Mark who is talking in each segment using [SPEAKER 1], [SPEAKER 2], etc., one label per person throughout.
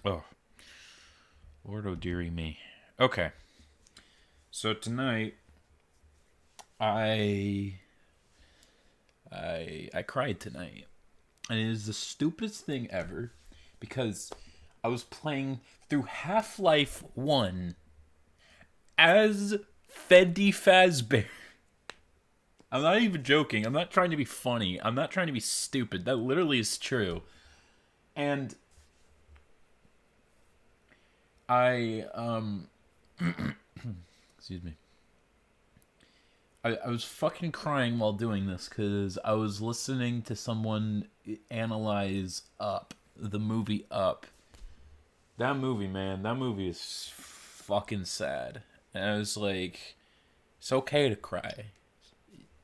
[SPEAKER 1] Oh, Lord, oh dearie me. Okay, so tonight I I cried tonight, and it is the stupidest thing ever because I was playing through Half-Life One as Freddy Fazbear. I'm not even joking. I'm not trying to be funny. I'm not trying to be stupid. That literally is true. And I excuse me. I was fucking crying while doing this because I was listening to someone analyze Up, the movie Up. That movie, man, that movie is fucking sad. And I was like, it's okay to cry.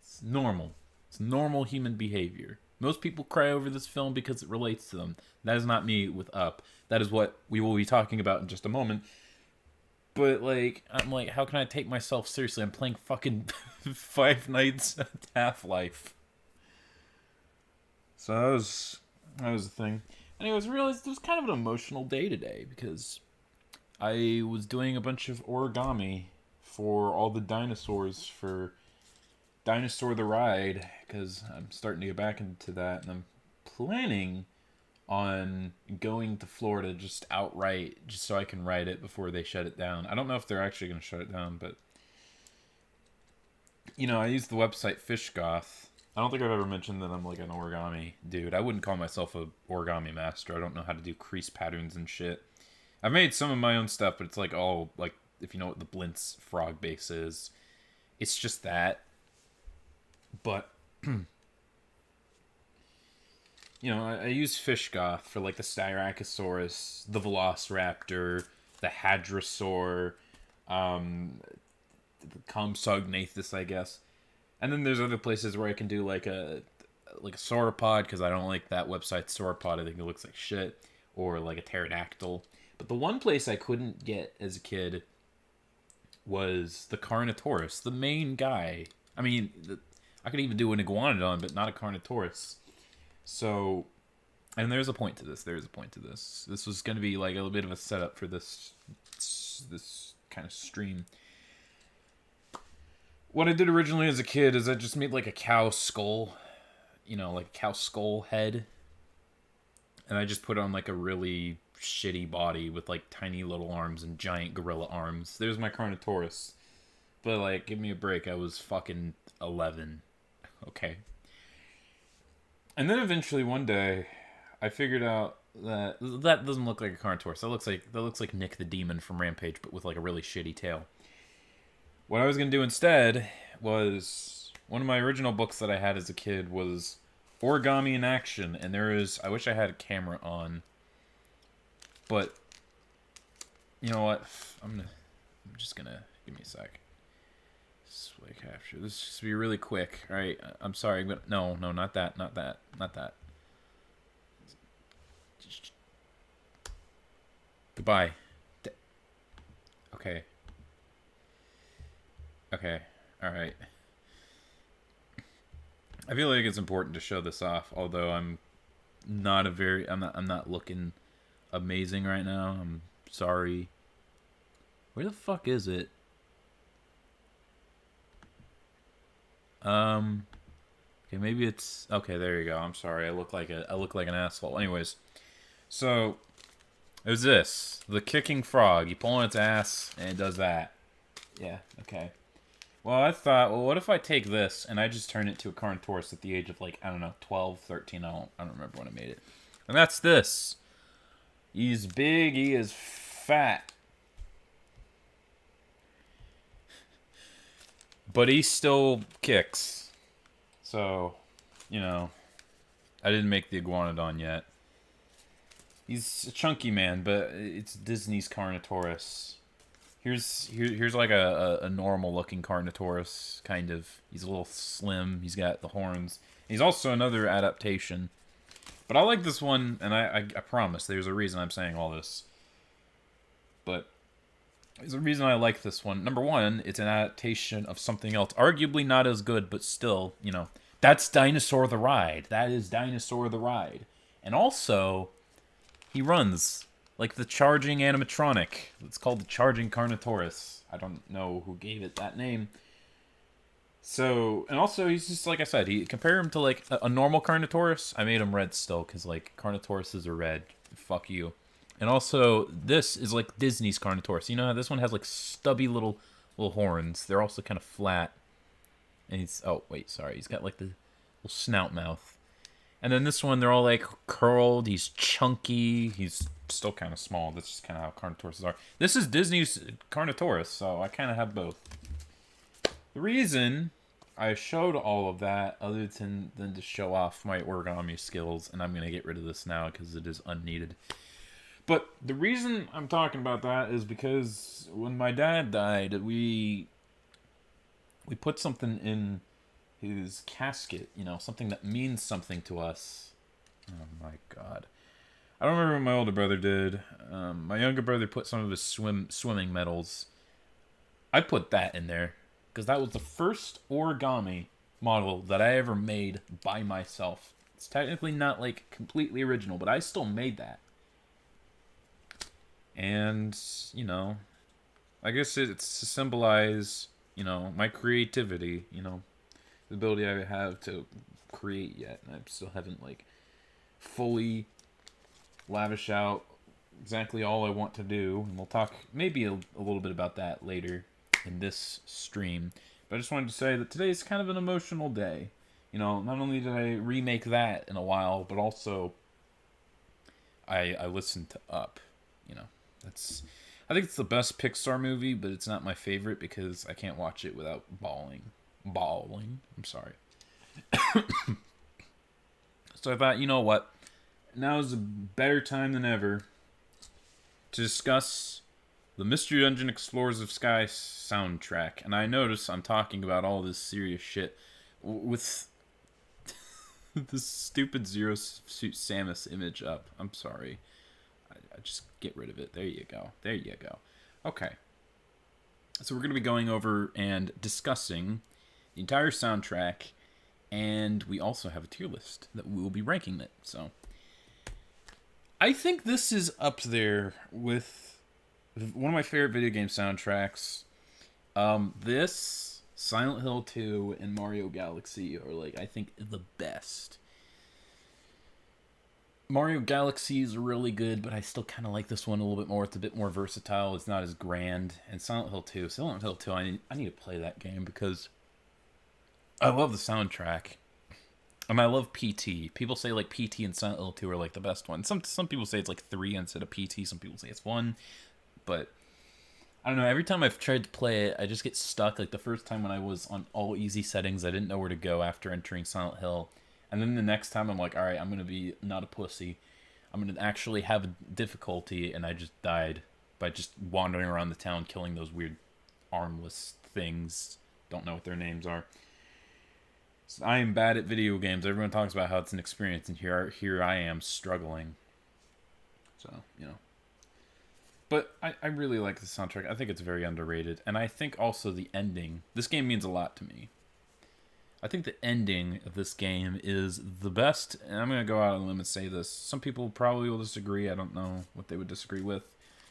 [SPEAKER 1] It's normal. It's normal human behavior. Most people cry over this film because it relates to them. That is not me with Up. That is what we will be talking about in just a moment. But like, I'm like, how can I take myself seriously? I'm playing fucking Five Nights at Half-Life. So that was the thing. Anyways, I realized it was kind of an emotional day today because I was doing a bunch of origami for all the dinosaurs for Dinosaur the Ride because I'm starting to get back into that, and I'm planning on going to Florida just outright, just so I can ride it before they shut it down. I don't know if they're actually going to shut it down, but I use the website Fishgoth. I don't think I've ever mentioned that I'm like an origami dude. I wouldn't call myself a origami master. I don't know how to do crease patterns and shit. I've made some of my own stuff, but it's like all like, if you know what the Blintz frog base is, it's just that. But I use Fishgoth for like the Styracosaurus, the Velociraptor, the Hadrosaur, the Compsognathus, I guess. And then there's other places where I can do like a sauropod because I don't like that website sauropod. I think it looks like shit, or like a pterodactyl. But the one place I couldn't get as a kid was the Carnotaurus, the main guy. I mean, I could even do an iguanodon, but not a Carnotaurus. So, and there's a point to this. There's a point to this. This was going to be like a little bit of a setup for this kind of stream. What I did originally as a kid is I just made like a cow skull, like a cow skull head, and I just put on like a really shitty body with like tiny little arms and giant gorilla arms. There's my Carnotaurus. But like, give me a break. I was fucking 11. Okay. And then eventually one day, I figured out that that doesn't look like a Carnotaurus. That looks like Nick the Demon from Rampage, but with like a really shitty tail. What I was gonna do instead was one of my original books that I had as a kid was Origami in Action, and I wish I had a camera on, but you know what? I'm just gonna give me a sec. Display capture. This is just be really quick. All right, I'm sorry, but no, not that, not that, not that. Goodbye. Okay. Okay. All right. I feel like it's important to show this off, although I'm not looking amazing right now. I'm sorry. Where the fuck is it? Okay, maybe it's okay. There you go. I'm sorry. I look like an asshole. Anyways, so it was the kicking frog. You pull on its ass and it does that. Yeah. Okay. Well, I thought, what if I take this and I just turn it to a Carnotaurus at the age of like, I don't know, 12, 13. I don't remember when I made it. And that's this. He's big. He is fat. But he still kicks. So, I didn't make the Iguanodon yet. He's a chunky man, but it's Disney's Carnotaurus. Here's like a normal looking Carnotaurus, kind of. He's a little slim. He's got the horns. He's also another adaptation. But I like this one, and I promise there's a reason I'm saying all this. But there's a reason I like this one. Number one, it's an adaptation of something else. Arguably not as good, but still, that's Dinosaur the Ride. That is Dinosaur the Ride. And also, He runs like the charging animatronic. It's called the charging Carnotaurus. I don't know who gave it that name. So, and also he's just like I said, he compare him to like a normal Carnotaurus. I made him red still because like Carnotauruses are red. Fuck you. And also this is like Disney's Carnotaurus. You know how this one has like stubby little horns. They're also kind of flat. And he's oh wait, sorry, he's got like the little snout mouth. And then this one, they're all like curled. He's chunky. He's still kind of small. That's just kind of how Carnotauruses are. This is Disney's Carnotaurus, so I kind of have both. The reason I showed all of that, other than to show off my origami skills, and I'm going to get rid of this now because it is unneeded. But the reason I'm talking about that is because when my dad died, we put something in his casket, you know, something that means something to us. Oh my god. I don't remember what my older brother did. My younger brother put some of his swimming medals. I put that in there because that was the first origami model that I ever made by myself. It's technically not like completely original, but I still made that. And, you know, I guess it's to symbolize, you know, my creativity, you know, the ability I have to create yet. And I still haven't, like, fully lavish out exactly all I want to do. And we'll talk maybe a little bit about that later in this stream. But I just wanted to say that today is kind of an emotional day. You know, not only did I remake that in a while, but also I listened to Up, you know. I think it's the best Pixar movie, but it's not my favorite because I can't watch it without bawling. I'm sorry. So I thought, you know what? Now is a better time than ever to discuss the Mystery Dungeon Explorers of Sky soundtrack. And I notice I'm talking about all this serious shit with this stupid Zero Suit Samus image up. I'm sorry. I just get rid of it. There you go. There you go. Okay. So we're going to be going over and discussing the entire soundtrack, and we also have a tier list that we will be ranking it. So I think this is up there with one of my favorite video game soundtracks. This, Silent Hill 2, and Mario Galaxy are, like, I think the best. Mario Galaxy is really good, but I still kind of like this one a little bit more. It's a bit more versatile. It's not as grand. And Silent Hill 2. Silent Hill 2, I need to play that game because I love the soundtrack. And I love PT. People say, like, PT and Silent Hill 2 are, like, the best ones. Some people say it's, like, 3 instead of PT. Some people say it's 1. But I don't know. Every time I've tried to play it, I just get stuck. Like, the first time when I was on all easy settings, I didn't know where to go after entering Silent Hill. And then the next time I'm like, all right, I'm going to be not a pussy. I'm going to actually have a difficulty, and I just died by just wandering around the town killing those weird armless things. Don't know what their names are. So I am bad at video games. Everyone talks about how it's an experience, and here I am struggling. So, you know. But I really like the soundtrack. I think it's very underrated. And I think also the ending. This game means a lot to me. I think the ending of this game is the best, and I'm going to go out on a limb and say this. Some people probably will disagree. I don't know what they would disagree with,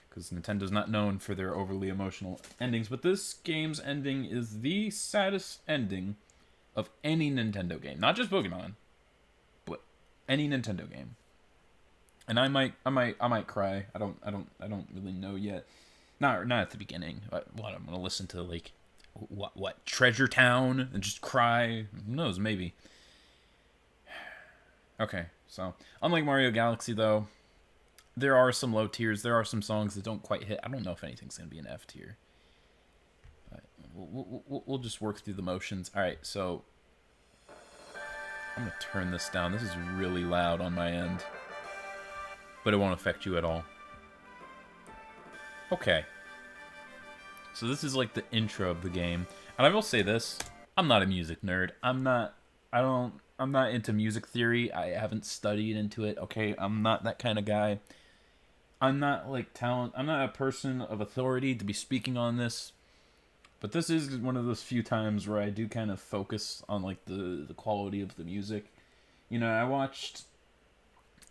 [SPEAKER 1] because Nintendo's not known for their overly emotional endings. But this game's ending is the saddest ending of any Nintendo game. Not just Pokemon, but any Nintendo game. And I might cry. I don't really know yet. Not at the beginning. What I'm going to listen to, like, what Treasure Town and just cry. Who knows, maybe. Okay, so unlike Mario Galaxy, though, there are some low tiers. There are some songs that don't quite hit. I don't know if anything's gonna be an F tier. We'll just work through the motions. All right, so I'm gonna turn this down. This is really loud on my end, but it won't affect you at all. Okay. So this is like the intro of the game. And I will say this, I'm not a music nerd. I'm not into music theory. I haven't studied into it, okay? I'm not that kind of guy. I'm not like talent. I'm not a person of authority to be speaking on this. But this is one of those few times where I do kind of focus on like the quality of the music. You know, I watched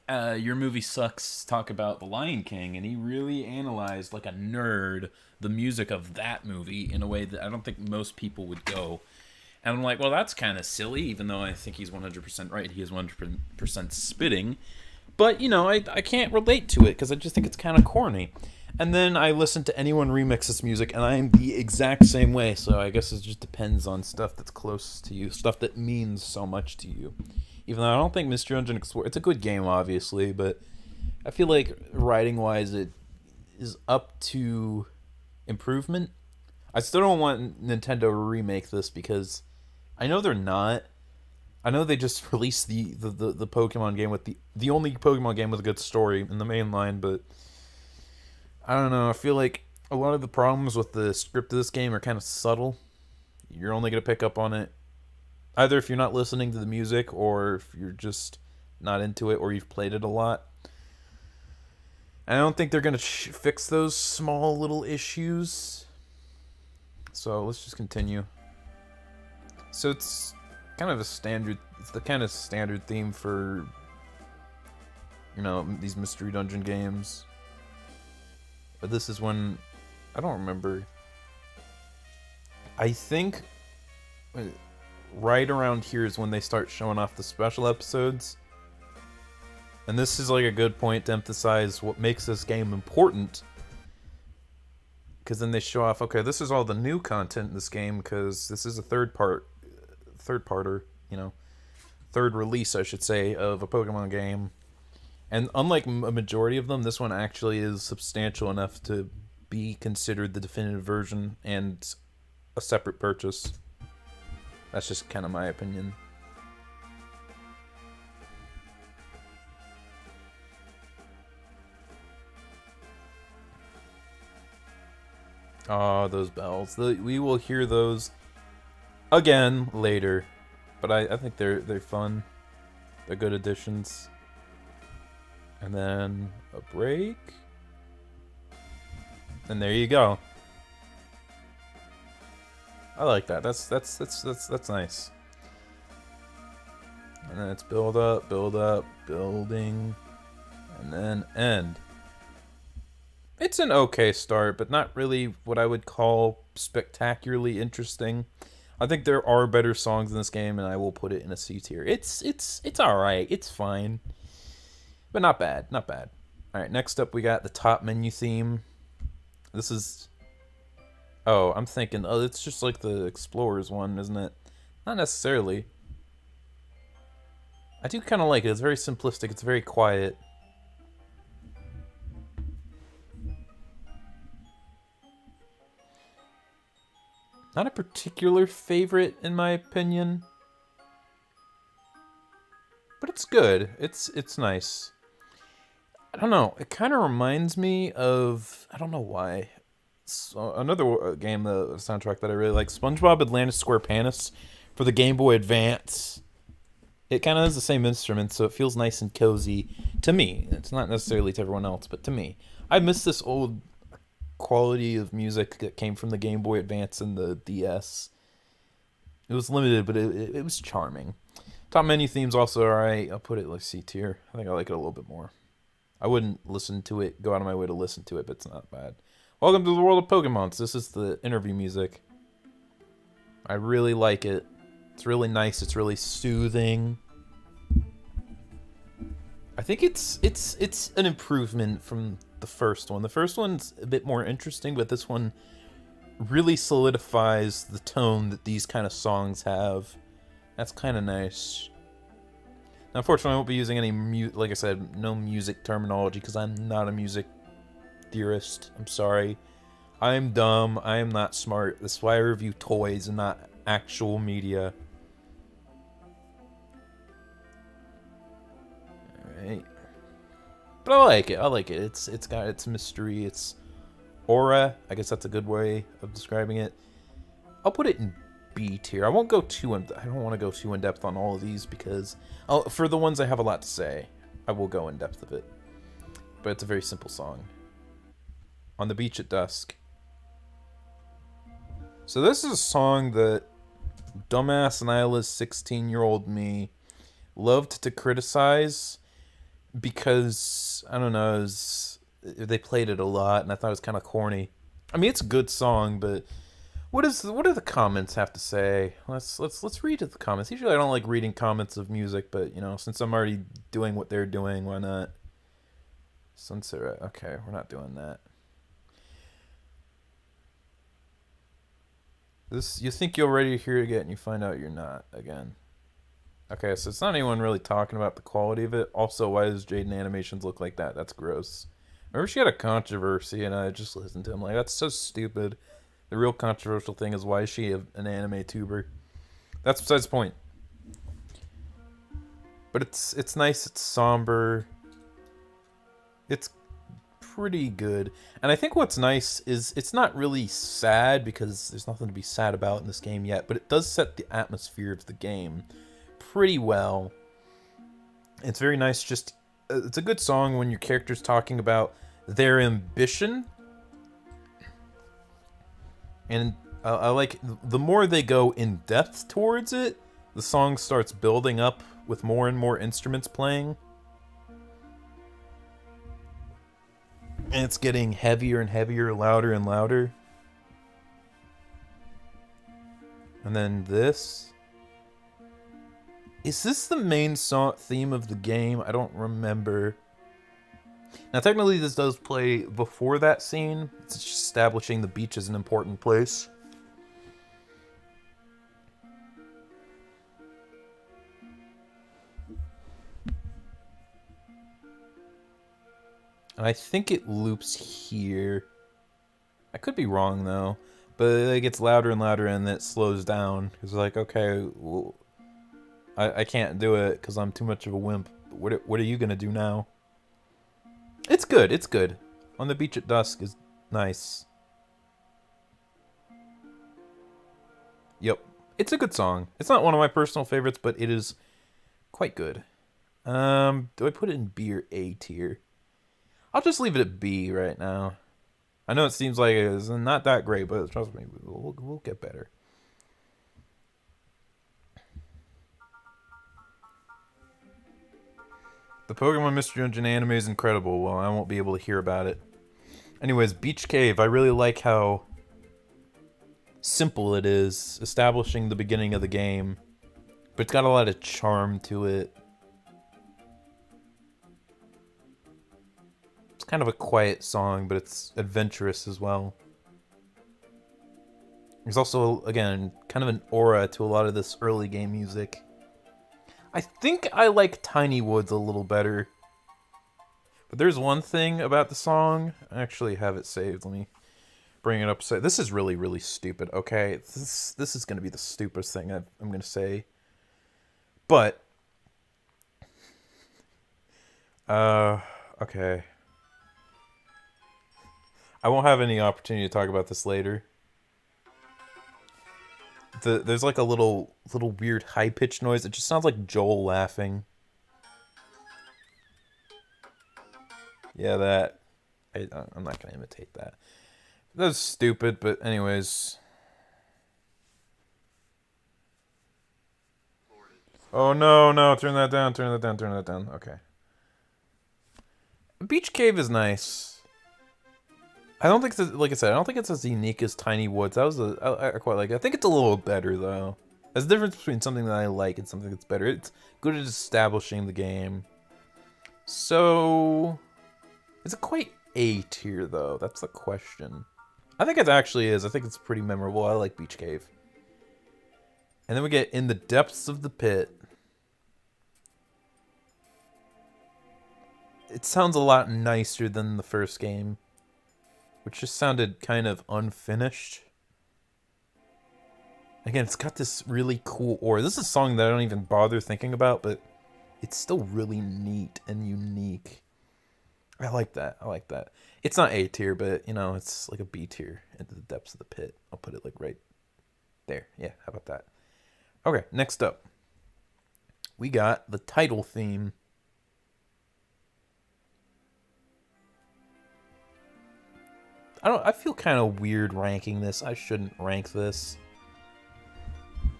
[SPEAKER 1] Your Movie Sucks talk about The Lion King, and he really analyzed, like a nerd, the music of that movie in a way that I don't think most people would go. And I'm like, well, that's kind of silly, even though I think he's 100% right. He is 100% spitting. But, I can't relate to it because I just think it's kind of corny. And then I listen to anyone remix this music, and I'm the exact same way. So I guess it just depends on stuff that's close to you, stuff that means so much to you. Even though I don't think Mystery Dungeon Explorer... It's a good game, obviously, but I feel like writing-wise it is up to improvement. I still don't want Nintendo to remake this because I know they're not. I know they just released the Pokemon game with the only Pokemon game with a good story in the main line, but I don't know. I feel like a lot of the problems with the script of this game are kind of subtle. You're only going to pick up on it either if you're not listening to the music or if you're just not into it or you've played it a lot. I don't think they're going to fix those small little issues. So let's just continue. So it's kind of it's the kind of standard theme for, these Mystery Dungeon games. But this is when, I don't remember. I think right around here is when they start showing off the special episodes. And this is like a good point to emphasize what makes this game important. Because then they show off, okay, this is all the new content in this game because this is a third parter, third release, I should say, of a Pokemon game. And unlike a majority of them, this one actually is substantial enough to be considered the definitive version and a separate purchase. That's just kind of my opinion. Oh, those bells. We will hear those again later. But I think they're fun. They're good additions. And then a break. And there you go. I like that. That's nice. And then it's build up, building, and then end. It's an okay start, but not really what I would call spectacularly interesting. I think there are better songs in this game, and I will put it in a C tier. It's all right. It's fine, but not bad. Not bad. All right. Next up, we got the top menu theme. This is. Oh, I'm thinking. Oh, it's just like the Explorers one, isn't it? Not necessarily. I do kind of like it. It's very simplistic. It's very quiet. Not a particular favorite, in my opinion. But it's good. It's nice. I don't know. It kind of reminds me of... I don't know why. So another game, the soundtrack that I really like, SpongeBob Atlantis SquarePants for the Game Boy Advance. It kind of has the same instrument, so it feels nice and cozy to me. It's not necessarily to everyone else, but to me. I miss this old quality of music that came from the Game Boy Advance and the DS. It was limited, but it was charming. Top menu theme's also alright. I'll put it like C tier. I think I like it a little bit more. I wouldn't listen to it, go out of my way to listen to it, but it's not bad. Welcome to the world of Pokemon. This is the interview music. I really like it. It's really nice. It's really soothing. I think it's an improvement from the first one. The first one's a bit more interesting, but this one really solidifies the tone that these kind of songs have. That's kind of nice. Now, unfortunately, I won't be using any like I said, no music terminology because I'm not a music theorist. I'm sorry. I'm dumb. I am not smart. That's why I review toys and not actual media. Alright. But I like it. I like it. It's got its mystery. It's aura. I guess that's a good way of describing it. I'll put it in B tier. I won't go too in. I don't want to go too in depth on all of these because for the ones I have a lot to say, I will go in depth of it. But it's a very simple song. On the Beach at Dusk. So this is a song that dumbass Nyla's 16-year-old me loved to criticize
[SPEAKER 2] because I don't know, they played it a lot, and I thought it was kind of corny. I mean, it's a good song, but what do the comments have to say? Let's read the comments. Usually, I don't like reading comments of music, but since I'm already doing what they're doing, why not? Sunset. Okay, we're not doing that. This you think you're ready to hear it again, and you find out you're not again. Okay, so it's not anyone really talking about the quality of it. Also, why does Jaden animations look like that? That's gross. Remember she had a controversy, and I just listened to him like that's so stupid. The real controversial thing is why is she an anime tuber? That's besides the point. But it's nice. It's somber. It's pretty good. And I think what's nice is it's not really sad because there's nothing to be sad about in this game yet, but it does set the atmosphere of the game pretty well. It's very nice. Just it's a good song when your character's talking about their ambition, and I like the more they go in depth towards it, the song starts building up with more and more instruments playing. And it's getting heavier and heavier, louder and louder. And then this. Is this the main song theme of the game? I don't remember. Now, technically, this does play before that scene. It's just establishing the beach as an important place. And I think it loops here. I could be wrong, though. But it gets louder and louder, and then it slows down. It's like, okay, well, I can't do it because I'm too much of a wimp. What are you going to do now? It's good. It's good. On the Beach at Dusk is nice. Yep. It's a good song. It's not one of my personal favorites, but it is quite good. Do I put it in B or A tier? I'll just leave it at B right now. I know it seems like it's not that great, but trust me, we'll get better. The Pokemon Mystery Dungeon anime is incredible. Well, I won't be able to hear about it. Anyways, Beach Cave. I really like how simple it is, establishing the beginning of the game. But it's got a lot of charm to it. It's kind of a quiet song, but it's adventurous as well. There's also, again, kind of an aura to a lot of this early game music. I think I like Tiny Woods a little better. But there's one thing about the song. I actually have it saved. Let me bring it up. So this is really, really stupid. Okay, this is going to be the stupidest thing I'm going to say. But okay. I won't have any opportunity to talk about this later. There's like a little weird high pitched noise. It just sounds like Joel laughing. Yeah, that. I'm not gonna imitate that. That's stupid, but anyways. Oh no, no! Turn that down! Turn that down! Turn that down! Okay. Beach Cave is nice. I don't think, like I said, I don't think it's as unique as Tiny Woods. I quite like it. I think it's a little better though. There's a difference between something that I like and something that's better. It's good at establishing the game. So, is it quite A tier though? That's the question. I think it actually is. I think it's pretty memorable. I like Beach Cave. And then we get In the Depths of the Pit. It sounds a lot nicer than the first game, which just sounded kind of unfinished. Again, it's got this really cool aura. This is a song that I don't even bother thinking about, but it's still really neat and unique. I like that. I like that. It's not A tier, but, it's like a B tier. Into the Depths of the Pit. I'll put it like right there. Yeah, how about that? Okay, next up. We got the title theme. I feel kind of weird ranking this. I shouldn't rank this.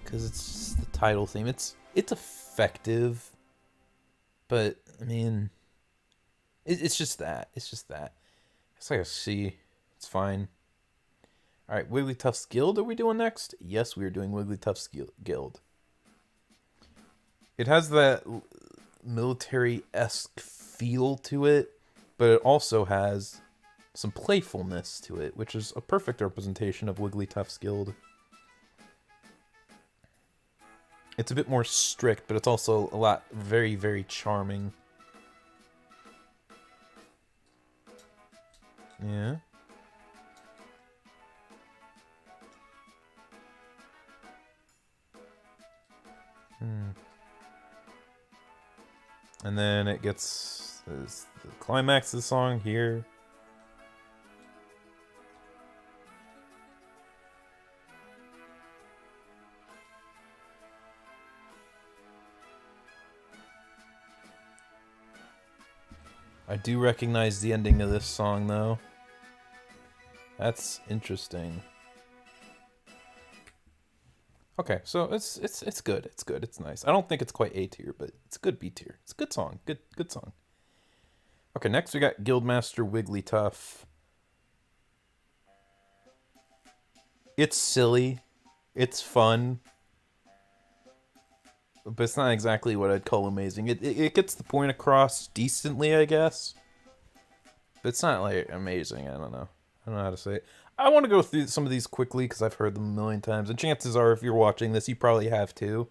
[SPEAKER 2] Because it's just the title theme. It's effective. But, I mean, It's just that. It's just that. It's like a C. It's fine. All right, Wigglytuff's Guild. Are we doing next? Yes, we are doing Wigglytuff's Guild. It has that military-esque feel to it, but it also has some playfulness to it, which is a perfect representation of Wigglytuff's Guild. It's a bit more strict, but it's also a lot very, very charming. Yeah. And then it gets the climax of the song here. I do recognize the ending of this song, though. That's interesting. Okay, so it's good. It's good. It's nice. I don't think it's quite A tier, but it's good B tier. It's a good song. Good song. Okay, next we got Guildmaster Wigglytuff. It's silly. It's fun. But it's not exactly what I'd call amazing. It gets the point across decently, I guess. But it's not, like, amazing. I don't know. I don't know how to say it. I want to go through some of these quickly because I've heard them a million times. And chances are, if you're watching this, you probably have too.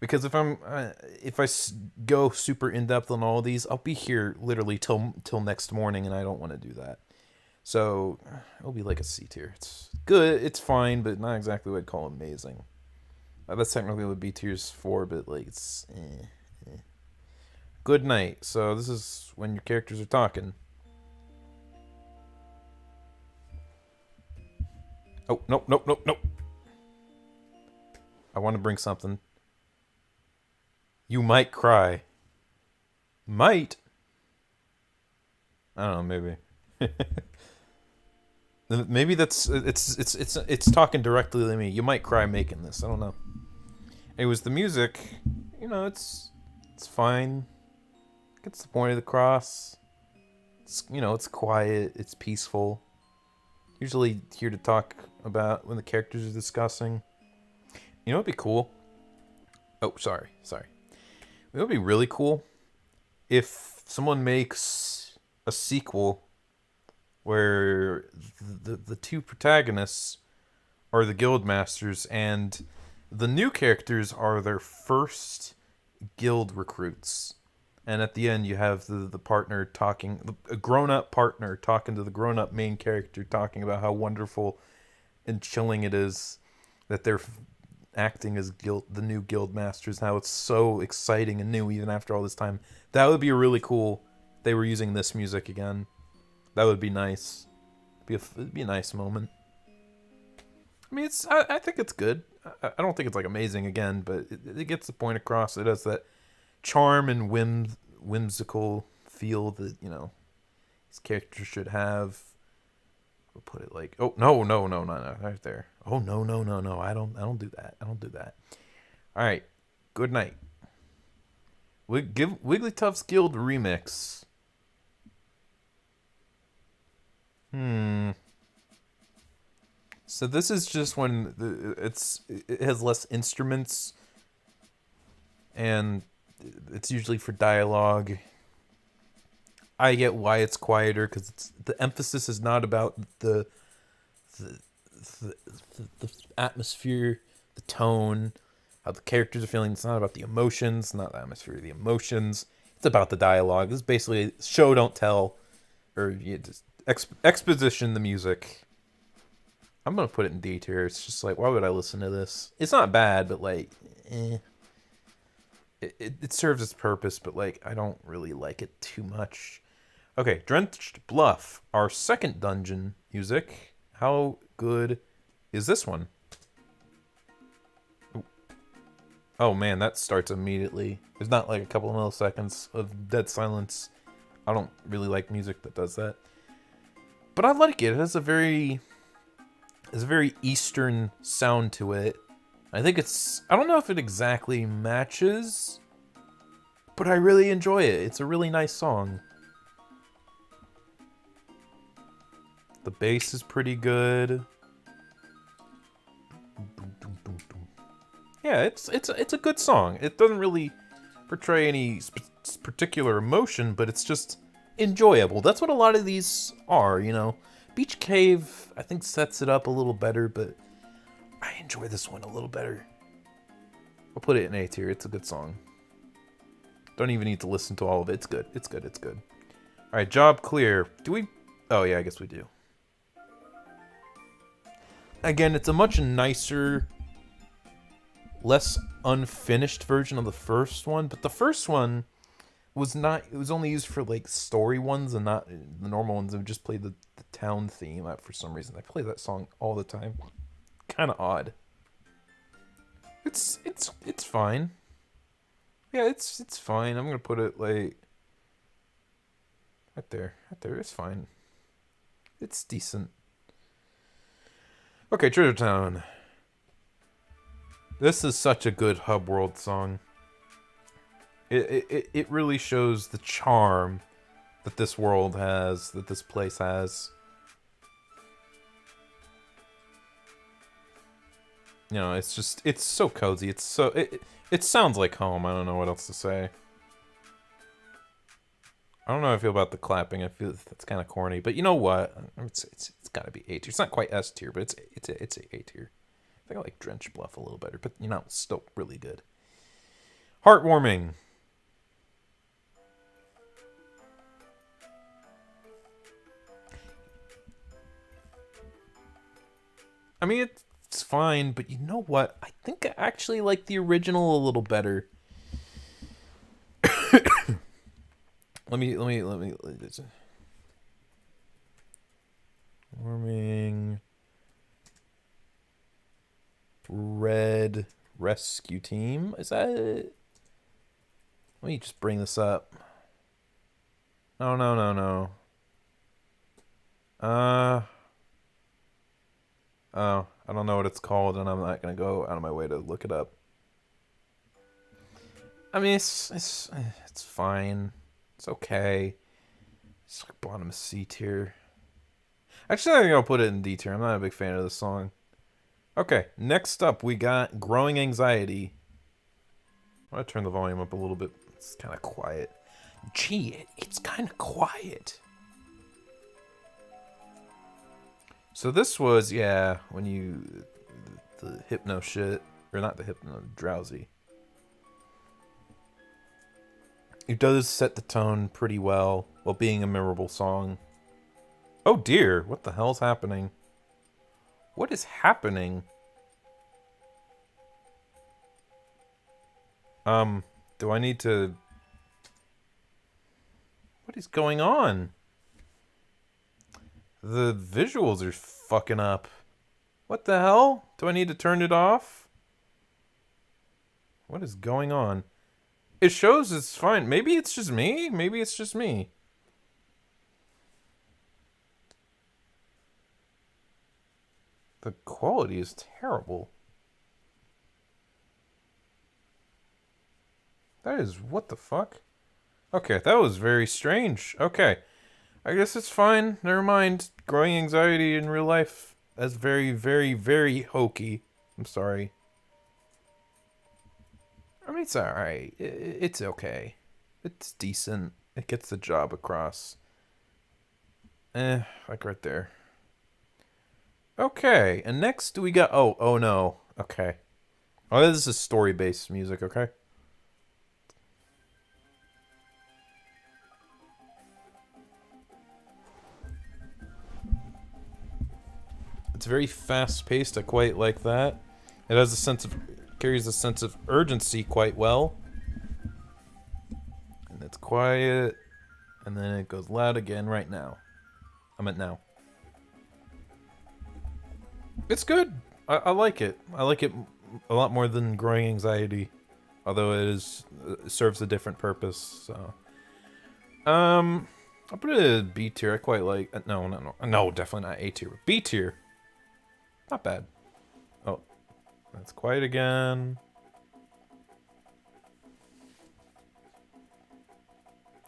[SPEAKER 2] Because if I go super in-depth on all of these, I'll be here literally till next morning, and I don't want to do that. So, it'll be like a C tier. It's good. It's fine, but not exactly what I'd call amazing. That's technically what B tier's for, but like it's Good night. So this is when your characters are talking. Oh, nope. I want to bring something. You might cry. Might? I don't know, maybe. Maybe it's talking directly to me. You might cry making this. I don't know. Anyways, the music, it's fine. Gets the point across. It's quiet. It's peaceful. Usually here to talk about when the characters are discussing. It'd be cool. Oh, sorry. It would be really cool if someone makes a sequel where the two protagonists are the guild masters and the new characters are their first guild recruits. And at the end you have the partner talking, a grown-up partner talking to the grown-up main character, talking about how wonderful and chilling it is that they're acting as the new guild masters, how it's so exciting and new even after all this time. That would be really cool if they were using this music again. That would be nice. It'd be a nice moment. I mean, I think it's good. I don't think it's like amazing again, but it gets the point across. It has that charm and whimsical feel that these characters should have. We'll put it like, oh no, right there. Oh no, I don't do that. All right, good night. Give Wigglytuff's Guild remix. So this is just when it has less instruments, and it's usually for dialogue. I get why it's quieter because the emphasis is not about the atmosphere, the tone, how the characters are feeling. It's not about the emotions, not the atmosphere, the emotions. It's about the dialogue. This is basically show don't tell, or you just exposition the music. I'm gonna put it in D tier. It's just like, why would I listen to this? It's not bad, but like, It serves its purpose, but like, I don't really like it too much. Okay, Drenched Bluff, our second dungeon music. How good is this one? Ooh. Oh man, that starts immediately. There's not like a couple of milliseconds of dead silence. I don't really like music that does that. But I like it. It has a very Eastern sound to it. I think I don't know if it exactly matches, but I really enjoy it. It's a really nice song. The bass is pretty good. Yeah, it's a good song. It doesn't really portray any particular emotion, but it's just enjoyable. That's what a lot of these are, you know. Beach Cave, I think, sets it up a little better, but I enjoy this one a little better. I'll put it in A tier. It's a good song. Don't even need to listen to all of it. It's good. It's good. It's good. All right, job clear. Do we? Oh yeah, I guess we do. Again, it's a much nicer, less unfinished version of the first one, but the first one was not. It was only used for like story ones and not the normal ones. It would just play the town theme for some reason. I play that song all the time. Kind of odd. It's fine. Yeah, it's fine. I'm gonna put it like right there. Right there. It's fine. It's decent. Okay, Treasure Town. This is such a good Hub World song. It really shows the charm that this world has, that this place has. You know, it's so cozy. It sounds like home. I don't know what else to say. I don't know how I feel about the clapping. I feel that's kind of corny, but you know what? It's got to be A tier. It's not quite S tier, but it's A tier. I think I like Drench Bluff a little better, but you know, it's still really good. Heartwarming. I mean, it's fine, but you know what? I think I actually like the original a little better. Let me. Warming. Red Rescue Team. Is that it? Let me just bring this up. No. Oh, I don't know what it's called, and I'm not gonna go out of my way to look it up. I mean, it's fine. It's okay. It's like bottom of C tier. Actually, I think I'll put it in D tier. I'm not a big fan of this song. Okay, next up we got Growing Anxiety. I'm gonna turn the volume up a little bit. It's kind of quiet. Gee, it's kind of quiet. So this was, yeah, when you the hypno shit, or not the hypno, drowsy. It does set the tone pretty well while being a memorable song. Oh dear, what the hell's happening? What is happening? Do I need to... What is going on? The visuals are fucking up. What the hell? Do I need to turn it off? What is going on? It shows it's fine. Maybe it's just me? Maybe it's just me. The quality is terrible. That is... what the fuck? Okay, that was very strange. Okay. I guess it's fine. Never mind. Growing Anxiety in real life. That's very, very, very hokey. I'm sorry. I mean, it's alright. It's okay. It's decent. It gets the job across. Like right there. Okay, and next we got... Oh no. Okay. Oh, this is story-based music, okay? It's very fast-paced. I quite like that. It has a sense of... carries a sense of urgency quite well. And it's quiet. And then it goes loud again right now. I meant now. It's good. I like it. I like it a lot more than Growing Anxiety. Although it serves a different purpose, so... I'll put it at B tier. I quite like... No, definitely not A tier. B tier. Not bad. Oh. That's quiet again.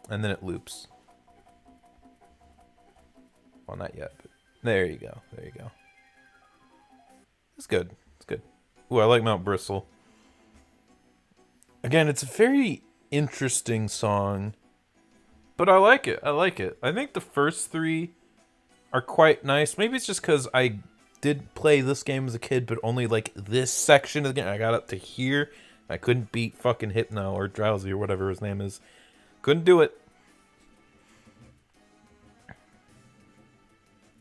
[SPEAKER 2] And then it loops. Well, not yet, but There you go. There you go. It's good. It's good. Ooh, I like Mount Bristle. Again, it's a very interesting song, but I like it. I like it. I think the first three are quite nice. Maybe it's just because I did play this game as a kid, but only like this section of the game. I got up to here. I couldn't beat fucking Hypno or Drowsy or whatever his name is. Couldn't do it.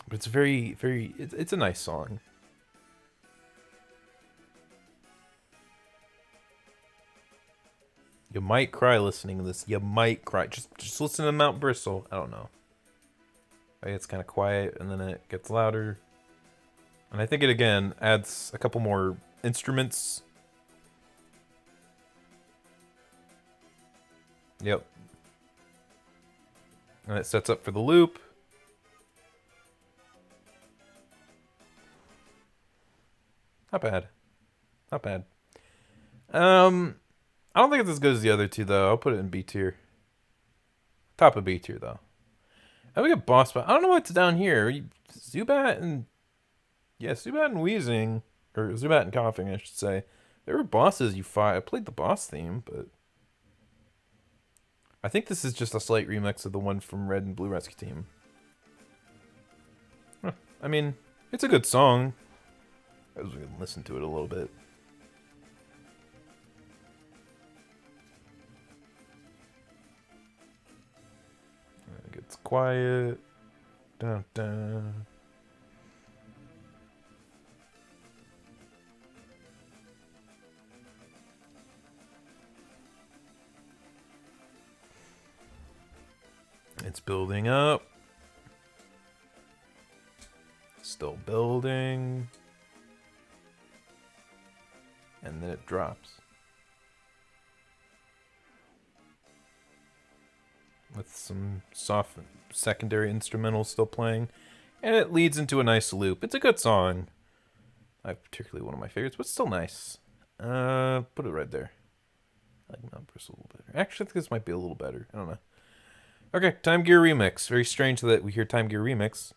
[SPEAKER 2] But it's very, very... It's a nice song. You might cry listening to this. You might cry. Just listen to Mount Bristle. I don't know. It's kind of quiet, and then it gets louder. And I think it, again, adds a couple more instruments. Yep. And it sets up for the loop. Not bad. Not bad. I don't think it's as good as the other two, though. I'll put it in B tier. Top of B tier, though. And we got boss battle. I don't know what's down here. Zubat and... Yeah, Zubat and Wheezing. Or Zubat and Coughing, I should say. There were bosses you fought. I played the boss theme, but... I think this is just a slight remix of the one from Red and Blue Rescue Team. Huh. I mean, it's a good song. I was going to listen to it a little bit. It gets quiet. Dun, dun. It's building up. Still building. And then it drops. With some soft secondary instrumentals still playing. And it leads into a nice loop. It's a good song. Not particularly one of my favorites, but still nice. Put it right there. I like Mount Bristle a little better. Actually, I think this might be a little better. I don't know. Okay, Time Gear Remix. Very strange that we hear Time Gear Remix.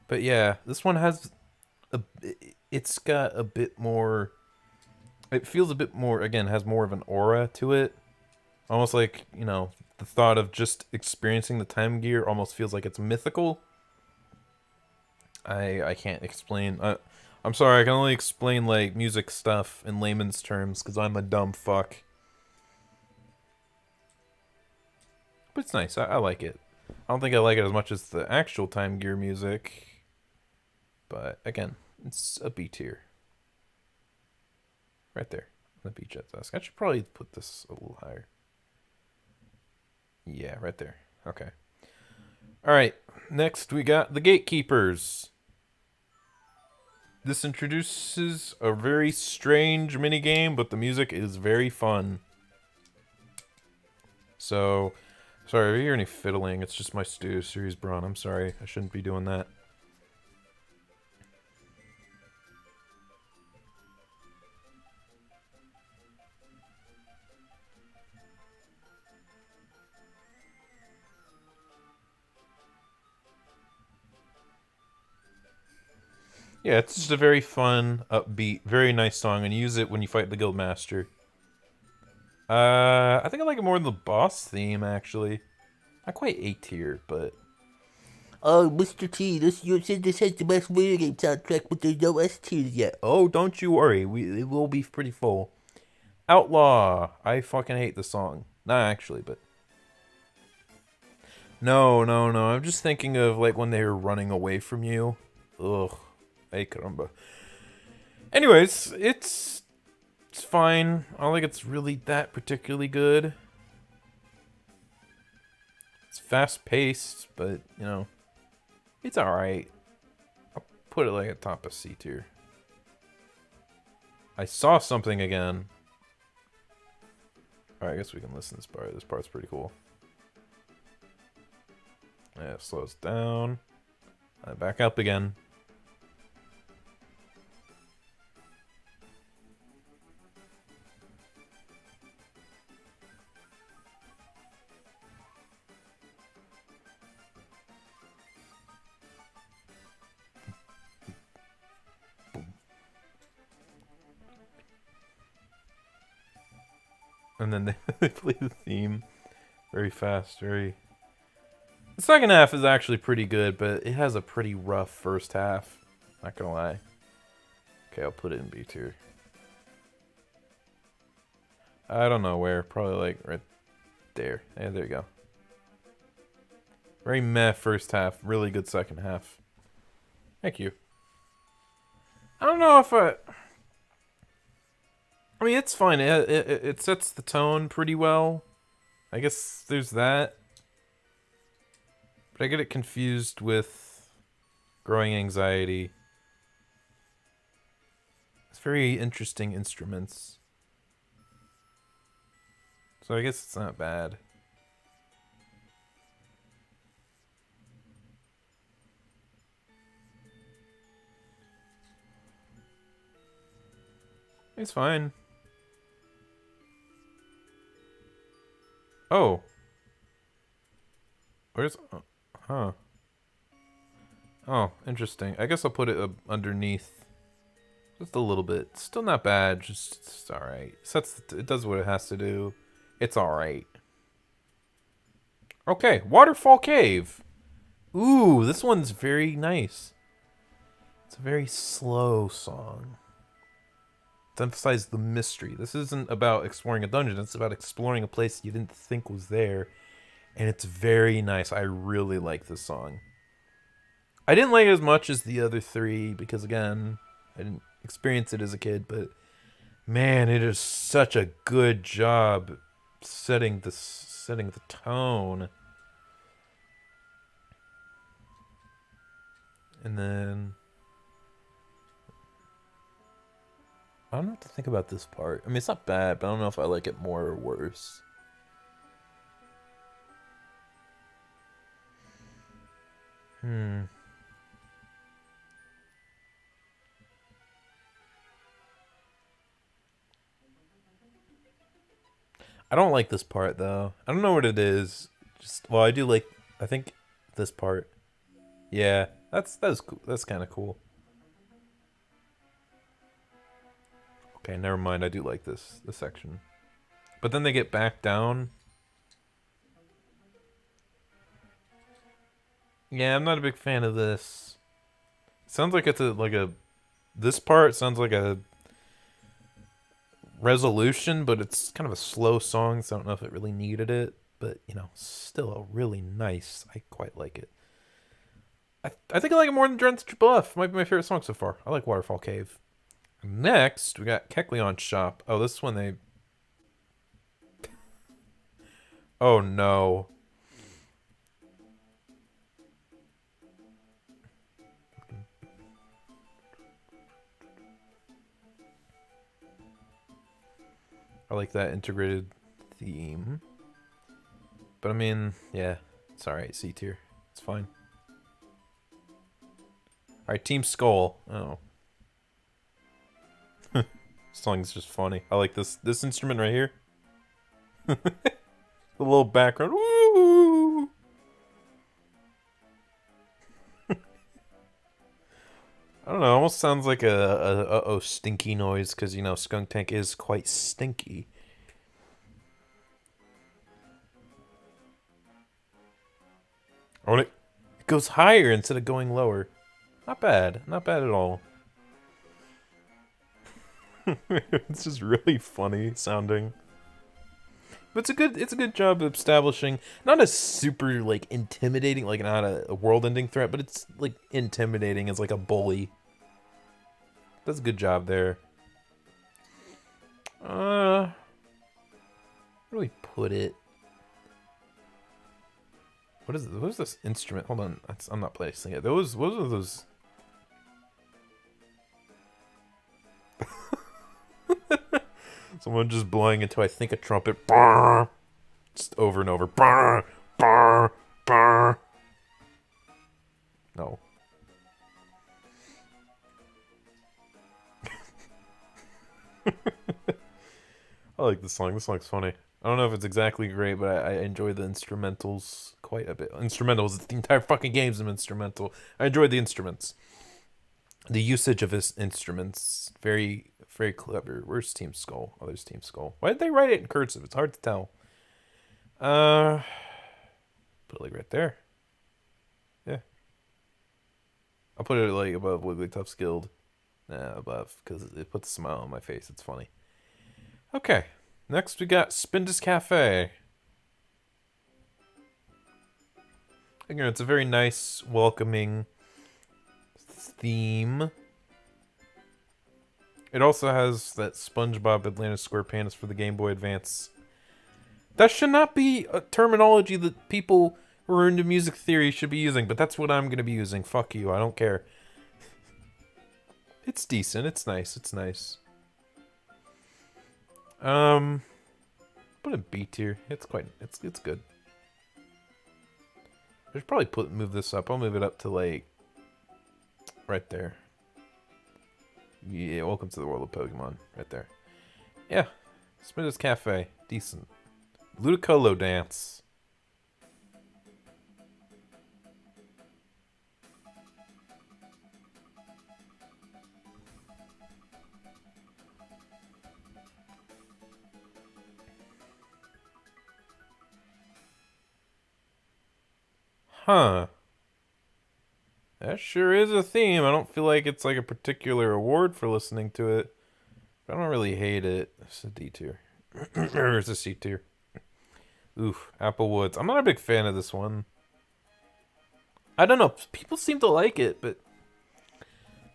[SPEAKER 2] But yeah, this one has it's got a bit more, it feels a bit more, again, has more of an aura to it. Almost like, you know, the thought of just experiencing the Time Gear almost feels like it's mythical. I can't explain. I'm sorry, I can only explain like music stuff in layman's terms because I'm a dumb fuck. But it's nice. I like it. I don't think I like it as much as the actual Time Gear music. But again, it's a B tier. Right there. The B jet desk. I should probably put this a little higher. Yeah, right there. Okay. Alright. Next we got the Gatekeepers. This introduces a very strange minigame, but the music is very fun. So, sorry, if you hear any fiddling, it's just my Studio Series Braun. I'm sorry, I shouldn't be doing that. Yeah, it's just a very fun, upbeat, very nice song, and you use it when you fight the Guildmaster. I think I like it more than the boss theme, actually. Not quite A tier, but... Oh, Mr. T, you said this has the best video game soundtrack, but there's no S tiers yet. Oh, don't you worry, it will be pretty full. Outlaw! I fucking hate the song. Not actually, but... No, I'm just thinking of, like, when they were running away from you. Ugh. Hey, caramba. Anyways, it's fine. I don't think it's really that particularly good. It's fast-paced, but, you know, it's alright. I'll put it, like, at top of C tier. I saw something again. Alright, I guess we can listen to this part. This part's pretty cool. Yeah, it slows down. Back up again. And then they play the theme very fast, very... The second half is actually pretty good, but it has a pretty rough first half. Not gonna lie. Okay, I'll put it in B tier. I don't know where. Probably like right there. Yeah, there you go. Very meh first half. Really good second half. Thank you. I don't know if I mean, it's fine. It sets the tone pretty well. I guess there's that. But I get it confused with Growing Anxiety. It's very interesting instruments. So I guess it's not bad. It's fine. Oh. Where's... Huh. Oh, interesting. I guess I'll put it underneath. Just a little bit. Still not bad. Just alright. It does what it has to do. It's alright. Okay, Waterfall Cave. Ooh, this one's very nice. It's a very slow song. To emphasize the mystery. This isn't about exploring a dungeon. It's about exploring a place you didn't think was there. And it's very nice. I really like this song. I didn't like it as much as the other three because, again, I didn't experience it as a kid. But, man, it is such a good job setting the tone. And then... I don't know what to think about this part. I mean, it's not bad, but I don't know if I like it more or worse. I don't like this part, though. I don't know what it is. Well, I do like... I think this part. Yeah, that's cool. That's kind of cool. Okay, never mind. I do like this section. But then they get back down. Yeah, I'm not a big fan of this. Sounds like it's this part sounds like a resolution, but it's kind of a slow song, so I don't know if it really needed it. But, still a really nice. I quite like it. I think I like it more than Drenched Bluff. Might be my favorite song so far. I like Waterfall Cave. Next, we got Kecleon Shop. Oh, this one they... Oh, no. I like that integrated theme. But I mean, yeah, it's alright, C tier. It's fine. Alright, Team Skull. Oh. This song's just funny. I like this instrument right here. The little background. Woo! I don't know, almost sounds like a stinky noise, because, Skunk Tank is quite stinky. Oh, it goes higher instead of going lower. Not bad. Not bad at all. It's just really funny sounding. But it's a good job of establishing not a super intimidating, not a world-ending threat, but it's intimidating as a bully. That's a good job there. Where do we put it? What is this instrument? Hold on, I'm not placing it. What are those? Someone just blowing into, I think, a trumpet. Just over and over. No. I like this song. This song's funny. I don't know if it's exactly great, but I enjoy the instrumentals quite a bit. Instrumentals. The entire fucking game's an instrumental. I enjoyed the instruments. The usage of his instruments, very, very clever. Where's Team Skull? Oh, there's Team Skull. Why did they write it in cursive? It's hard to tell. Put it like right there. Yeah. I'll put it like above Wigglytuff's Guild. Nah, above, because it puts a smile on my face. It's funny. Okay. Next we got Spindus Cafe. Again, it's a very nice, welcoming theme. It also has that SpongeBob Atlantis SquarePants for the Game Boy Advance. That should not be a terminology that people who are into music theory should be using, but that's what I'm going to be using. Fuck you, I don't care. It's decent, it's nice, it's nice. Put a B tier. It's good. I should probably move this up. I'll move it up to like right there. Yeah, welcome to the world of Pokemon. Right there. Yeah. Spindus Cafe. Decent. Ludicolo Dance. Huh. That sure is a theme. I don't feel like it's like a particular award for listening to it. But I don't really hate it. It's a D tier. Or it's a C tier. Oof. Applewoods. I'm not a big fan of this one. I don't know. People seem to like it, but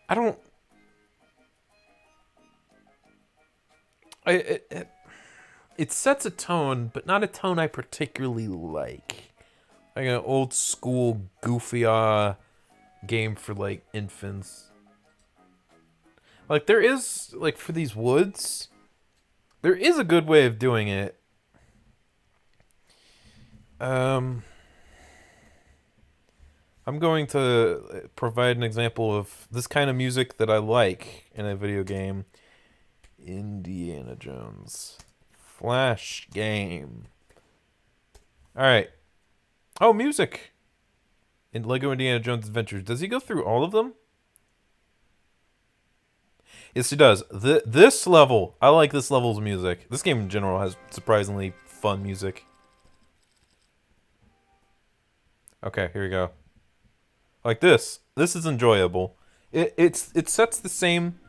[SPEAKER 2] I don't. It sets a tone, but not a tone I particularly like. Like an old school goofy game for like infants. Like there is like for these woods, there is a good way of doing it. I'm going to provide an example of this kind of music that I like in a video game. Indiana Jones Flash game. All right. Oh, music. In Lego Indiana Jones Adventures. Does he go through all of them? Yes, he does. This level, I like this level's music. This game in general has surprisingly fun music. Okay, here we go. Like this. This is enjoyable. It sets the same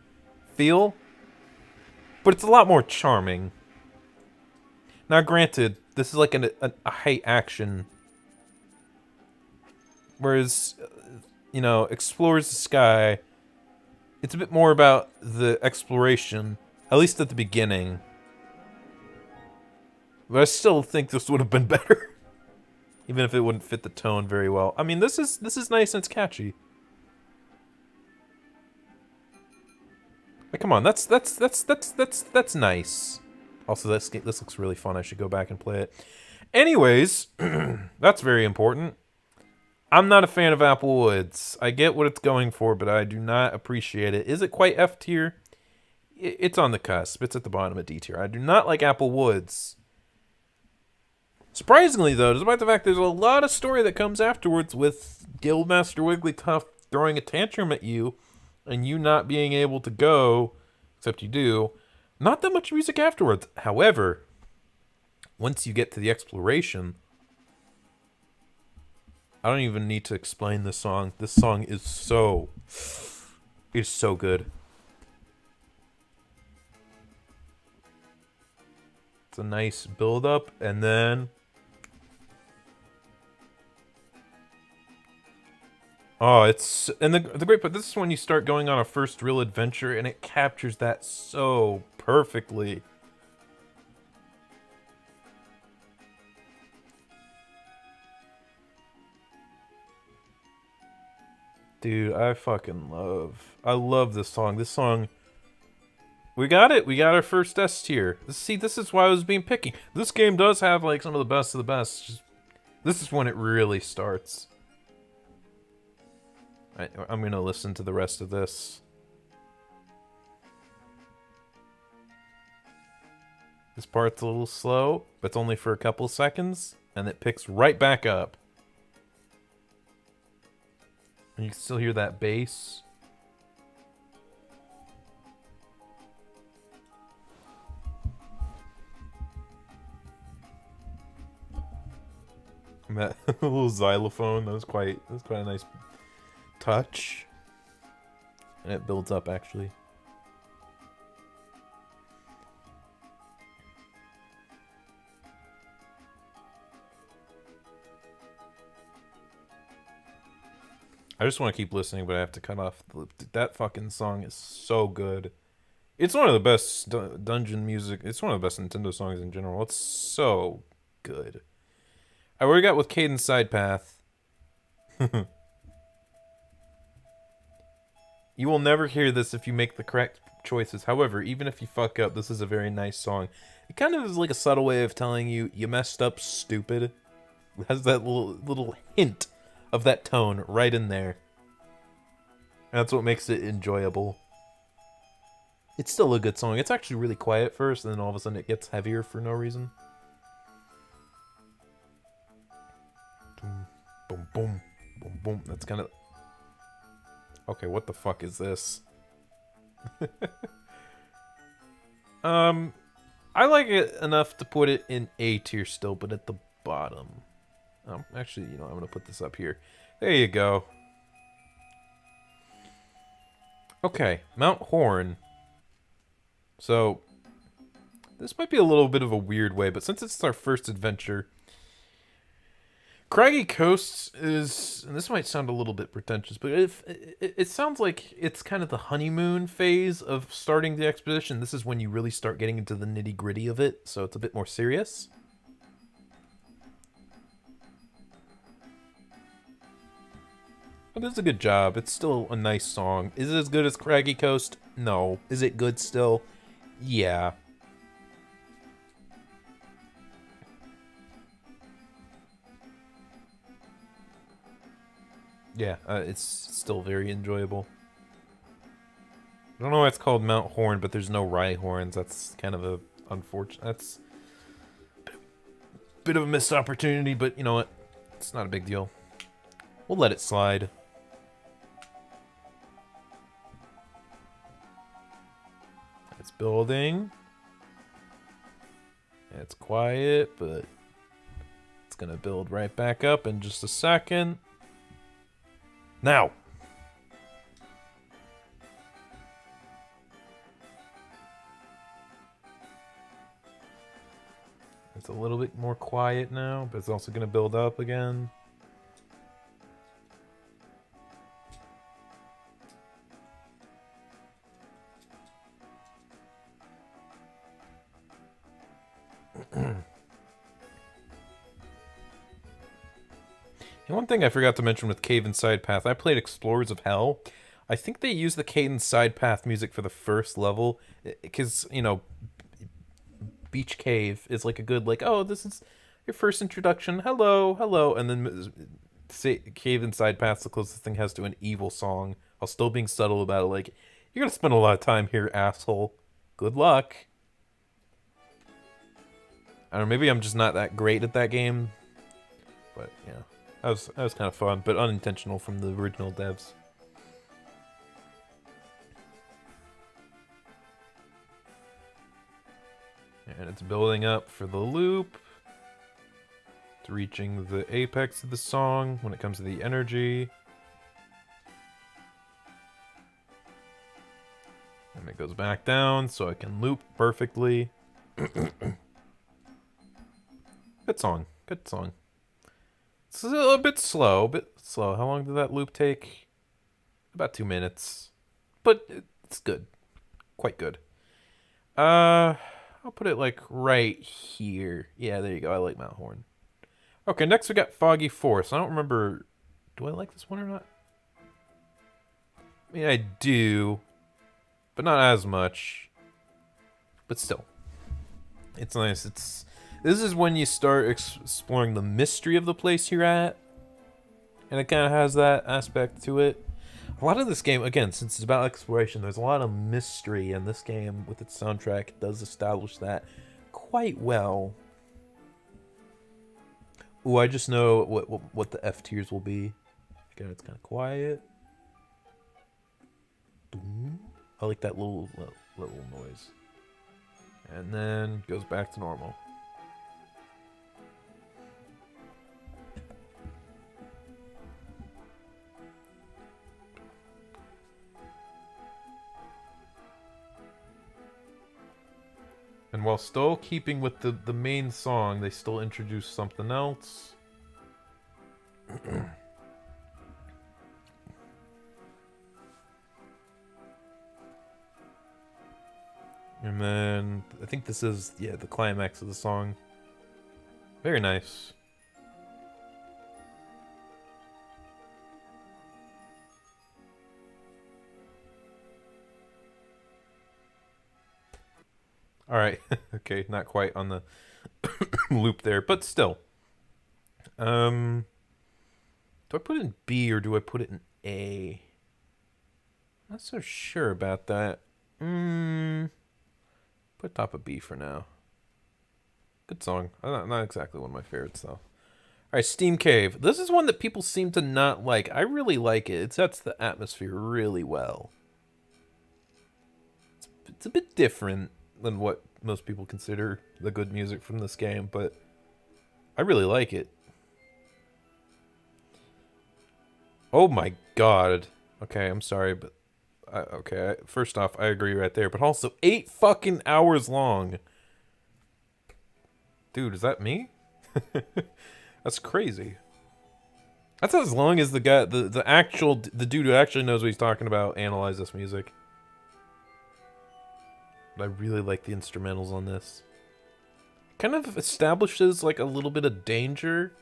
[SPEAKER 2] feel, but it's a lot more charming. Now, granted, this is like a high action, whereas, Explores the Sky, it's a bit more about the exploration, at least at the beginning. But I still think this would have been better. Even if it wouldn't fit the tone very well. I mean, this is nice and it's catchy. Like, come on, that's nice. Also, this looks really fun. I should go back and play it. Anyways, that's very important. I'm not a fan of Applewoods. I get what it's going for, but I do not appreciate it. Is it quite F tier? It's on the cusp. It's at the bottom of D tier. I do not like Applewoods. Surprisingly, though, despite the fact there's a lot of story that comes afterwards with Guildmaster Wigglytuff throwing a tantrum at you and you not being able to go, except you do, not that much music afterwards. However, once you get to the exploration, I don't even need to explain this song. This song is so good. It's a nice build up, and then and the great part. This is when you start going on a first real adventure, and it captures that so perfectly. Dude, I love this song. This song, we got it. We got our first S tier. See, this is why I was being picky. This game does have like some of the best of the best. This is when it really starts. I'm going to listen to the rest of this. This part's a little slow, but it's only for a couple seconds, and it picks right back up. And you can still hear that bass. And that little xylophone, that was quite a nice touch. And it builds up actually. I just want to keep listening, but I have to cut off. That fucking song is so good. It's one of the best dungeon music. It's one of the best Nintendo songs in general. It's so good. I already got with Cadence Side Path. You will never hear this if you make the correct choices. However, even if you fuck up, this is a very nice song. It kind of is like a subtle way of telling you you messed up, stupid. It has that little hint of that tone right in there. And that's what makes it enjoyable. It's still a good song. It's actually really quiet first, and then all of a sudden it gets heavier for no reason. Boom, boom, boom, boom, boom. That's kind of... Okay, what the fuck is this? I like it enough to put it in A tier still, but at the bottom. Actually, you know, I'm gonna put this up here. There you go. Okay, Mount Horn. So, this might be a little bit of a weird way, but since it's our first adventure, Craggy Coast is, and this might sound a little bit pretentious, but it sounds like it's kind of the honeymoon phase of starting the expedition. This is when you really start getting into the nitty-gritty of it, so it's a bit more serious. But it's a good job. It's still a nice song. Is it as good as Craggy Coast? No. Is it good still? Yeah. Yeah, it's still very enjoyable. I don't know why it's called Mount Horn, but there's no Rhyhorns. That's kind of a unfortunate. That's a bit of a missed opportunity, but you know what? It's not a big deal. We'll let it slide. It's building. It's quiet, but it's gonna build right back up in just a second. Now! It's a little bit more quiet now, but it's also gonna build up again. And one thing I forgot to mention with Cave and Side Path, I played Explorers of Hell. I think they used the Cadence Side Path music for the first level, because, you know, Beach Cave is like a good, like, oh, this is your first introduction, hello, hello, and then Cave and Side Path's the closest thing has to an evil song, while still being subtle about it, like, you're gonna spend a lot of time here, asshole. Good luck. I don't know, maybe I'm just not that great at that game, but, yeah. That was kind of fun, but unintentional from the original devs. And it's building up for the loop. It's reaching the apex of the song when it comes to the energy. And it goes back down so I can loop perfectly. Good song. Good song. It's a bit slow, How long did that loop take? About 2 minutes. But it's good. Quite good. I'll put it like right here. Yeah, there you go. I like Mount Horn. Okay, next we got Foggy Forest. I don't remember... Do I like this one or not? I mean, I do. But not as much. But still. It's nice. This is when you start exploring the mystery of the place you're at. And it kind of has that aspect to it. A lot of this game, again, since it's about exploration, there's a lot of mystery, and this game, with its soundtrack, does establish that quite well. Ooh, I just know what the F tiers will be. Again, it's kind of quiet. I like that little noise. And then goes back to normal. And while still keeping with the main song, they still introduce something else. And then I think this is, yeah, the climax of the song. Very nice. Alright, okay, not quite on the loop there, but still. Do I put it in B or do I put it in A? Not so sure about that. Put top of B for now. Good song. Not exactly one of my favorites, though. Alright, Steam Cave. This is one that people seem to not like. I really like it. It sets the atmosphere really well. It's a bit different than what most people consider the good music from this game, but I really like it. Oh my god. Okay, I'm sorry, but... okay, first off, I agree right there, but also 8 fucking hours long. Dude, is that me? That's crazy. That's as long as the guy, the dude who actually knows what he's talking about analyzed this music. But I really like the instrumentals on this. Kind of establishes like a little bit of danger,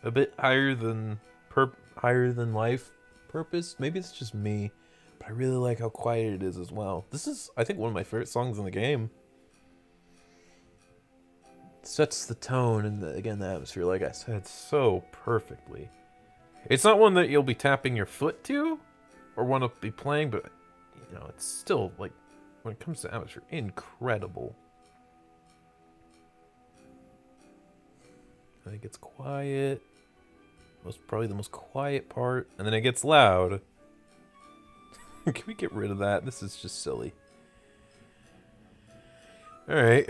[SPEAKER 2] a bit higher than life purpose. Maybe it's just me, but I really like how quiet it is as well. This is, I think, one of my favorite songs in the game. Sets the tone and again the atmosphere, like I said, so perfectly. It's not one that you'll be tapping your foot to or want to be playing, but you know, it's still like, when it comes to atmosphere, incredible. And it gets quiet. Probably the most quiet part, and then it gets loud. Can we get rid of that? This is just silly. Alright.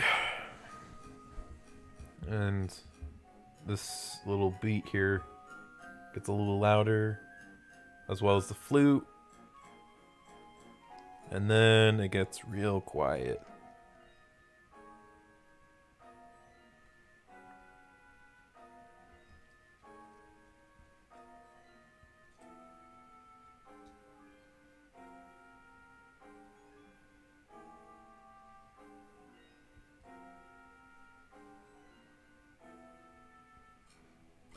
[SPEAKER 2] And this little beat here gets a little louder, as well as the flute. And then it gets real quiet.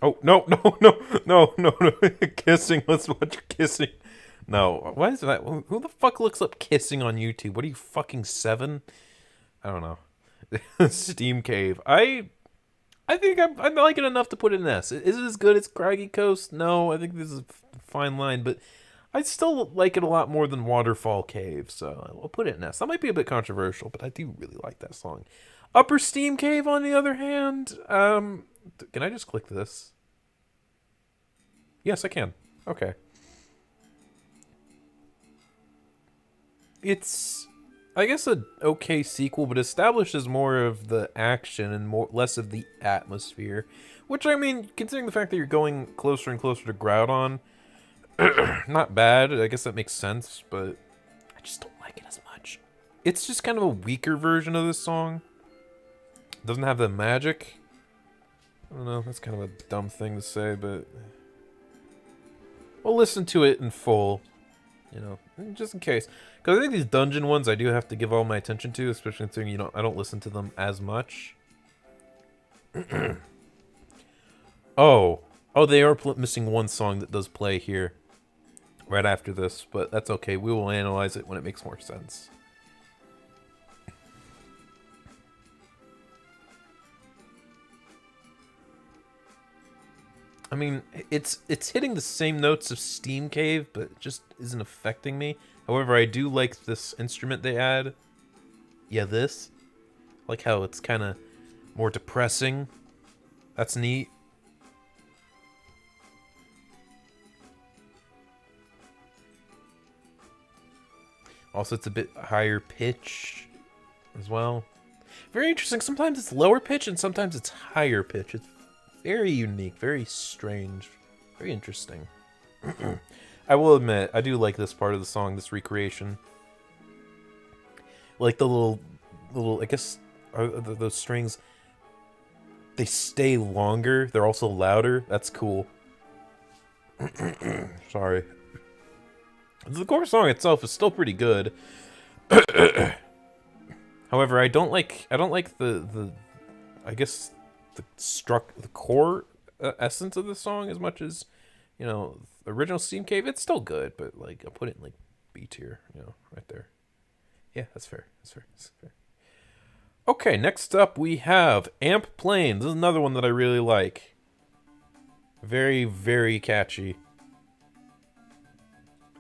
[SPEAKER 2] Oh, no, no, no, no, no, no. Kissing. Let's watch kissing. No. Why is that? Who the fuck looks up kissing on YouTube? What are you, fucking 7? I don't know. Steam Cave. I think I like it enough to put it in S. Is it as good as Craggy Coast? No, I think this is a fine line, but I still like it a lot more than Waterfall Cave, so I'll put it in S. That might be a bit controversial, but I do really like that song. Upper Steam Cave, on the other hand, can I just click this? Yes, I can. Okay. It's, I guess, a okay sequel, but establishes more of the action and less of the atmosphere. Which, I mean, considering the fact that you're going closer and closer to Groudon, not bad. I guess that makes sense, but I just don't like it as much. It's just kind of a weaker version of this song. It doesn't have the magic. I don't know, that's kind of a dumb thing to say, but we'll listen to it in full, you know, just in case. Because I think these dungeon ones I do have to give all my attention to, especially considering, you know, I don't listen to them as much. Oh, they are missing one song that does play here right after this, but that's okay. We will analyze it when it makes more sense. I mean, it's hitting the same notes of Steam Cave, but it just isn't affecting me. However, I do like this instrument they add. Yeah, this. I like how it's kind of more depressing. That's neat. Also, it's a bit higher pitch as well. Very interesting. Sometimes it's lower pitch and sometimes it's higher pitch. It's very unique, very strange, very interesting. I will admit, I do like this part of the song, this recreation. Like the little, I guess, those strings, they stay longer. They're also louder. That's cool. Sorry. The core song itself is still pretty good. However, I don't like the I guess the core essence of the song as much as, you know, the original Steam Cave. It's still good, but like I put it in like B tier, you know, right there. Yeah, that's fair. That's fair. That's fair. Okay, next up we have Amp Planes. This is another one that I really like. Very, very catchy.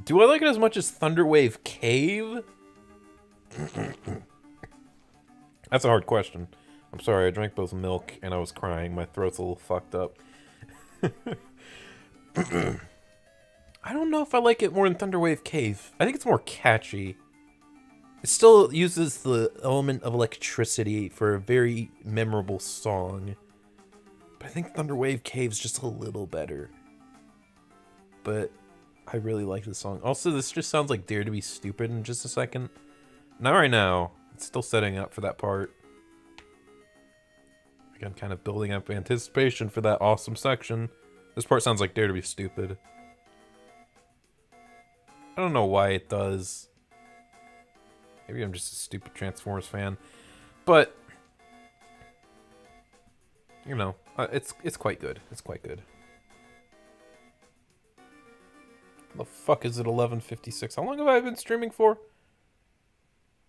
[SPEAKER 2] Do I like it as much as Thunderwave Cave? That's a hard question. I'm sorry, I drank both milk and I was crying. My throat's a little fucked up. I don't know if I like it more than Thunderwave Cave. I think it's more catchy. It still uses the element of electricity for a very memorable song. But I think Thunderwave Cave's just a little better. But I really like this song. Also, this just sounds like Dare to Be Stupid in just a second. Not right now. It's still setting up for that part. Again, kind of building up anticipation for that awesome section. This part sounds like Dare to Be Stupid. I don't know why it does. Maybe I'm just a stupid Transformers fan. But, you know, it's quite good. It's quite good. The fuck is it 11:56? How long have I been streaming for?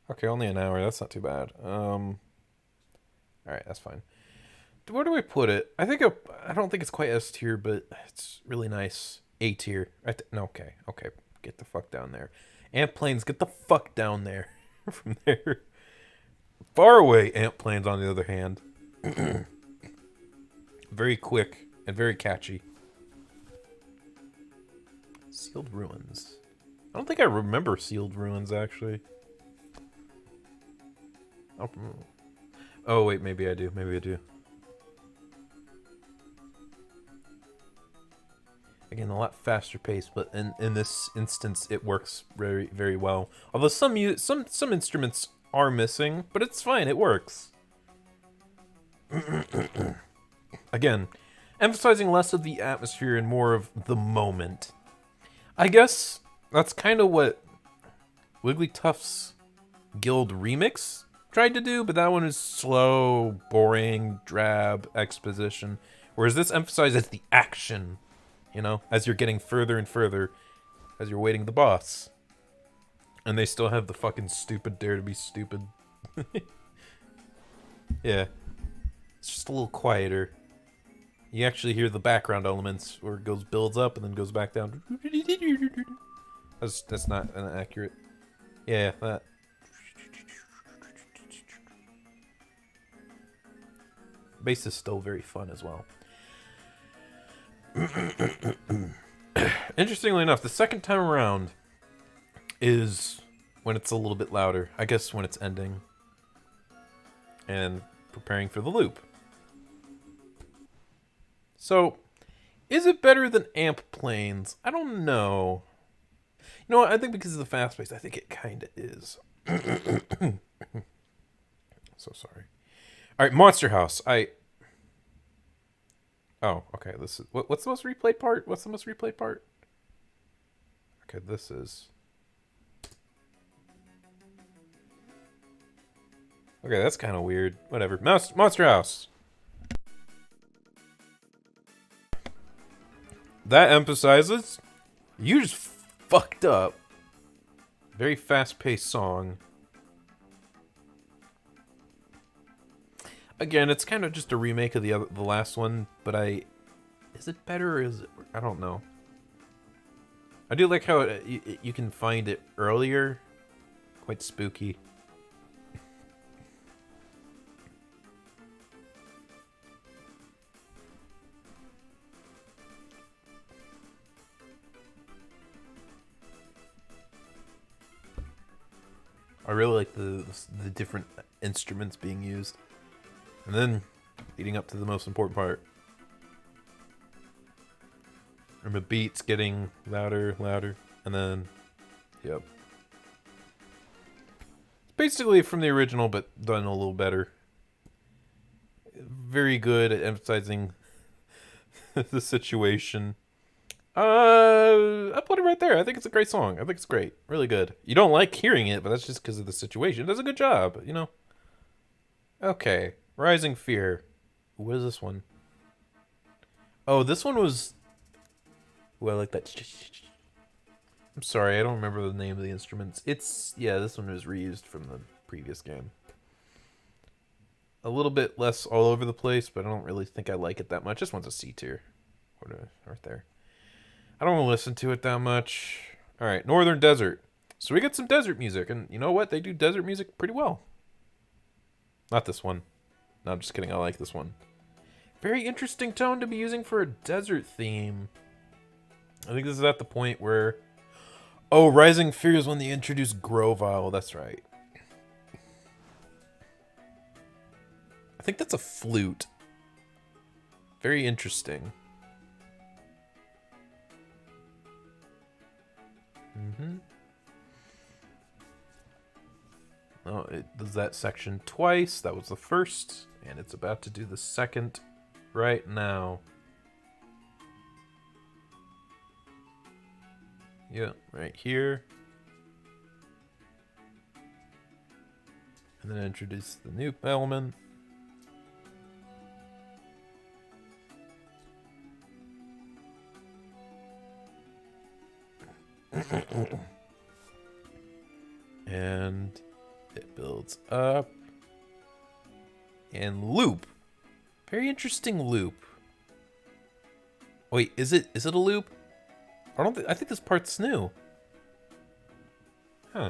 [SPEAKER 2] Okay, only an hour. That's not too bad. Alright, that's fine. Where do I put it? I don't think it's quite S tier, but it's really nice. A tier. No, okay. Okay, get the fuck down there. Amp Planes, get the fuck down there. From there. Far away Amp Planes, on the other hand. Very quick and very catchy. Sealed Ruins. I don't think I remember Sealed Ruins, actually. Oh, wait, maybe I do. Maybe I do. Again, a lot faster pace, but in this instance, it works very, very well. Although some instruments are missing, but it's fine. It works. Again, emphasizing less of the atmosphere and more of the moment. I guess that's kind of what Wigglytuff's Guild Remix tried to do, but that one is slow, boring, drab exposition. Whereas this emphasizes the action, you know, as you're getting further and further, as you're waiting the boss. And they still have the fucking stupid Dare to Be Stupid. Yeah. It's just a little quieter. You actually hear the background elements where it builds up and then goes back down. That's not an accurate. Yeah, that. Bass is still very fun as well. Interestingly enough, the second time around is when it's a little bit louder. I guess when it's ending and preparing for the loop. So, is it better than Amp Planes? I don't know. You know what? I think because of the fast pace, I think it kind of is. So sorry. All right, Monster House. Oh, okay. This is what's the most replayed part? What's the most replayed part? Okay, this is. Okay, that's kind of weird. Whatever. Monster House. That emphasizes you just fucked up. Very fast-paced song. Again, it's kind of just a remake of the last one, but is it better or is it? I don't know. I do like how you can find it earlier. Quite spooky. I really like the different instruments being used. And then, leading up to the most important part. And the beats getting louder, and then, yep. It's basically from the original, but done a little better. very good at emphasizing the situation. I put it right there. I think it's a great song. I think it's great. Really good. You don't like hearing it, but that's just because of the situation. It does a good job, you know? Okay. Rising Fear. What is this one? Oh, this one was... Well, I like that. I'm sorry, I don't remember the name of the instruments. It's... Yeah, this one was reused from the previous game. A little bit less all over the place, but I don't really think I like it that much. This one's a C tier. Right there. I don't want to listen to it that much. Alright, Northern Desert. So we get some desert music, and you know what? They do desert music pretty well. Not this one. No, I'm just kidding. I like this one. Very interesting tone to be using for a desert theme. I think this is at the point where... Oh, Rising Fear is when they introduced Grovile. That's right. I think that's a flute. Very interesting. Oh, it does that section twice. That was the first, and it's about to do the second right now. Yeah, right here. And then introduce the new element. And it builds up. And loop. Very interesting loop. Wait, is it a loop? I think this part's new. Huh.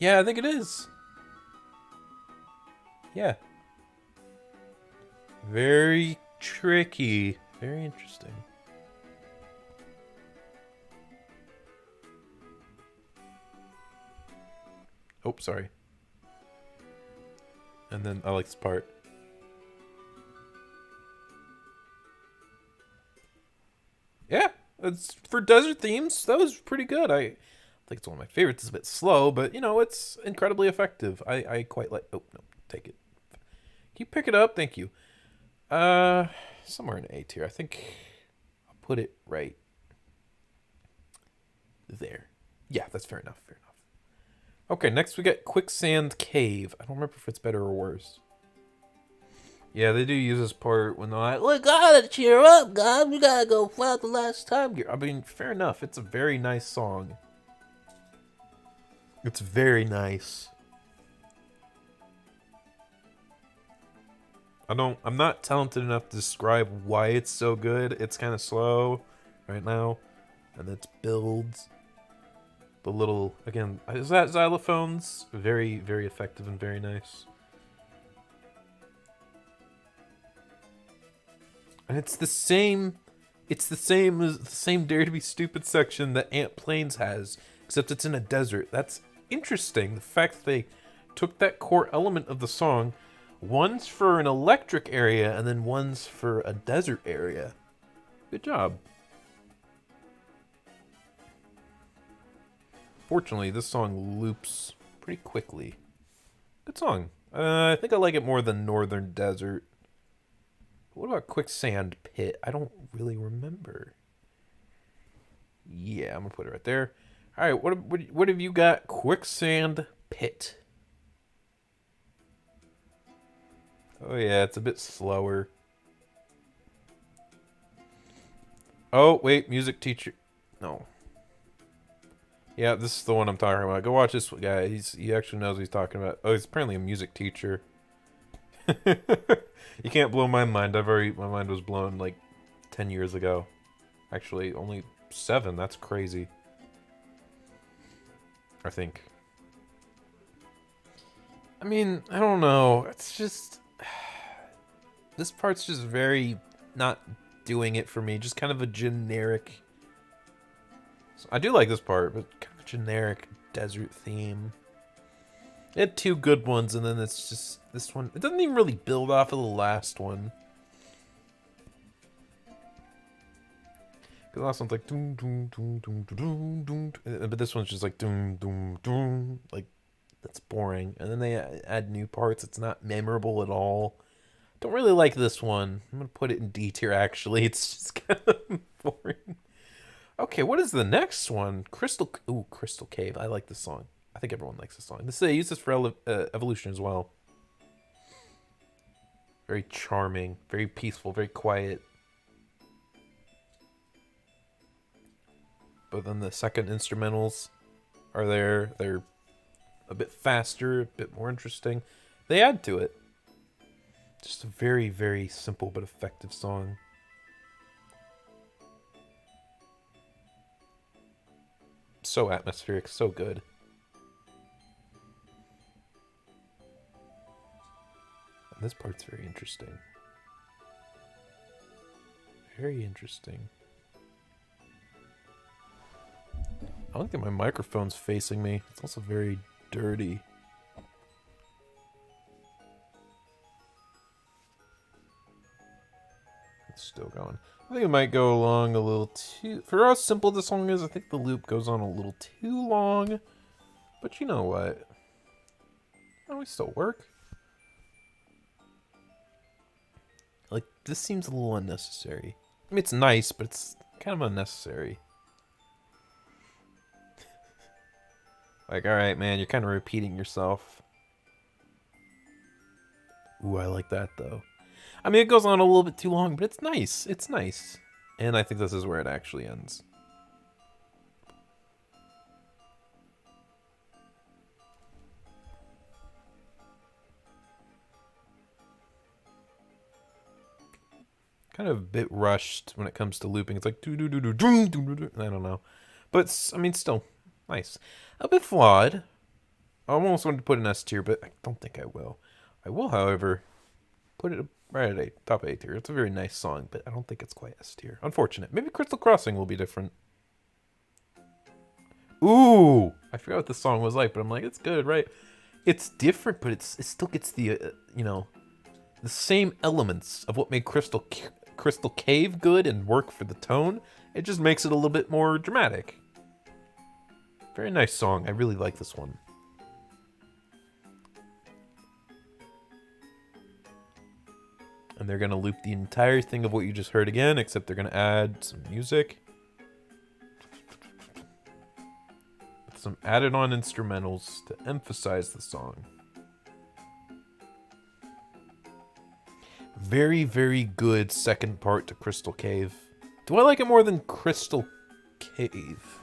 [SPEAKER 2] Yeah, I think it is. Yeah. Very tricky. Very interesting. Oh, sorry. And then I like this part. Yeah, it's for desert themes. That was pretty good. I think it's one of my favorites. It's a bit slow, but you know, it's incredibly effective. I quite like. Oh no, take it. Can you pick it up? Thank you. Somewhere in A tier. I think I'll put it right there. Yeah, that's fair enough. Fair enough. Okay, next we get Quicksand Cave. I don't remember if it's better or worse. Yeah, they do use this part when they're like, "We gotta cheer up, guys. We gotta go fight the last time." I mean, fair enough. It's a very nice song. It's very nice. I'm not talented enough to describe why it's so good. It's kind of slow right now, and it builds. The little, again, is that xylophones? Very, very effective and very nice. And it's the same as the same Dare to Be Stupid section that Ant Plains has, except it's in a desert. That's interesting. The fact that they took that core element of the song, one's for an electric area and then one's for a desert area. Good job. Fortunately, this song loops pretty quickly. Good song. I think I like it more than Northern Desert. What about Quicksand Pit? I don't really remember. Yeah, I'm gonna put it right there. All right, what have you got? Quicksand Pit. Oh yeah, it's a bit slower. Oh wait, music teacher. No. Yeah, this is the one I'm talking about. Go watch this guy. He actually knows what he's talking about. Oh, he's apparently a music teacher. You can't blow my mind. My mind was blown like 10 years ago. Actually, only 7. That's crazy. I think. I mean, I don't know. It's just this part's just very not doing it for me. Just kind of a generic. I do like this part, but kind of a generic desert theme. It had 2 good ones, and then it's just this one. It doesn't even really build off of the last one. The last one's like doom doom doom doom doom doom, but this one's just like doom doom doom. Like that's boring. And then they add new parts. It's not memorable at all. Don't really like this one. I'm gonna put it in D tier. Actually, it's just kind of boring. Okay, what is the next one? Crystal Cave. I like this song. I think everyone likes this song. They use this for Evolution as well. Very charming, very peaceful, very quiet. But then the second instrumentals are there. They're a bit faster, a bit more interesting. They add to it. Just a very, very simple but effective song. So atmospheric, so good. And this part's very interesting. Very interesting. I don't think my microphone's facing me. It's also very dirty. It's still going. I think it might go along a little too... For how simple this song is, I think the loop goes on a little too long. But you know what? Oh, we still work. Like, this seems a little unnecessary. I mean, it's nice, but it's kind of unnecessary. Like, alright, man, you're kind of repeating yourself. Ooh, I like that, though. I mean, it goes on a little bit too long, but it's nice. It's nice. And I think this is where it actually ends. Kind of a bit rushed when it comes to looping. It's like do do do do do do do. I don't know, but it's, I mean, still nice. A bit flawed. I almost wanted to put an S tier, but I don't think I will. I will, however, put it right at top A tier. It's a very nice song, but I don't think it's quite S tier. Unfortunate. Maybe Crystal Crossing will be different. Ooh, I forgot what this song was like, but I'm like, it's good, right? It's different, but it still gets the the same elements of what made Crystal Cave good and work for the tone. It just makes it a little bit more dramatic. Very nice song. I really like this one. And they're going to loop the entire thing of what you just heard again, except they're going to add some music. With some added on instrumentals to emphasize the song. Very, very good second part to Crystal Cave. Do I like it more than Crystal Cave?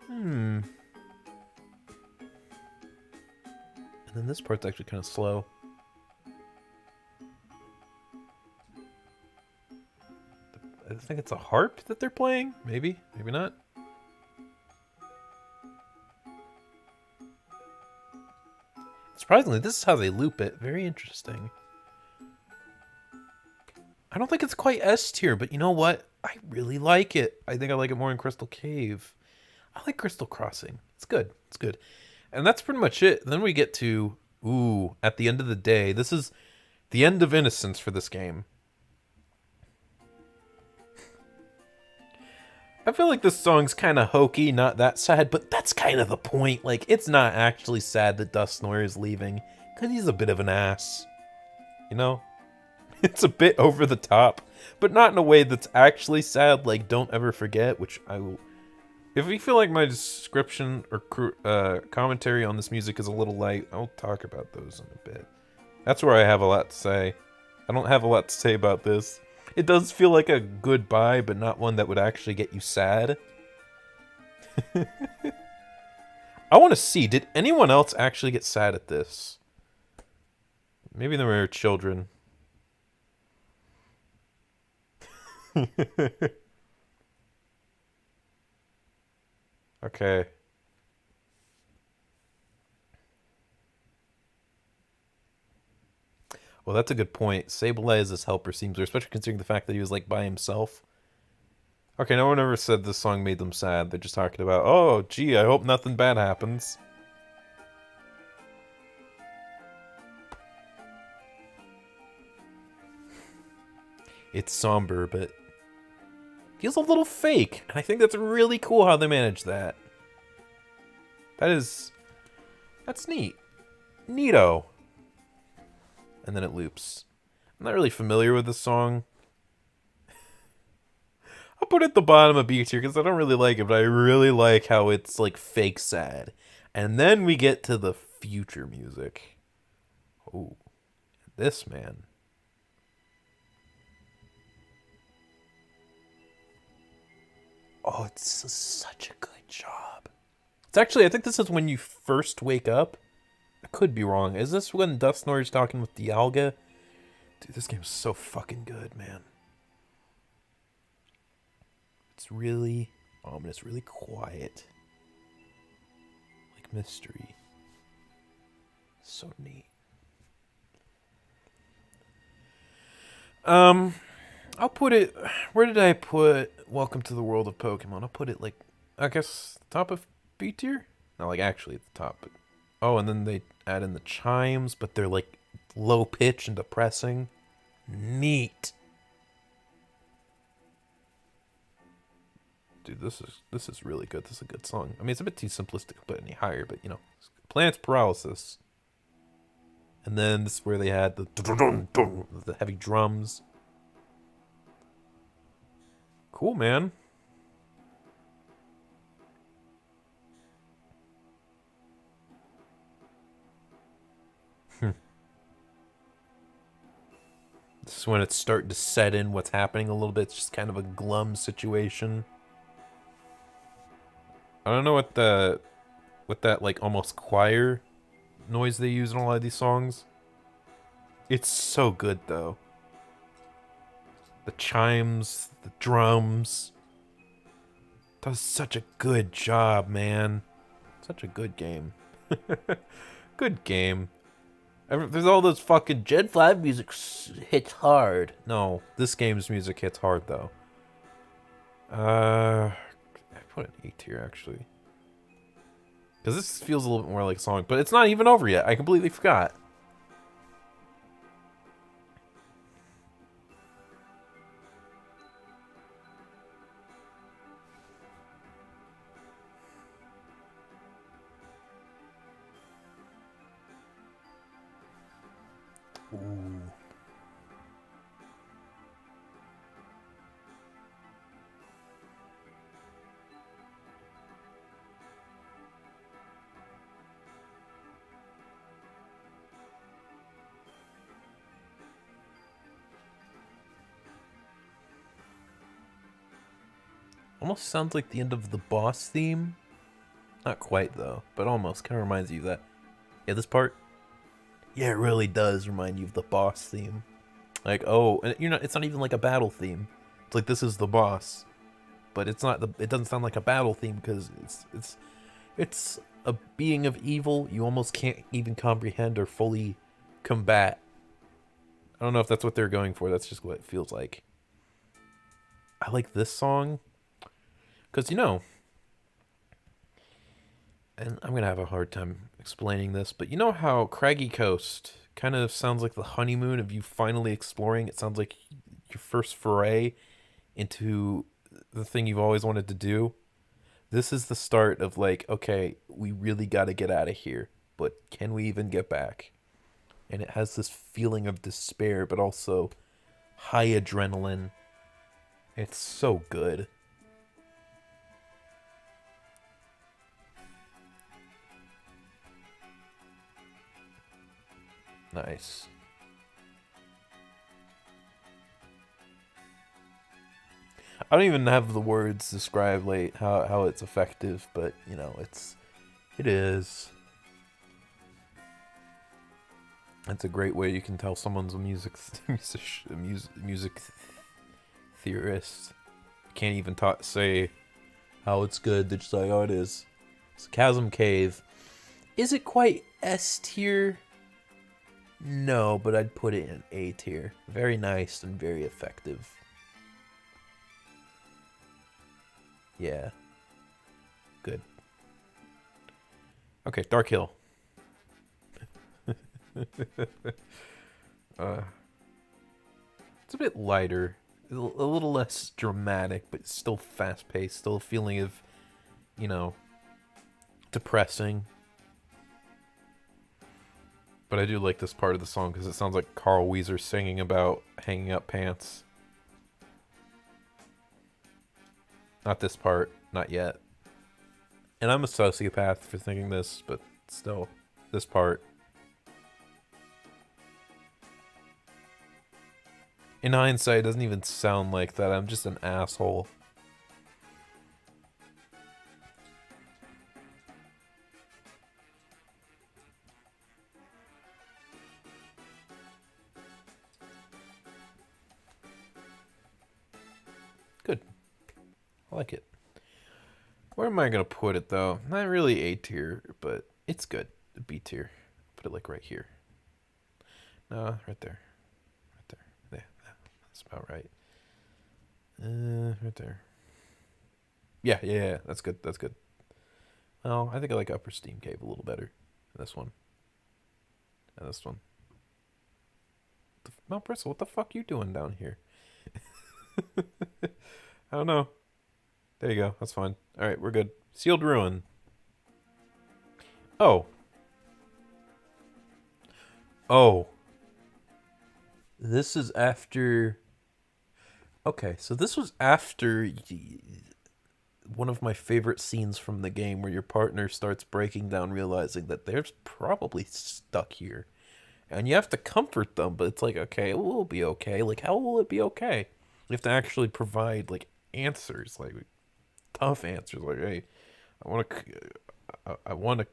[SPEAKER 2] And then this part's actually kind of slow. I think it's a harp that they're playing. Maybe, maybe not. Surprisingly, this is how they loop it. Very interesting. I don't think it's quite S tier, but you know what? I really like it. I think I like it more in Crystal Cave. I like Crystal Crossing. It's good. It's good. And that's pretty much it. Then we get to, ooh, at the end of the day, this is the end of innocence for this game. I feel like this song's kind of hokey, not that sad, but that's kind of the point. Like, it's not actually sad that Dustnoir is leaving, because he's a bit of an ass. You know? It's a bit over the top, but not in a way that's actually sad, like Don't Ever Forget, which I will... If you feel like my description or commentary on this music is a little light, I'll talk about those in a bit. That's where I have a lot to say. I don't have a lot to say about this. It does feel like a goodbye, but not one that would actually get you sad. I want to see, did anyone else actually get sad at this? Maybe they were children. Okay. Well, that's a good point. Sableye as his helper seems weird, especially considering the fact that he was, like, by himself. Okay, no one ever said this song made them sad. They're just talking about, oh, gee, I hope nothing bad happens. It's somber, but feels a little fake. And I think that's really cool how they managed that. That is That's neat. Neato. And then it loops. I'm not really familiar with this song. I'll put it at the bottom of B tier because I don't really like it, but I really like how it's like fake sad. And then we get to the future music. Oh, this man. Oh, it's such a good job. It's actually, I think this is when you first wake up. I could be wrong. Is this when Dustnor's talking with Dialga? Dude, this game's so fucking good, man. It's really ominous, really quiet. Like mystery. So neat. I'll put it. Where did I put Welcome to the World of Pokemon? I'll put it like, I guess, top of B tier? Not like actually at the top, but. Oh, and then they add in the chimes, but they're like low pitch and depressing. Neat. Dude, this is really good. This is a good song. I mean, it's a bit too simplistic to put any higher, but you know, Plants Paralysis. And then this is where they had the heavy drums. Cool, man. This is when it's starting to set in what's happening a little bit. It's just kind of a glum situation. I don't know what that like almost choir noise they use in a lot of these songs. It's so good though. The chimes, the drums. Does such a good job, man. Such a good game. Good game. There's all those fucking Gen 5 music hits hard. No, this game's music hits hard though. I put an A tier actually. Because this feels a little bit more like a song, but it's not even over yet. I completely forgot. Ooh. Almost sounds like the end of the boss theme. Not quite though, but almost. Kind of reminds you of that. Yeah, this part. Yeah, it really does remind you of the boss theme. Like, oh, and it's not even like a battle theme. It's like this is the boss, but it's not. It doesn't sound like a battle theme because it's a being of evil you almost can't even comprehend or fully combat. I don't know if that's what they're going for. That's just what it feels like. I like this song because and I'm gonna have a hard time explaining this, but you know how Craggy Coast kind of sounds like the honeymoon of you finally exploring. It sounds like your first foray into the thing you've always wanted to do. This is the start of like, okay, we really got to get out of here, but can we even get back? And it has this feeling of despair, but also high adrenaline. It's so good. Nice. I don't even have the words to describe like how it's effective, but it is. It's a great way you can tell someone's a music theorist. Can't even say how it's good. They're just like, oh, it is. So Chasm Cave. Is it quite S tier? No, but I'd put it in A tier. Very nice and very effective. Yeah. Good. Okay, Dark Hill. It's a bit lighter. A little less dramatic, but still fast-paced. Still a feeling of, depressing. But I do like this part of the song because it sounds like Carl Weezer singing about hanging up pants. Not this part, not yet. And I'm a sociopath for thinking this, but still, this part. In hindsight, it doesn't even sound like that. I'm just an asshole. Good. I like it. Where am I going to put it, though? Not really A tier, but it's good. B tier. Put it, like, right here. No, right there. Right there. Yeah, that's about right. Right there. Yeah. That's good. That's good. Well, I think I like Upper Steam Cave a little better. This one. And this one. Mount Bristle, what the fuck you doing down here? I don't know. There you go. That's fine. All right, we're good. Sealed Ruin. Oh. Oh. This is after... Okay, so this was after one of my favorite scenes from the game where your partner starts breaking down, realizing that they're probably stuck here. And you have to comfort them, but it's like, okay, it will be okay. Like, how will it be okay? You have to actually provide, like, answers, like, tough answers. Like, hey, I want to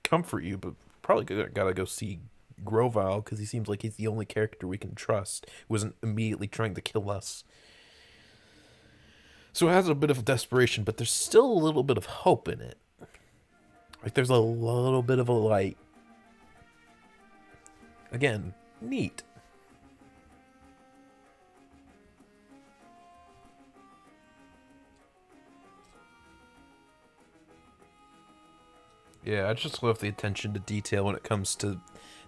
[SPEAKER 2] comfort you, but probably gotta go see Grovile because he seems like he's the only character we can trust who isn't immediately trying to kill us. So it has a bit of desperation, but there's still a little bit of hope in it. Like, there's a little bit of a light. Again, neat. Yeah, I just love the attention to detail when it comes to...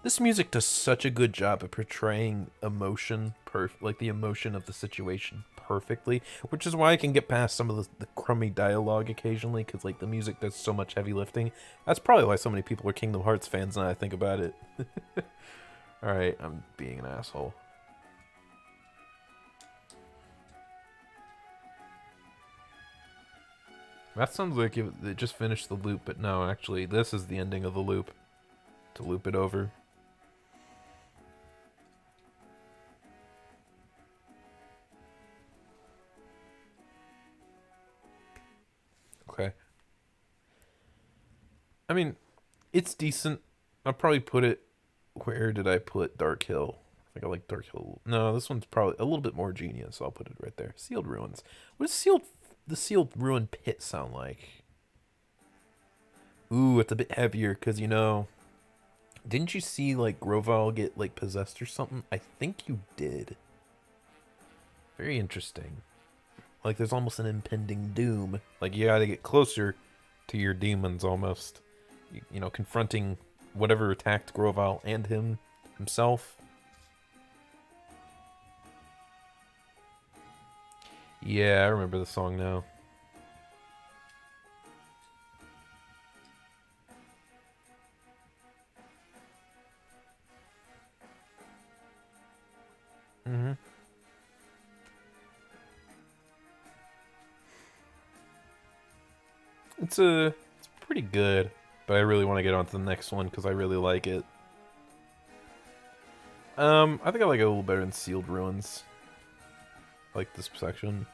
[SPEAKER 2] This music does such a good job at portraying emotion, like the emotion of the situation perfectly, which is why I can get past some of the crummy dialogue occasionally, because like the music does so much heavy lifting. That's probably why so many people are Kingdom Hearts fans now I think about it. Alright, I'm being an asshole. That sounds like it just finished the loop, but no, actually, this is the ending of the loop. To loop it over. Okay. I mean, it's decent. I'll probably put it... Where did I put Dark Hill? I think I like Dark Hill. No, this one's probably a little bit more genius, so I'll put it right there. Sealed Ruins. What does the Sealed Ruin Pit sound like? Ooh, it's a bit heavier, because, you know... Didn't you see, like, Grovile get, like, possessed or something? I think you did. Very interesting. Like, there's almost an impending doom. Like, you gotta get closer to your demons, almost. You know, confronting whatever attacked Grovile and himself. Yeah, I remember the song now. Mm-hmm. It's pretty good, but I really want to get on to the next one because I really like it. I think I like it a little better than Sealed Ruins. I like this section.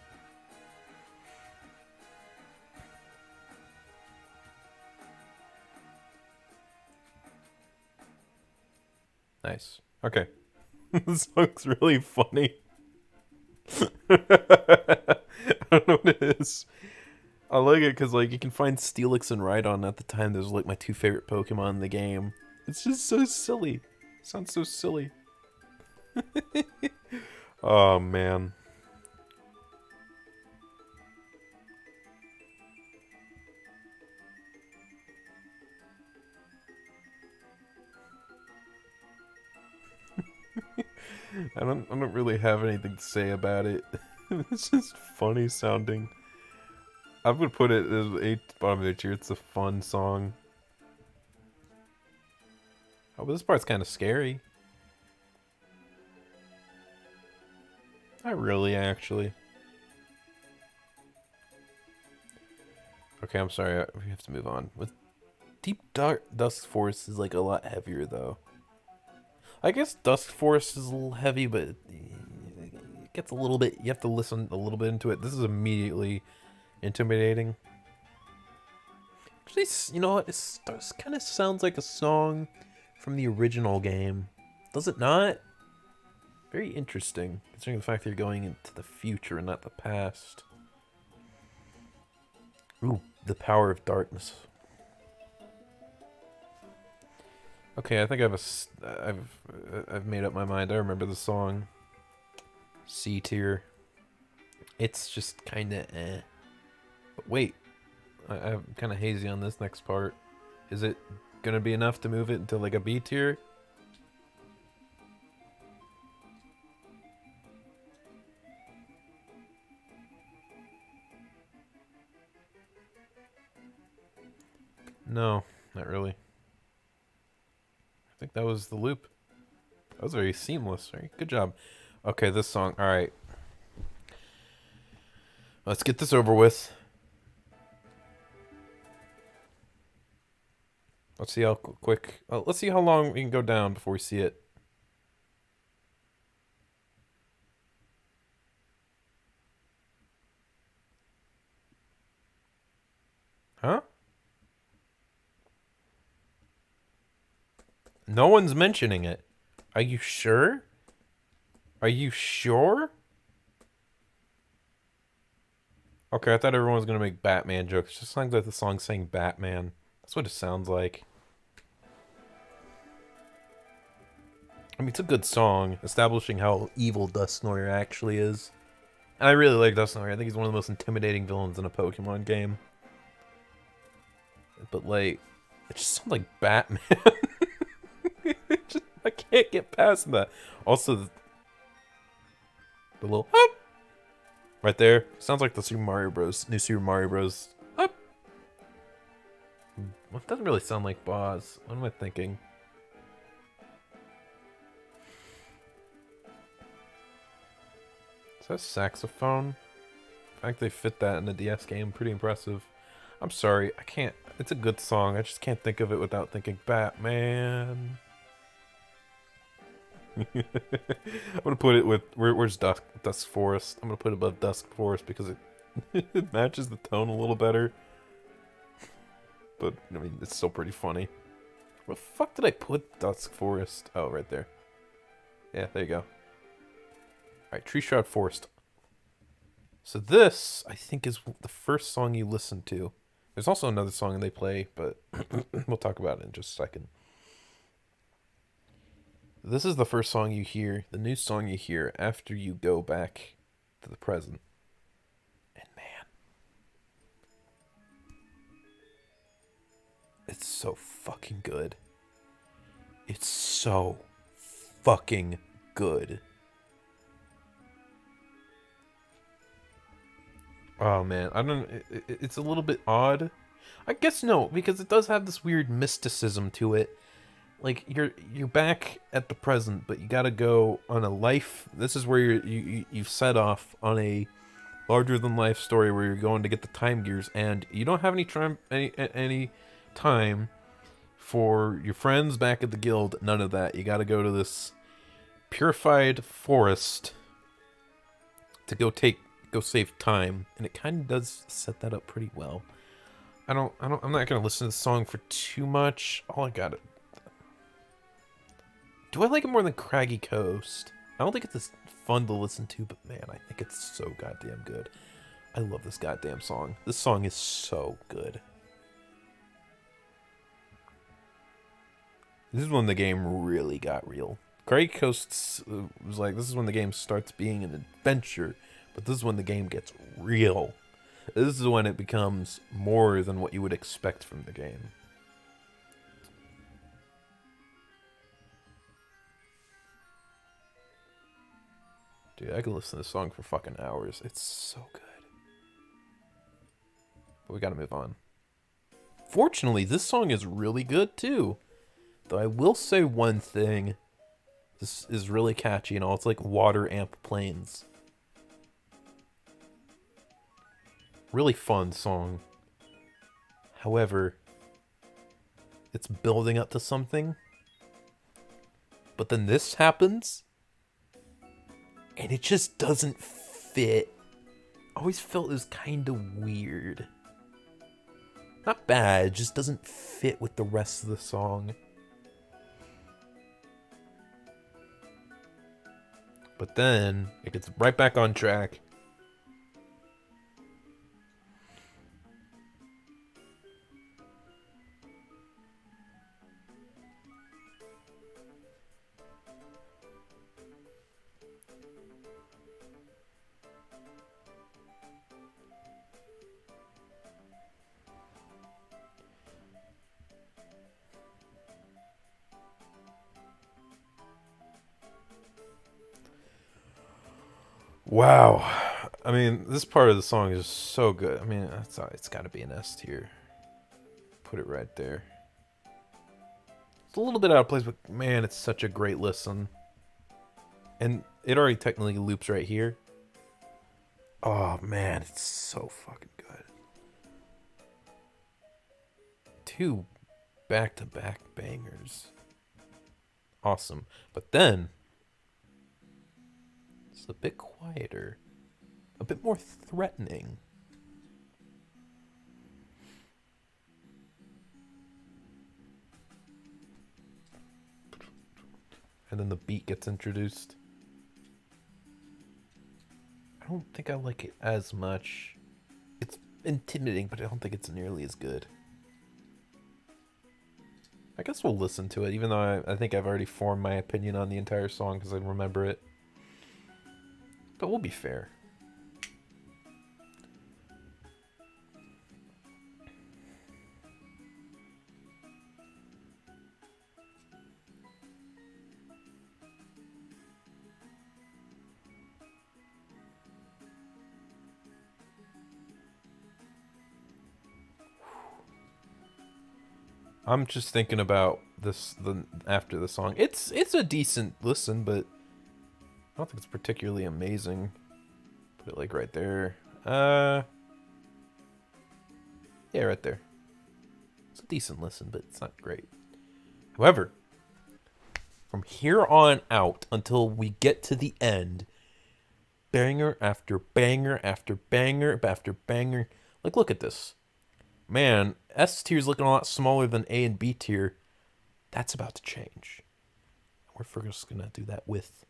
[SPEAKER 2] Nice. Okay. This song's really funny. I don't know what it is. I like it because like you can find Steelix and Rhydon at the time. Those are like my two favorite Pokemon in the game. It's just so silly. It sounds so silly. Oh man. I don't really have anything to say about it. It's just funny sounding. I would put it as bottom of the tier. It's a fun song. Oh, but this part's kind of scary. Not really, actually. Okay, I'm sorry. We have to move on. With Deep Dark Dusk Forest is like a lot heavier, though. I guess Dusk Forest is a little heavy, but it gets a little bit. You have to listen a little bit into it. This is immediately intimidating. Actually, you know what? It kind of sounds like a song from the original game. Does it not? Very interesting, considering the fact that you're going into the future and not the past. Ooh, the power of darkness. Okay, I think I've made up my mind. I remember the song. C tier. It's just kind of eh. But wait, I'm kind of hazy on this next part. Is it gonna be enough to move it into like a B tier? No, not really. I think that was the loop. That was very seamless. Right? Good job. Okay, this song. All right. Let's get this over with. Let's see how quick. Let's see how long we can go down before we see it. Huh? No one's mentioning it. Are you sure? Are you sure? Okay, I thought everyone was gonna make Batman jokes. It just sounds like the song's saying Batman. That's what it sounds like. I mean, it's a good song, establishing how evil Dusknoir actually is. And I really like Dusknoir. I think he's one of the most intimidating villains in a Pokemon game. But, like, it just sounds like Batman. I can't get past that. Also, the little up right there sounds like the Super Mario Bros. New Super Mario Bros. Up. Well, it doesn't really sound like Boz. What am I thinking? Is that saxophone? The fact they fit that in the DS game, pretty impressive. I'm sorry, I can't. It's a good song. I just can't think of it without thinking Batman. I'm gonna put it with where's Dusk Forest. I'm gonna put it above Dusk Forest because it it matches the tone a little better. But I mean, it's still pretty funny. Where the fuck did I put Dusk Forest? Oh, right there. Yeah, there you go. All right, Tree Shroud Forest. So this, I think, is the first song you listen to. There's also another song they play, but we'll talk about it in just a second. This is the first song you hear, the new song you hear after you go back to the present. And man, it's so fucking good. It's so fucking good. Oh man, I don't. It's a little bit odd. I guess no, because it does have this weird mysticism to it. Like you're back at the present, but you gotta go on a life. This is where you've set off on a larger than life story where you're going to get the time gears, and you don't have any time for your friends back at the guild. None of that. You gotta go to this purified forest to go save time, and it kind of does set that up pretty well. I'm not gonna listen to the song for too much. All I got it. Do I like it more than Craggy Coast? I don't think it's as fun to listen to, but man, I think it's so goddamn good. I love this goddamn song. This song is so good. This is when the game really got real. Craggy Coast was like, this is when the game starts being an adventure, but this is when the game gets real. This is when it becomes more than what you would expect from the game. Dude, I can listen to this song for fucking hours. It's so good. But we gotta move on. Fortunately, this song is really good too. Though I will say one thing. This is really catchy and all. It's like water amp planes. Really fun song. However, it's building up to something. But then this happens. And it just doesn't fit. I always felt it was kind of weird. Not bad, it just doesn't fit with the rest of the song. But then it gets right back on track. Wow. I mean, this part of the song is so good. I mean, it's got to be an S tier. Put it right there. It's a little bit out of place, but man, it's such a great listen. And it already technically loops right here. Oh man, it's so fucking good. Two back-to-back bangers. Awesome. But then it's a bit quieter, a bit more threatening. And then the beat gets introduced. I don't think I like it as much. It's intimidating, but I don't think it's nearly as good. I guess we'll listen to it, even though I think I've already formed my opinion on the entire song because I remember it. But we'll be fair. I'm just thinking about this after the song. It's a decent listen, but I don't think it's particularly amazing. Put it like right there. Yeah, right there. It's a decent listen, but it's not great. However, from here on out until we get to the end, banger after banger after banger after banger. Like, look at this. Man, S tier is looking a lot smaller than A and B tier. That's about to change. We're just going to do that with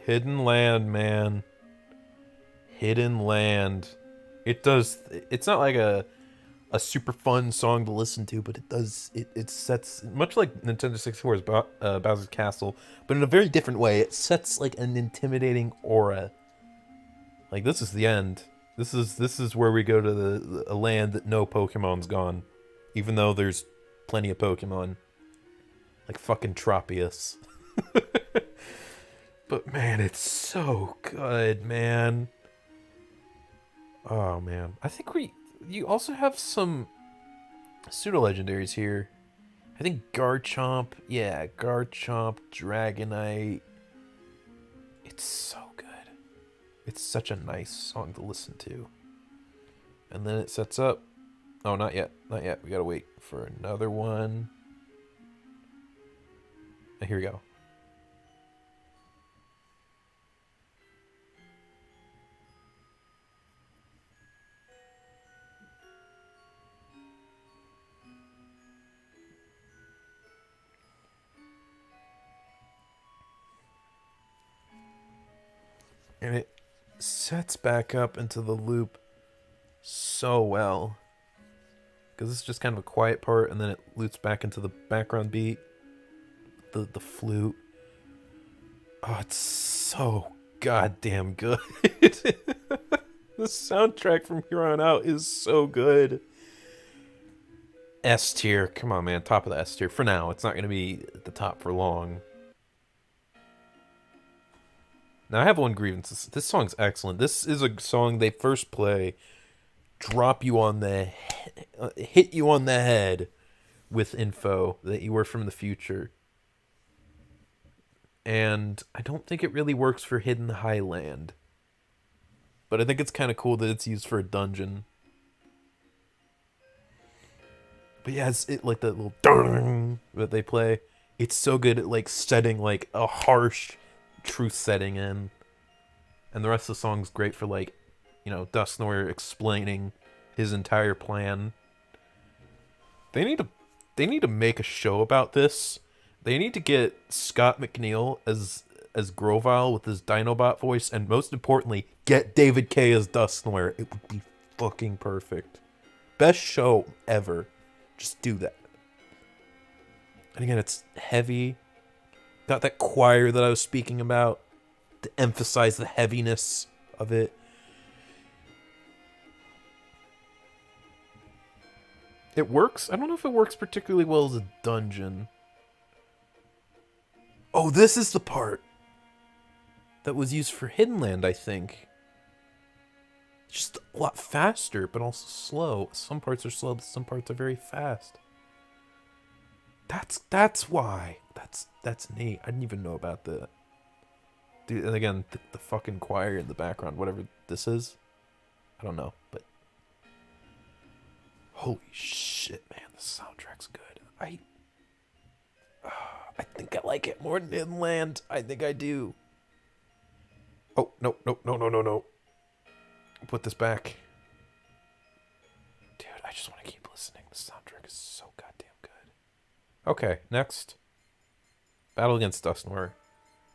[SPEAKER 2] Hidden Land, man. Hidden Land. It's not like a super fun song to listen to, but it sets, much like Nintendo 64's Bowser's Castle, but in a very different way. It sets like an intimidating aura. Like, this is the end. This is where we go to a land that no Pokemon's gone, even though there's plenty of Pokemon, like fucking Tropius. But man, it's so good, man. Oh man, I think you also have some pseudo legendaries here. I think Garchomp, yeah, Garchomp, Dragonite. It's so good. It's such a nice song to listen to. And then it sets up. Oh, not yet. Not yet. We gotta wait for another one. And here we go. And it sets back up into the loop so well. Because this is just kind of a quiet part, and then it loops back into the background beat. The flute. Oh, it's so goddamn good. The soundtrack from here on out is so good. S tier. Come on, man. Top of the S tier. For now. It's not going to be at the top for long. Now, I have one grievance. This song's excellent. This is a song they first play drop you on the hit you on the head with info that you were from the future. And I don't think it really works for Hidden Highland. But I think it's kind of cool that it's used for a dungeon. But yeah, it's like that little ding that they play. It's so good at like setting like a harsh truth setting in. And the rest of the song's great for like, Dustnoir explaining his entire plan. They need to make a show about this. They need to get Scott McNeil as Grovile with his Dinobot voice, and most importantly, get David Kaye as Dustnoir. It would be fucking perfect. Best show ever. Just do that. And again, it's heavy. Got that choir that I was speaking about to emphasize the heaviness of it. It works. I don't know if it works particularly well as a dungeon. Oh, this is the part that was used for Hidden Land, I think. It's just a lot faster, but also slow. Some parts are slow, but some parts are very fast. That's why. That's neat. I didn't even know about that. Dude, and again, the fucking choir in the background, whatever this is. I don't know, but holy shit, man, the soundtrack's good. I think I like it more than Hidden Land. I think I do. Oh, no. Put this back. Dude, I just want to keep listening. The soundtrack is so goddamn good. Okay, next. Battle Against Dustnoir.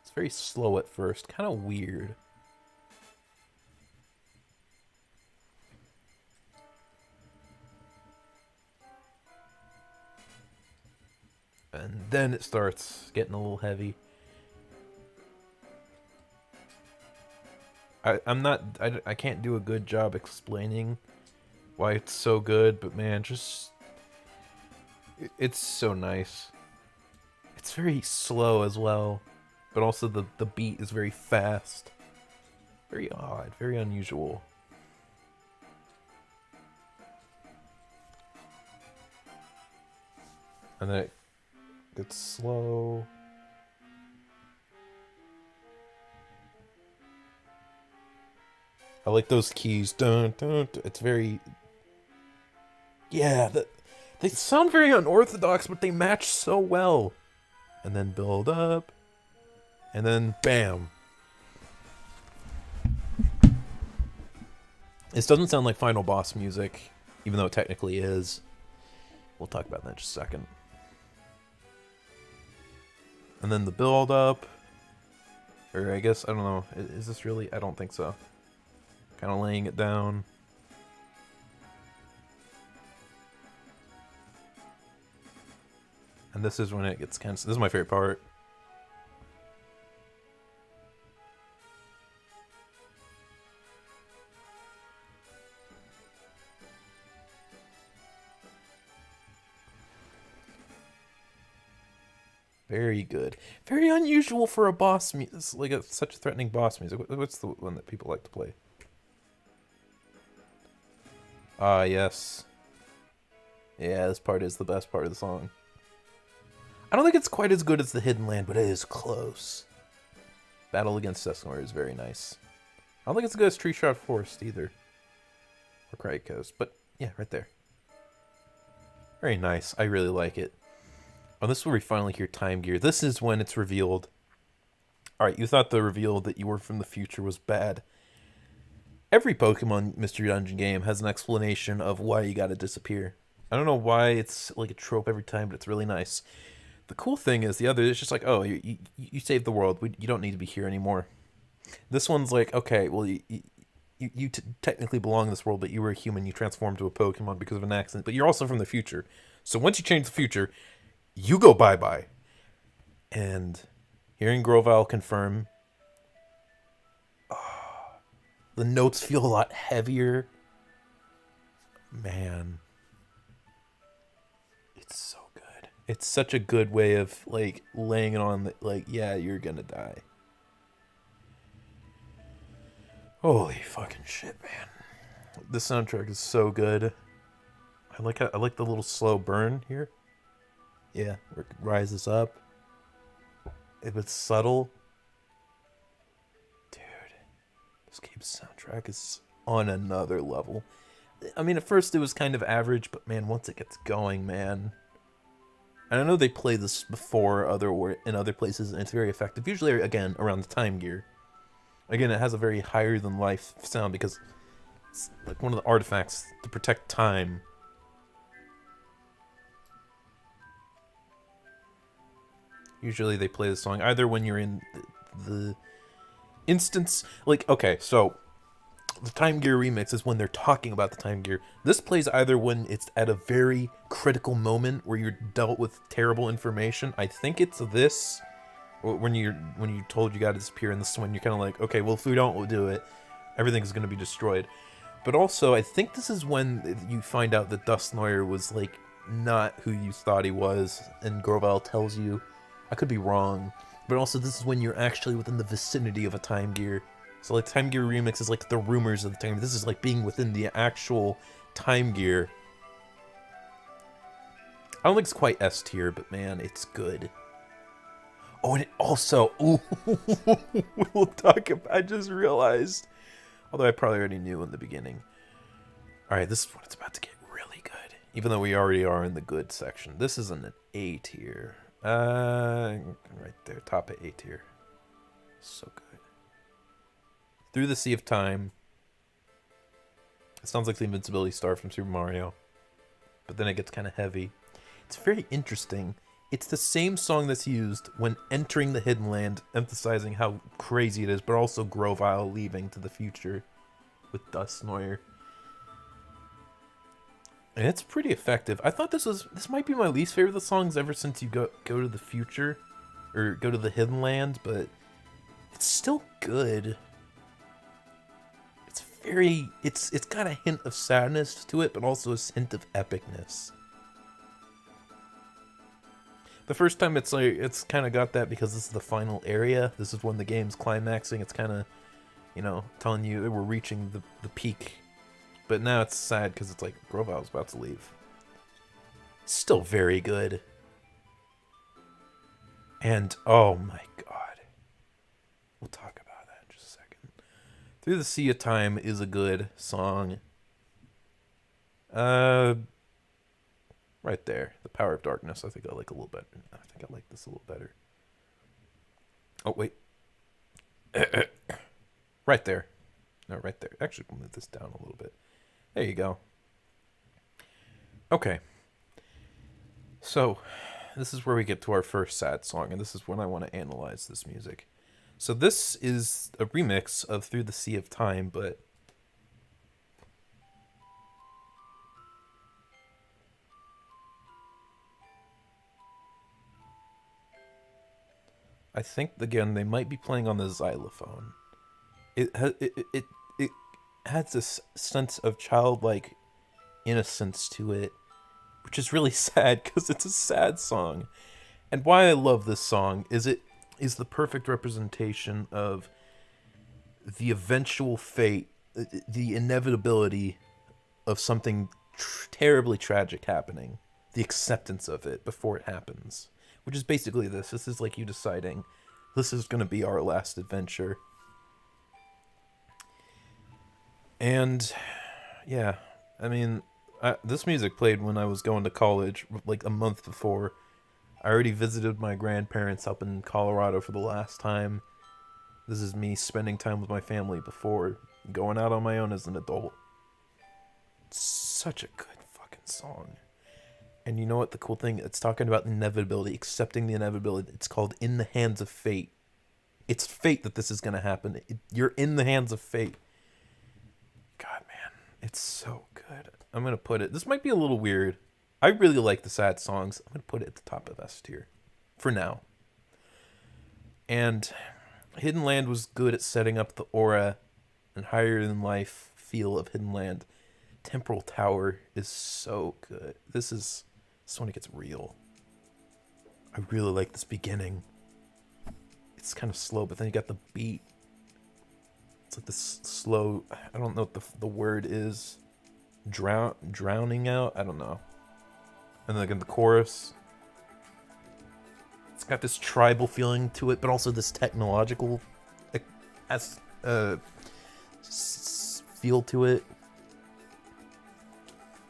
[SPEAKER 2] It's very slow at first. Kind of weird. And then it starts getting a little heavy. I can't do a good job explaining why it's so good, but man, it's so nice. It's very slow as well, but also the beat is very fast. Very odd, very unusual. And then it gets slow. I like those keys. Dun, dun, dun. It's very... Yeah, they sound very unorthodox, but they match so well. And then build up. And then bam. This doesn't sound like final boss music, even though it technically is. We'll talk about that in just a second. And then the build up. Or I guess, I don't know. Is this really? I don't think so. Kind of laying it down. And this is when it gets kind of... This is my favorite part. Very good. Very unusual for a boss music, like such threatening boss music. What's the one that people like to play? Ah, yes. Yeah, this part is the best part of the song. I don't think it's quite as good as the Hidden Land, but it is close. Battle Against Dustnoir is very nice. I don't think it's as good as Tree Shroud Forest either. Or Crag Coast, but yeah, right there. Very nice. I really like it. Oh, this is where we finally hear Time Gear. This is when it's revealed. Alright, you thought the reveal that you were from the future was bad. Every Pokemon Mystery Dungeon game has an explanation of why you gotta disappear. I don't know why it's like a trope every time, but it's really nice. The cool thing is the other is just like, oh, you saved the world. You don't need to be here anymore. This one's like, okay, well, you technically belong in this world, but you were a human. You transformed to a Pokemon because of an accident, but you're also from the future. So once you change the future, you go bye-bye. And hearing Grovile confirm, the notes feel a lot heavier. Man. It's so good. It's such a good way of, like, laying it on, like, yeah, you're gonna die. Holy fucking shit, man. The soundtrack is so good. I like the little slow burn here. Yeah, where it rises up. If it's subtle, dude, this game's soundtrack is on another level. I mean, at first it was kind of average, but man, once it gets going, man. And I know they play this before in other places, and it's very effective. Usually, again, around the time gear. Again, it has a very higher than life sound because it's like one of the artifacts to protect time. Usually they play the song either when you're in the instance, like, okay, so the Time Gear remix is when they're talking about the Time Gear. This plays either when it's at a very critical moment where you're dealt with terrible information. I think it's this, when you told you gotta disappear, and this is when you're kind of like, okay, well, if we don't, we'll do it. Everything's gonna be destroyed. But also, I think this is when you find out that Dust Neuer was, like, not who you thought he was, and Groval tells you. I could be wrong, but also this is when you're actually within the vicinity of a Time Gear. So like Time Gear Remix is like the rumors of the Time Gear. This is like being within the actual Time Gear. I don't think it's quite S tier, but man, it's good. Oh, and it also, ooh, we'll talk about, I just realized, although I probably already knew in the beginning. Alright, this is when it's about to get really good, even though we already are in the good section. This is an A tier. Right there, top of A tier. So good. Through the Sea of Time. It sounds like the invincibility star from Super Mario, but then it gets kind of heavy. It's very interesting. It's the same song that's used when entering the Hidden Land, emphasizing how crazy it is, but also Grovile leaving to the future with Dust Neuer. And it's pretty effective. I thought this might be my least favorite of the songs ever since you go to the future, or go to the Hidden Land, but it's still good. It's got a hint of sadness to it, but also a hint of epicness. The first time it's kind of got that because this is the final area. This is when the game's climaxing. It's kind of, telling you that we're reaching the peak. But now it's sad because it's like Groval's about to leave. Still very good. And oh my god. We'll talk about that in just a second. Through the Sea of Time is a good song. Right there. The Power of Darkness. I think I like a little better. I think I like this a little better. Oh, wait. Right there. No, right there. Actually, we'll move this down a little bit. There you go. Okay. So, this is where we get to our first sad song, and this is when I want to analyze this music. So this is a remix of Through the Sea of Time, but I think, again, they might be playing on the xylophone. It has this sense of childlike innocence to it, which is really sad because it's a sad song. And why I love this song is it is the perfect representation of the eventual fate, the inevitability of something terribly tragic happening, the acceptance of it before it happens, which is basically this. This is like you deciding, this is going to be our last adventure. And yeah, I mean, this music played when I was going to college, like a month before. I already visited my grandparents up in Colorado for the last time. This is me spending time with my family before going out on my own as an adult. It's such a good fucking song. And you know what the cool thing? It's talking about inevitability, accepting the inevitability. It's called In the Hands of Fate. It's fate that this is going to happen. You're in the hands of fate. God, man, it's so good. I'm going to put it... This might be a little weird. I really like the sad songs. I'm going to put it at the top of S tier. For now. And Hidden Land was good at setting up the aura and higher than life feel of Hidden Land. Temporal Tower is so good. This one it gets real. I really like this beginning. It's kind of slow, but then you got the beat. It's like this slow. I don't know what the word is. Drowning out. I don't know. And then again, the chorus. It's got this tribal feeling to it, but also this technological as feel to it.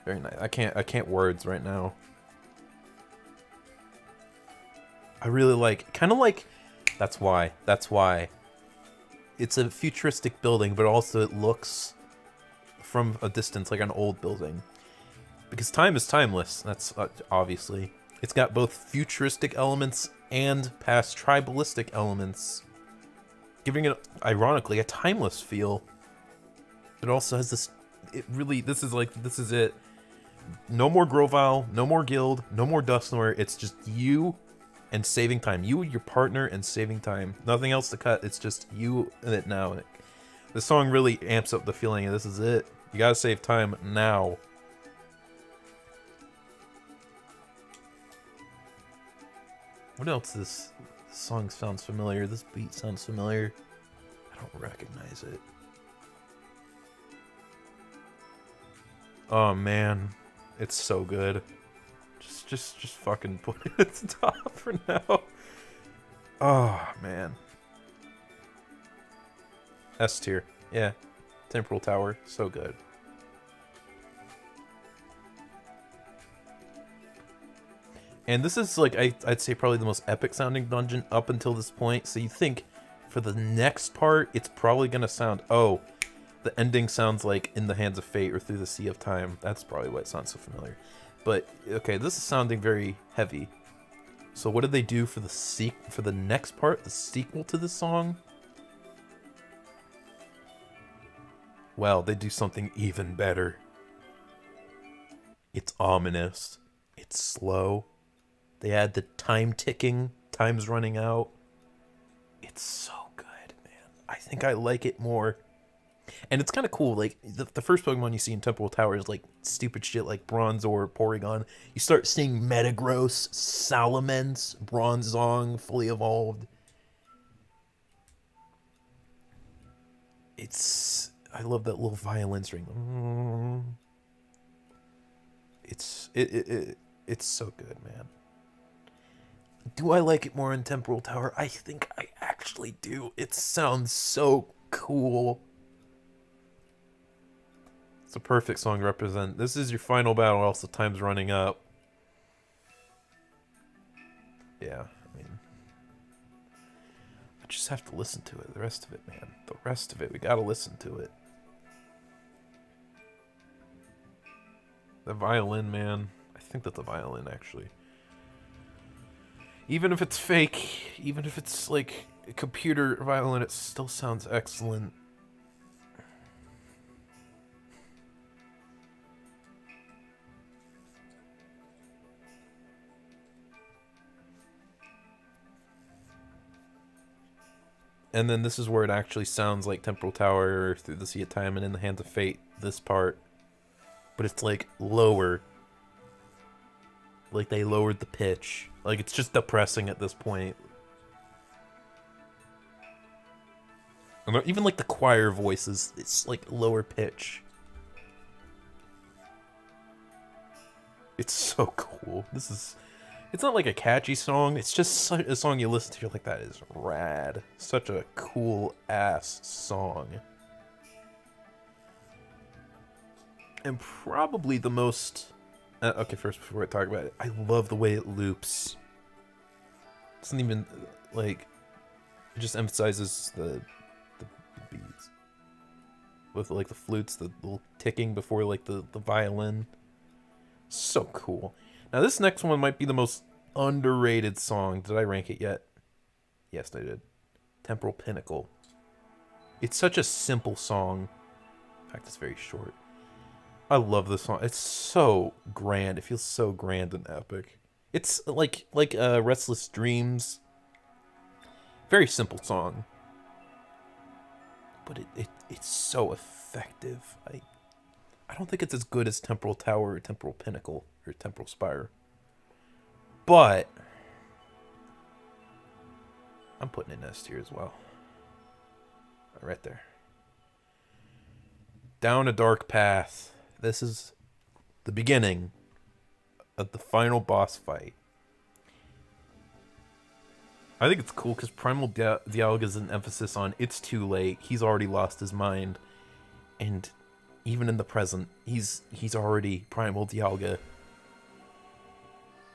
[SPEAKER 2] Very nice. I can't words right now. I really like, kind of like, that's why. It's a futuristic building, but also it looks from a distance like an old building. Because time is timeless, that's obviously. It's got both futuristic elements and past tribalistic elements, giving it, ironically, a timeless feel. But it also has this, this is it. No more Grovile, no more Guild, no more Dustnor. It's just you and saving time. You, your partner, and saving time. Nothing else to cut. It's just you and it now. And the song really amps up the feeling of this is it. You gotta save time now. What else? This song sounds familiar. This beat sounds familiar. I don't recognize it. Oh man, it's so good. Just fucking put it at the top for now. Oh man. S tier, yeah. Temporal Tower, so good. And this is like, I'd say probably the most epic sounding dungeon up until this point. So you think for the next part, it's probably gonna sound, oh, the ending sounds like In the Hands of Fate or Through the Sea of Time. That's probably why it sounds so familiar. But okay, this is sounding very heavy. So what did they do for the next part, the sequel to this song? Well, they do something even better. It's ominous. It's slow. They add the time ticking. Time's running out. It's so good, man. I think I like it more. And it's kind of cool. Like, the first Pokemon you see in Temple Tower is like stupid shit like Bronzor, Porygon. You start seeing Metagross, Salamence, Bronzong, fully evolved. I love that little violin string. It's so good, man. Do I like it more in Temporal Tower? I think I actually do. It sounds so cool. It's a perfect song to represent. This is your final battle, else the time's running up. Yeah, I mean, I just have to listen to it. The rest of it, man. The rest of it, we gotta listen to it. The violin, man. I think that the violin, actually. Even if it's fake, even if it's like a computer violin, it still sounds excellent. And then this is where it actually sounds like Temporal Tower, Through the Sea of Time, and In the Hands of Fate, this part. But it's like lower. Like they lowered the pitch. Like it's just depressing at this point. And even like the choir voices, it's like lower pitch. It's so cool. It's not like a catchy song, it's just a song you listen to, you're like, that is rad. Such a cool ass song. And probably the most... okay, first, before I talk about it, I love the way it loops. It doesn't even, like... It just emphasizes the beats. With, like, the flutes, the little ticking before, like, the violin. So cool. Now, this next one might be the most underrated song. Did I rank it yet? Yes, I did. Temporal Pinnacle. It's such a simple song. In fact, it's very short. I love this song. It's so grand. It feels so grand and epic. It's like Restless Dreams. Very simple song. But it's so effective. I don't think it's as good as Temporal Tower or Temporal Pinnacle or Temporal Spire. But I'm putting it in S tier as well. Right there. Down a dark path. This is the beginning of the final boss fight. I think it's cool because Primal Dialga is an emphasis on it's too late. He's already lost his mind, and even in the present, he's already Primal Dialga.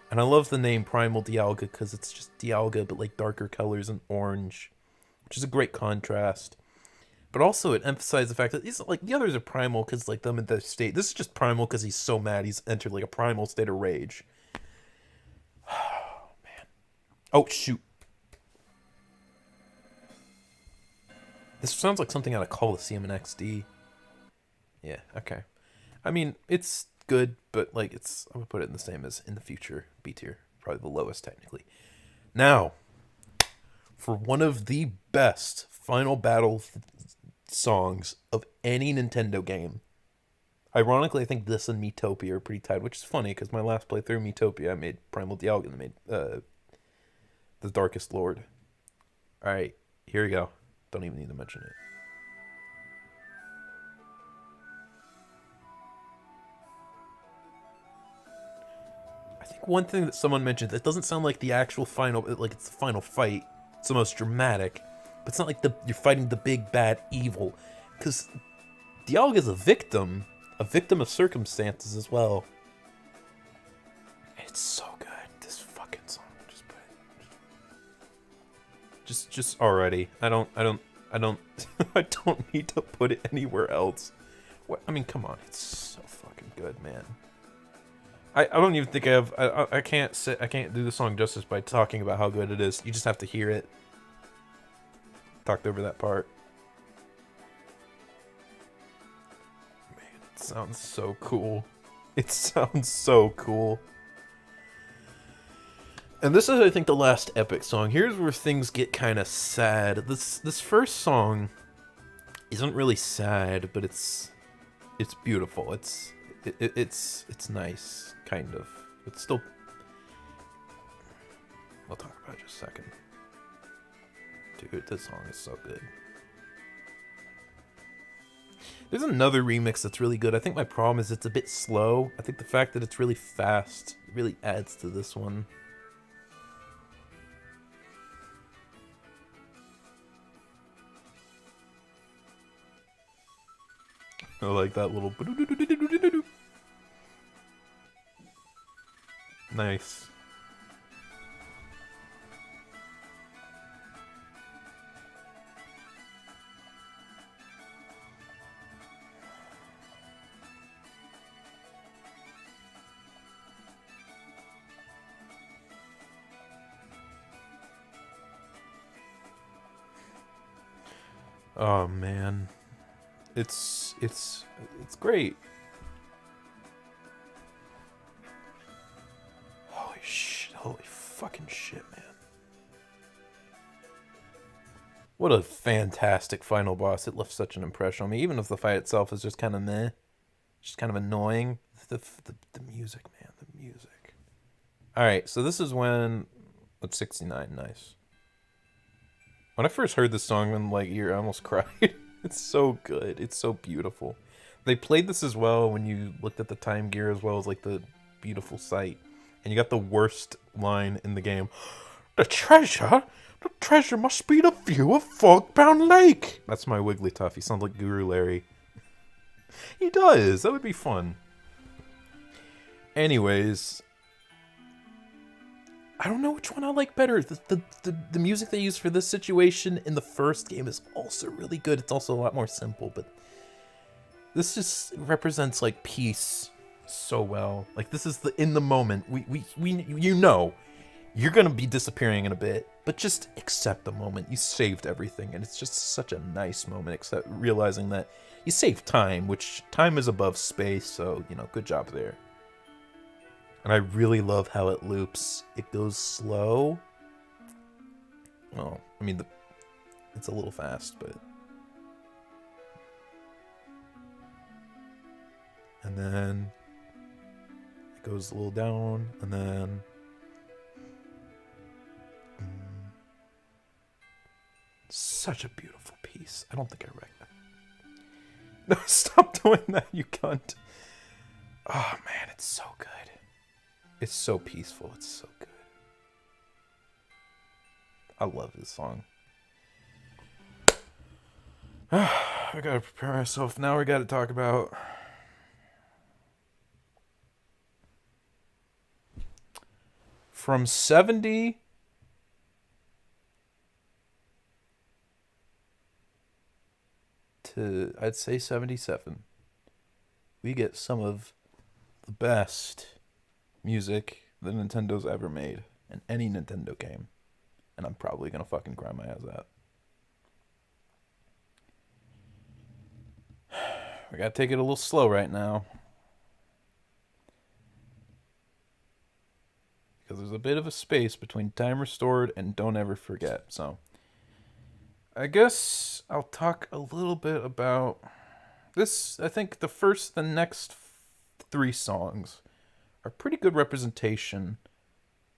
[SPEAKER 2] And I love the name Primal Dialga because it's just Dialga but like darker colors and orange, which is a great contrast. But also it emphasizes the fact that it's like the others are primal because like them in the state. This is just primal because he's so mad he's entered like a primal state of rage. Oh man. Oh shoot. This sounds like something out of Coliseum in XD. Yeah, okay. I mean, it's good, but like I'm gonna put it in the same as in the future B tier, probably the lowest technically. Now, for one of the best final battle songs of any Nintendo game. Ironically, I think this and Miitopia are pretty tied, which is funny because my last playthrough Miitopia, I made Primal Dialga and I made the Darkest Lord. All right, here we go. Don't even need to mention it. I think one thing that someone mentioned, it doesn't sound like the actual final, like it's the final fight. It's the most dramatic, but it's not like you're fighting the big bad evil, because Dialga's a victim of circumstances as well. It's so good. This fucking song, just already. I don't I don't need to put it anywhere else. What? I mean, come on, it's so fucking good, man. I don't even think I can't do the song justice by talking about how good it is. You just have to hear it. Talked over that part. Man, it sounds so cool. It sounds so cool. And this is, I think, the last epic song. Here's where things get kind of sad. This first song isn't really sad, but it's beautiful. It's nice, kind of. It's still. We'll talk about it in just a second. Dude, this song is so good. There's another remix that's really good. I think my problem is it's a bit slow. I think the fact that it's really fast really adds to this one. I like that little... Nice. Oh man, it's great. Holy fucking shit, man! What a fantastic final boss! It left such an impression on me, even if the fight itself is just kind of meh, just kind of annoying. The music, man, the music. All right, so this is when it's 69. Nice. When I first heard this song in like year, I almost cried. It's so good. It's so beautiful. They played this as well when you looked at the time gear as well as like the beautiful sight. And you got the worst line in the game. The treasure must be the view of Fogbound Lake. That's my Wigglytuff. He sounds like Guru Larry. He does. That would be fun. Anyways, I don't know which one I like better. The music they use for this situation in the first game is also really good. It's also a lot more simple, but this just represents like peace so well. Like this is in the moment. We you know you're gonna be disappearing in a bit, but just accept the moment. You saved everything, and it's just such a nice moment. Except realizing that you saved time, which time is above space. So you know, good job there. And I really love how it loops. It goes slow. Well, I mean, it's a little fast, but... And then... It goes a little down, and then... Such a beautiful piece. I don't think I wrecked that. No, stop doing that, you cunt. Oh man, it's so good. It's so peaceful. It's so good. I love this song. I gotta prepare myself. Now we gotta talk about from 70 to, I'd say, 77. We get some of the best music that Nintendo's ever made in any Nintendo game. And I'm probably gonna fucking cry my ass out. We gotta take it a little slow right now. Because there's a bit of a space between Time Restored and Don't Ever Forget. So, I guess I'll talk a little bit about this. I think the next three songs are pretty good representation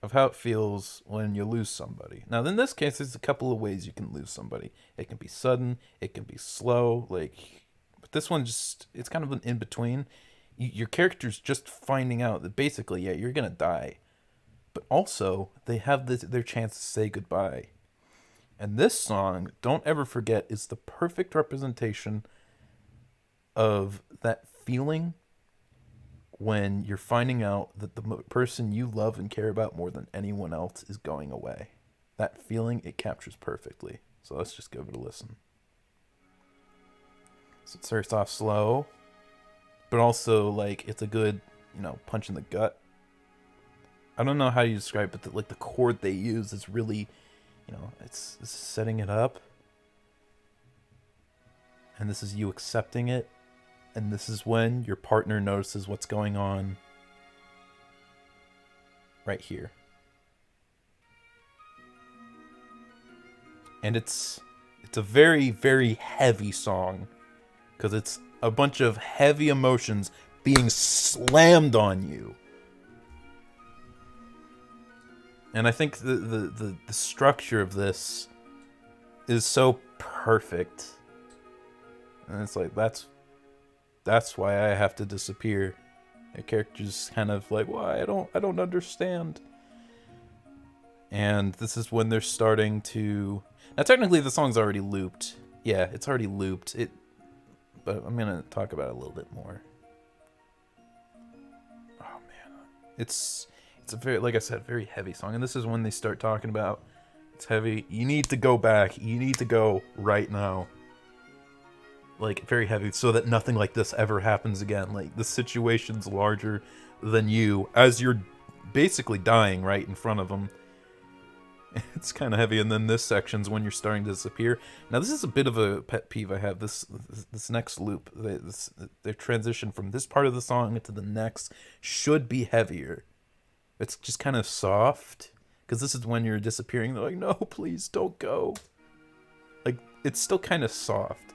[SPEAKER 2] of how it feels when you lose somebody. Now, in this case, there's a couple of ways you can lose somebody. It can be sudden, it can be slow, but this one just, it's kind of an in between. Your character's just finding out that basically, yeah, you're gonna die, but also they have their chance to say goodbye. And this song, Don't Ever Forget, is the perfect representation of that feeling when you're finding out that the person you love and care about more than anyone else is going away. That feeling, it captures perfectly. So let's just give it a listen. So it starts off slow, but also it's a good, punch in the gut. I don't know how you describe it, but the chord they use is really, it's setting it up. And this is you accepting it. And this is when your partner notices what's going on right here. And it's a very, very heavy song because it's a bunch of heavy emotions being slammed on you. And I think the structure of this is so perfect. And it's that's why I have to disappear. The character's kind of like, why? I don't understand. And this is when they're starting to... Now, technically, the song's already looped. Yeah, it's already looped. But I'm gonna talk about it a little bit more. Oh man, it's a very, like I said, very heavy song. And this is when they start talking about it's heavy. You need to go back. You need to go right now. Very heavy, so that nothing like this ever happens again. The situation's larger than you as you're basically dying right in front of them. It's kind of heavy. And then this section's when you're starting to disappear. Now, this is a bit of a pet peeve I have. This next loop, their transition from this part of the song to the next should be heavier. It's just kind of soft, because this is when you're disappearing. They're like, no, please don't go. It's still kind of soft.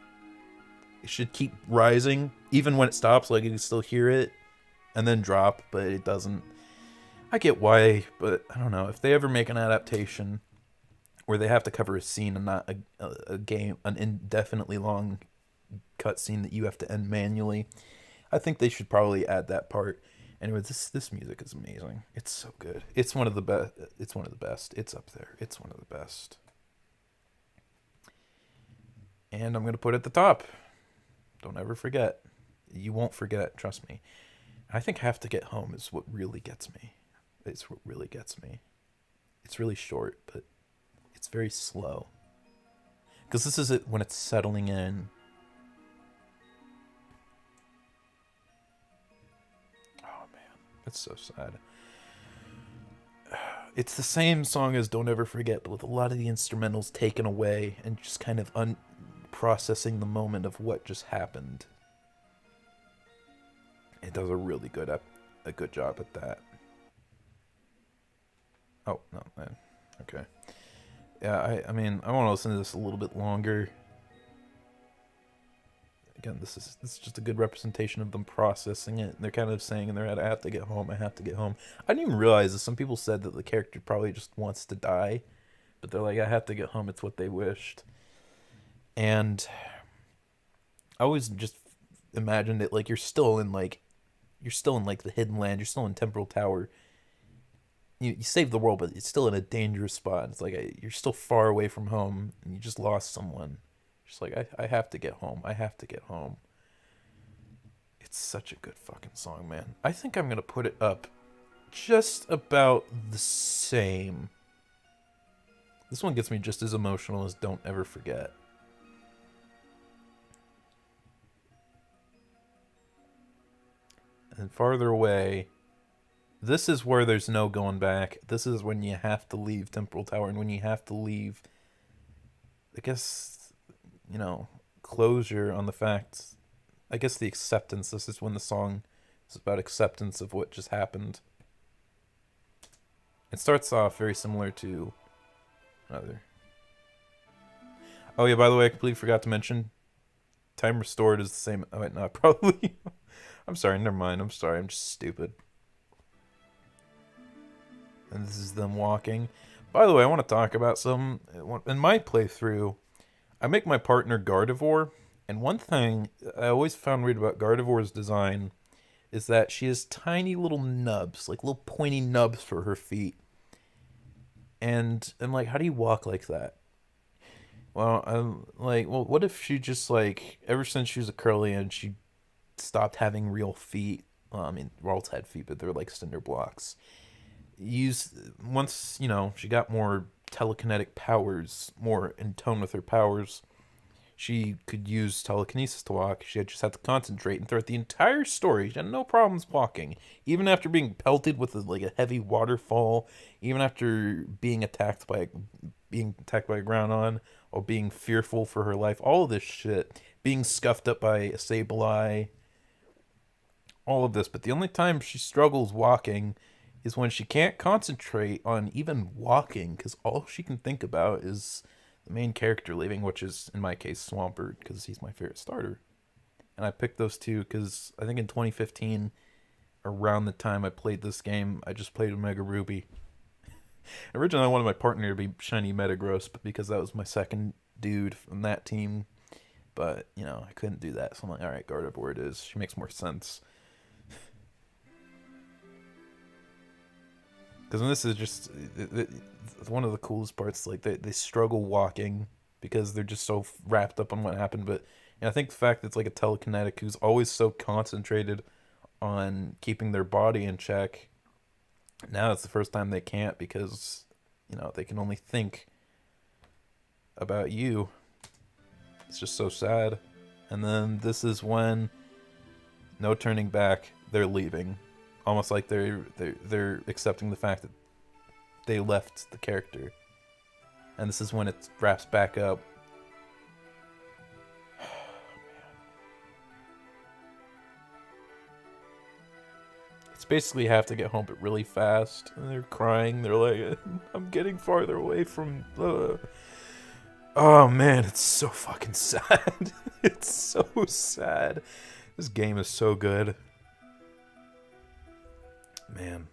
[SPEAKER 2] It should keep rising, even when it stops, you can still hear it, and then drop, but it doesn't. I get why, but I don't know. If they ever make an adaptation where they have to cover a scene and not a game, an indefinitely long cutscene that you have to end manually, I think they should probably add that part. Anyway, this music is amazing. It's so good. It's one of the best. It's one of the best. It's up there. It's one of the best. And I'm gonna put it at the top. Don't ever forget. You won't forget, trust me. I think Have to Get Home is what really gets me. It's what really gets me. It's really short, but it's very slow. Because this is it when it's settling in. Oh man, it's so sad. It's the same song as Don't Ever Forget, but with a lot of the instrumentals taken away and just kind of processing the moment of what just happened. It does a really good job at that. Oh no, man. Okay. Yeah, I mean, I want to listen to this a little bit longer. Again, this is just a good representation of them processing it. They're kind of saying in their head, I have to get home, I have to get home. I didn't even realize that some people said that the character probably just wants to die, but they're like, I have to get home, it's what they wished. And I always just imagined it like you're still in like the hidden land. You're still in Temporal Tower. You saved the world, but it's still in a dangerous spot. It's like you're still far away from home, and you just lost someone. Just like I have to get home. I have to get home. It's such a good fucking song, man. I think I'm gonna put it up just about the same. This one gets me just as emotional as Don't Ever Forget. And Farther Away, this is where there's no going back. This is when you have to leave Temporal Tower, and when you have to leave, I guess, closure on the fact, I guess the acceptance. This is when the song is about acceptance of what just happened. It starts off very similar to another. Oh yeah, by the way, I completely forgot to mention, Time Restored is the same. Oh wait, no, probably. I'm sorry, never mind. I'm sorry, I'm just stupid. And this is them walking. By the way, I want to talk about some. In my playthrough, I make my partner Gardevoir, and one thing I always found weird about Gardevoir's design is that she has tiny little nubs, like little pointy nubs for her feet. And I'm like, how do you walk like that? Well, I'm like, well, what if she just like, ever since she was a Curlian, she stopped having real feet? Well, I mean, Ralts had feet, but they're like cinder blocks. Once, she got more telekinetic powers, more in tone with her powers, she could use telekinesis to walk. She just had to concentrate, and throughout the entire story, she had no problems walking. Even after being pelted with a heavy waterfall, even after being attacked by a Groudon, or being fearful for her life, all of this shit, being scuffed up by a Sableye, all of this. But the only time she struggles walking is when she can't concentrate on even walking, because all she can think about is the main character leaving, which is, in my case, Swampert, because he's my favorite starter. And I picked those two because I think in 2015, around the time I played this game, I just played Omega Ruby. Originally, I wanted my partner to be Shiny Metagross, but because that was my second dude from that team, but, I couldn't do that. So I'm like, alright, Gardevoir it is. She makes more sense. Because this is just one of the coolest parts. Like they struggle walking because they're just so wrapped up on what happened. But I think the fact that it's like a telekinetic who's always so concentrated on keeping their body in check. Now it's the first time they can't because they can only think about you. It's just so sad. And then this is when, no turning back, they're leaving. Almost like they're accepting the fact that they left the character. And this is when it wraps back up. It's basically have to get home, but really fast. And they're crying. They're like, I'm getting farther away from the... Oh man, it's so fucking sad. It's so sad. This game is so good. Man.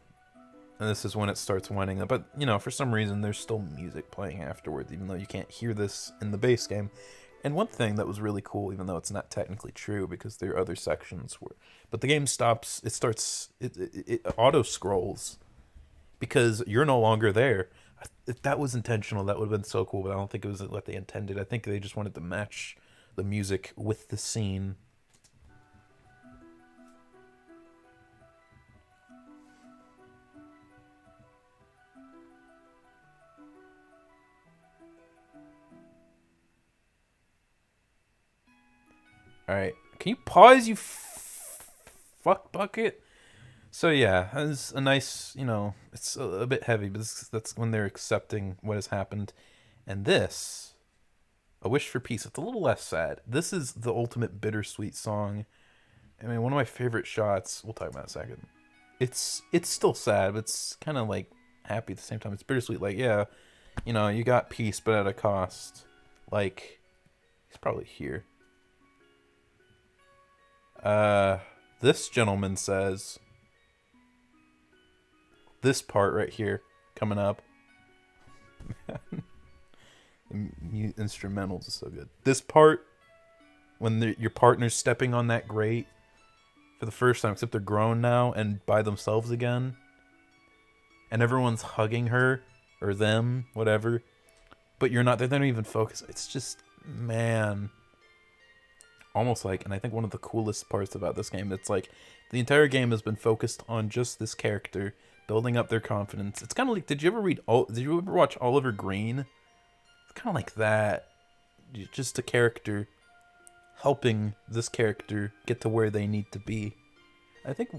[SPEAKER 2] And this is when it starts winding up. But, for some reason, there's still music playing afterwards, even though you can't hear this in the base game. And one thing that was really cool, even though it's not technically true, because there are other sections where... But the game stops, it auto-scrolls, because you're no longer there. If that was intentional, that would have been so cool, but I don't think it was what they intended. I think they just wanted to match the music with the scene. Alright, can you pause, you fuck bucket? So yeah, it's a nice, it's a bit heavy, but that's when they're accepting what has happened. And this, A Wish for Peace, it's a little less sad. This is the ultimate bittersweet song. I mean, one of my favorite shots, we'll talk about in a second. It's still sad, but it's kind of like happy at the same time. It's bittersweet, like, yeah, you got peace, but at a cost. Like, he's probably here. This gentleman says, this part right here coming up, man, the instrumentals is so good. This part when your partner's stepping on that grate for the first time, except they're grown now and by themselves again, and everyone's hugging her or them, whatever, but you're not. They don't even focus. It's just, man, almost like, and I think one of the coolest parts about this game, it's like the entire game has been focused on just this character building up their confidence. It's kind of like, did you ever watch Oliver Green? It's kind of like that. Just a character helping this character get to where they need to be. I think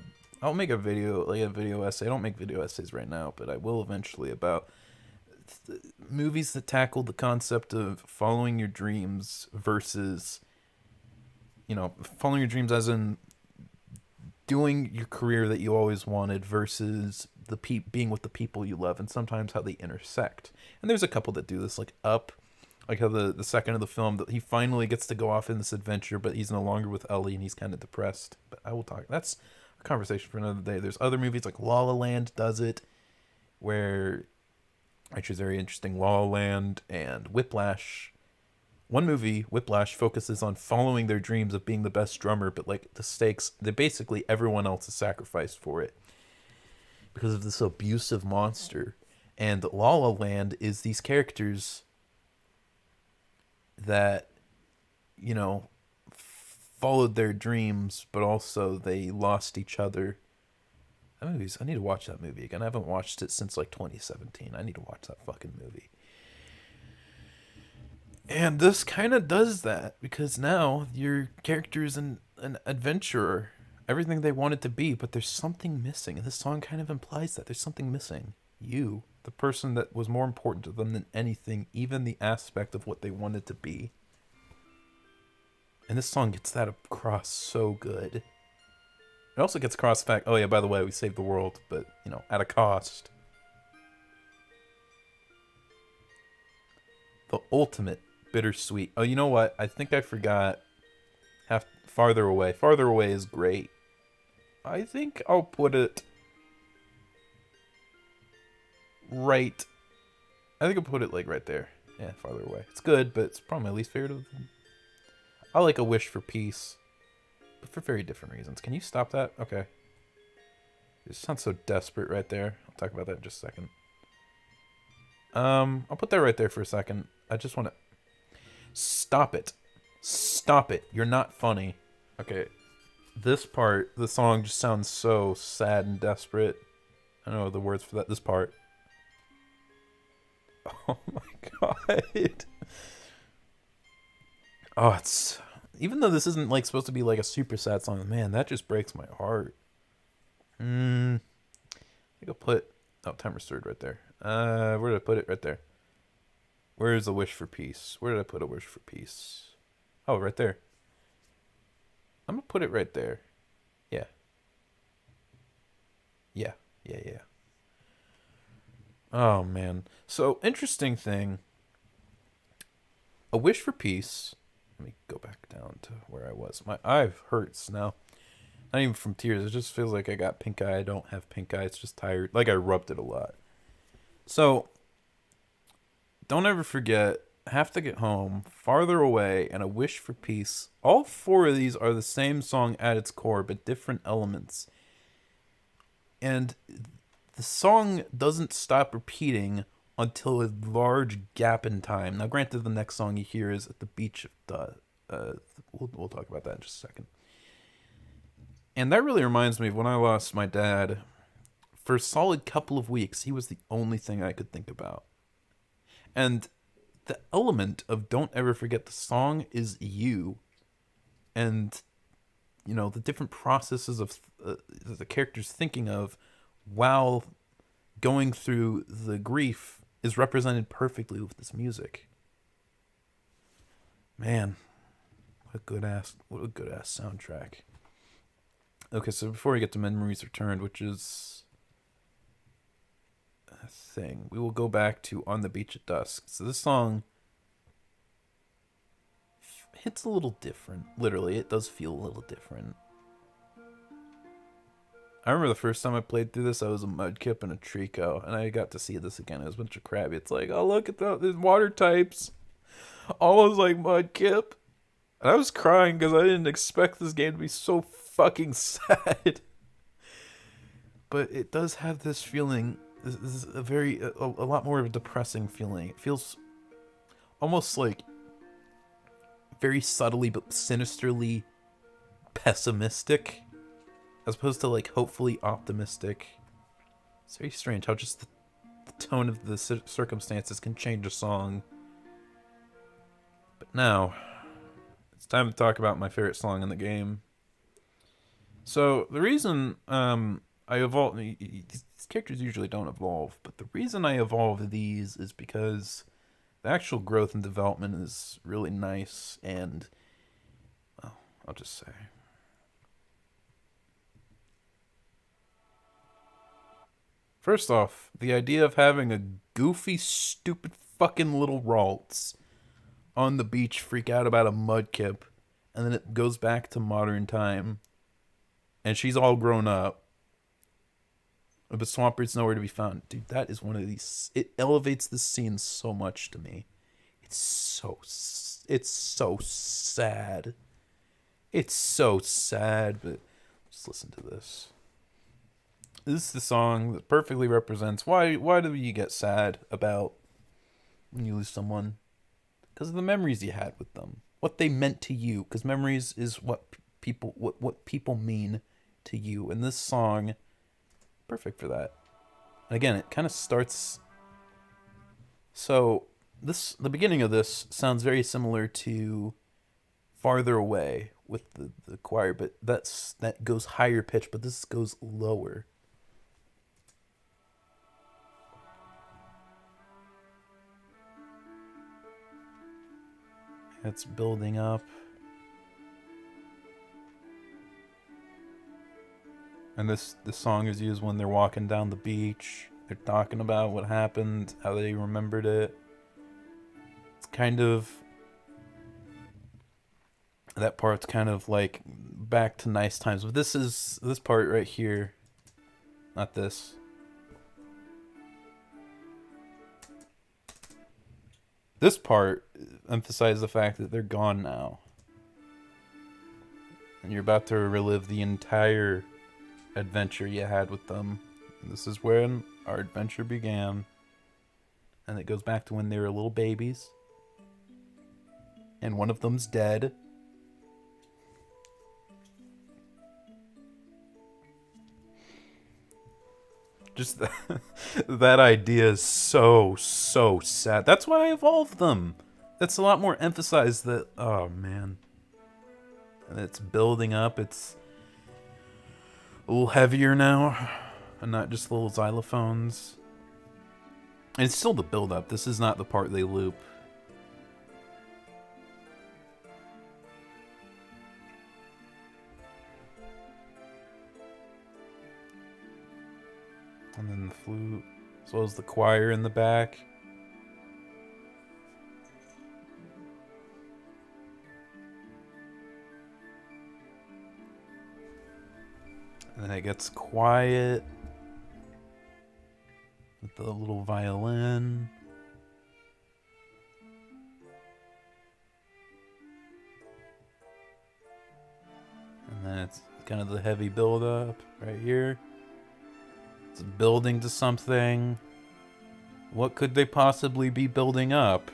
[SPEAKER 2] I'll make a video, like a video essay. I don't make video essays right now, but I will eventually, about movies that tackle the concept of following your dreams versus, following your dreams as in doing your career that you always wanted versus being with the people you love, and sometimes how they intersect. And there's a couple that do this, like Up, like how the second of the film that he finally gets to go off in this adventure, but he's no longer with Ellie and he's kind of depressed. But I will talk. That's a conversation for another day. There's other movies like La La Land does it, where which is very interesting. La La Land and Whiplash. One movie, Whiplash, focuses on following their dreams of being the best drummer, but like the stakes, they basically everyone else is sacrificed for it because of this abusive monster. And La La Land is these characters that, followed their dreams, but also they lost each other. I need to watch that movie again. I haven't watched it since like 2017. I need to watch that fucking movie. And this kind of does that, because now your character's an adventurer, everything they wanted to be, but there's something missing. And this song kind of implies that there's something missing. You, the person that was more important to them than anything, even the aspect of what they wanted to be. And this song gets that across so good. It also gets across the fact, oh yeah, by the way, we saved the world, but, at a cost. The ultimate bittersweet. Oh, you know what? I think I forgot. Farther Away. Farther Away is great. I think I'll put it right. I think I'll put it like right there. Yeah, Farther Away. It's good, but it's probably my least favorite of them. I like A Wish for Peace, but for very different reasons. Can you stop that? Okay. It sounds so desperate right there. I'll talk about that in just a second. I'll put that right there for a second. I just want to... Stop it. Stop it. You're not funny. Okay. This part, the song just sounds so sad and desperate. I don't know the words for that. This part. Oh my god. Oh, it's... Even though this isn't like supposed to be like a super sad song, man, that just breaks my heart. I think I'll put... Oh, time restored right there. Where did I put it? Right there. Where's A Wish for Peace? Where did I put A Wish for Peace? Oh, right there. I'm gonna put it right there. Yeah. Yeah. Oh, man. So, interesting thing. A Wish for Peace. Let me go back down to where I was. My eye hurts now. Not even from tears. It just feels like I got pink eye. I don't have pink eye. It's just tired. Like I rubbed it a lot. So, don't ever forget, Have to Get Home, Farther Away, and A Wish for Peace. All four of these are the same song at its core, but different elements. And the song doesn't stop repeating until a large gap in time. Now, granted, the next song you hear is At the Beach of we'll talk about that in just a second. And that really reminds me of when I lost my dad. For a solid couple of weeks, he was the only thing I could think about. And the element of Don't Ever Forget the Song is you. And, the different processes of the character's thinking of while going through the grief is represented perfectly with this music. Man, what a good ass soundtrack. Okay, so before we get to Memories Returned, which is a thing, we will go back to On the Beach at Dusk. So this song hits a little different. Literally, it does feel a little different. I remember the first time I played through this, I was a Mudkip and a Trico, and I got to see this again. It was a bunch of crabby. It's like, oh, look at there's water types. Almost like Mudkip. And I was crying because I didn't expect this game to be so fucking sad. But it does have this feeling. This is a lot more of a depressing feeling. It feels almost like very subtly but sinisterly pessimistic, as opposed to like hopefully optimistic. It's very strange how just the tone of the circumstances can change a song. But now, it's time to talk about my favorite song in the game. So the reason I evolve these characters usually don't evolve, but the reason I evolve these is because the actual growth and development is really nice, and well, I'll just say. First off, the idea of having a goofy, stupid fucking little Ralts on the beach freak out about a mudkip, and then it goes back to modern time, and she's all grown up, but Swampbird's nowhere to be found. Dude, that is one of these. It elevates the scene so much to me. It's so sad. It's so sad, but just listen to this. This is the song that perfectly represents why do you get sad about when you lose someone? Because of the memories you had with them, what they meant to you. Because memories is what people mean to you, and this song, perfect for that. And again, it kind of starts. So the beginning of this sounds very similar to Farther Away with the choir, but that goes higher pitch, but this goes lower. It's building up. And this song is used when they're walking down the beach. They're talking about what happened, how they remembered it. It's kind of, that part's kind of like back to nice times. But this part right here, not this. This part emphasizes the fact that they're gone now. And you're about to relive the entire adventure you had with them. And this is when our adventure began. And it goes back to when they were little babies. And one of them's dead. Just that idea is so sad. That's why I evolved them. That's a lot more emphasized that, oh man. And it's building up. It's a little heavier now. And not just little xylophones. And it's still the build up. This is not the part they loop. And then the flute, as well as the choir in the back. And then it gets quiet with the little violin. And then it's kind of the heavy build up right here. It's building to something. What could they possibly be building up?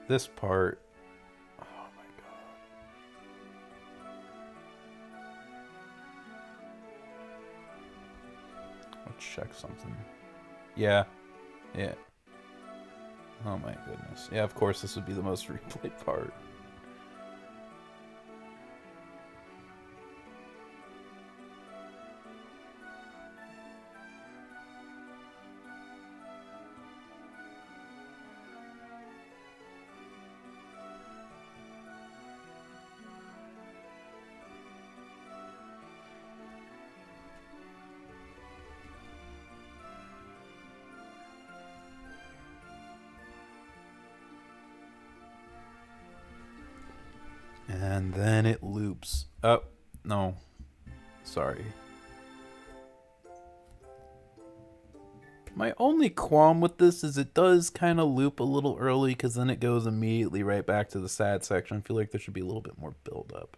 [SPEAKER 2] This part. Oh my god. Let's check something. Yeah. Yeah. Oh my goodness. Yeah, of course this would be the most replayed part. And then it loops. Oh, no. Sorry. My only qualm with this is it does kind of loop a little early because then it goes immediately right back to the sad section. I feel like there should be a little bit more build up.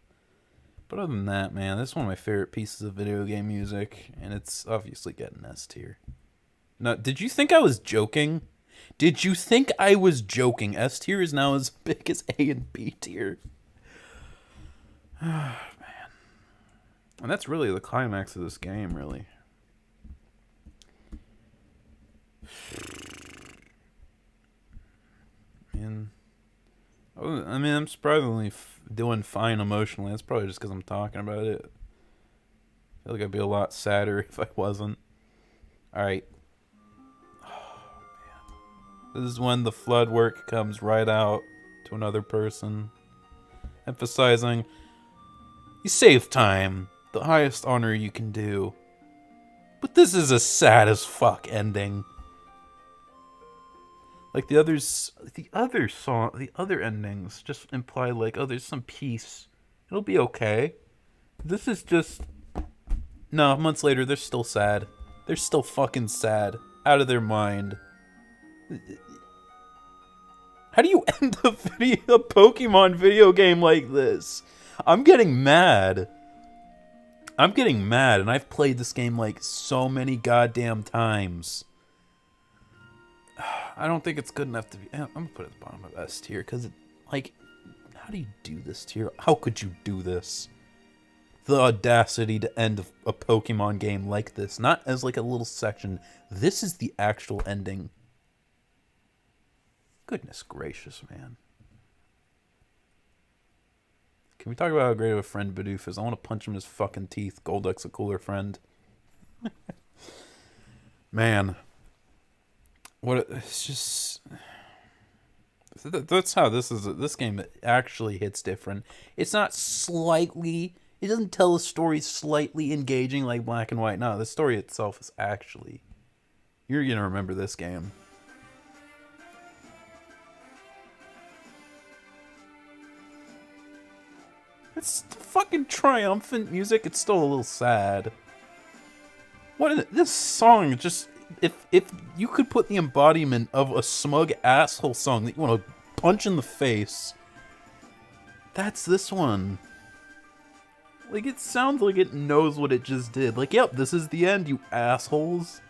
[SPEAKER 2] But other than that, man, this is one of my favorite pieces of video game music, and it's obviously getting S tier. Now, did you think I was joking? Did you think I was joking? S tier is now as big as A and B tier. Man. And that's really the climax of this game, really. Man. I mean, I'm surprisingly doing fine emotionally. That's probably just because I'm talking about it. I feel like I'd be a lot sadder if I wasn't. Alright. Oh, man. This is when the flood work comes right out to another person. Emphasizing, you save time. The highest honor you can do. But this is a sad as fuck ending. Like the other endings just imply like, oh, there's some peace. It'll be okay. This is just, no, months later, they're still sad. They're still fucking sad. Out of their mind. How do you end a Pokemon video game like this? I'm getting mad. And I've played this game like so many goddamn times. I don't think it's good enough to be... I'm gonna put it at the bottom of S tier, because, like, how do you do this tier? How could you do this? The audacity to end a Pokemon game like this. Not as, like, a little section. This is the actual ending. Goodness gracious, man. Can we talk about how great of a friend Bidoof is? I want to punch him in his fucking teeth. Golduck's a cooler friend. Man. It's just... That's how this game actually hits different. It's not slightly... It doesn't tell a story slightly engaging like Black and White. No, the story itself is actually... You're going to remember this game. It's fucking triumphant music. It's still a little sad. This song just... If you could put the embodiment of a smug asshole song that you want to punch in the face, that's this one. Like, it sounds like it knows what it just did. Like, yep, this is the end, you assholes.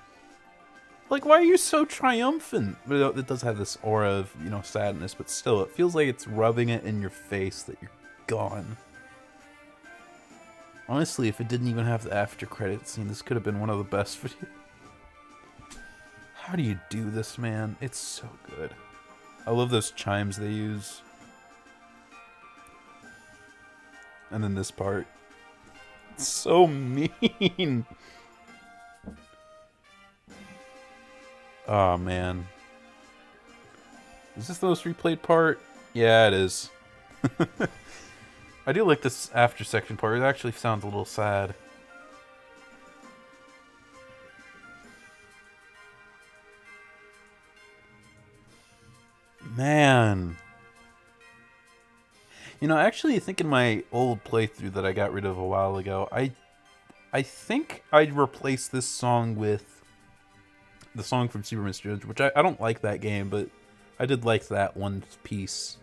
[SPEAKER 2] Like, why are you so triumphant? But it does have this aura of, sadness, but still, it feels like it's rubbing it in your face that you're gone. Honestly, if it didn't even have the after credit scene, this could have been one of the best videos. How do you do this, man? It's so good. I love those chimes they use. And then this part. It's so mean. Oh, man. Is this the most replayed part? Yeah, it is. I do like this after section part. It actually sounds a little sad. Man. Actually, I think in my old playthrough that I got rid of a while ago, I think I'd replace this song with the song from Super Mr. Judge, which I don't like that game, but I did like that one piece.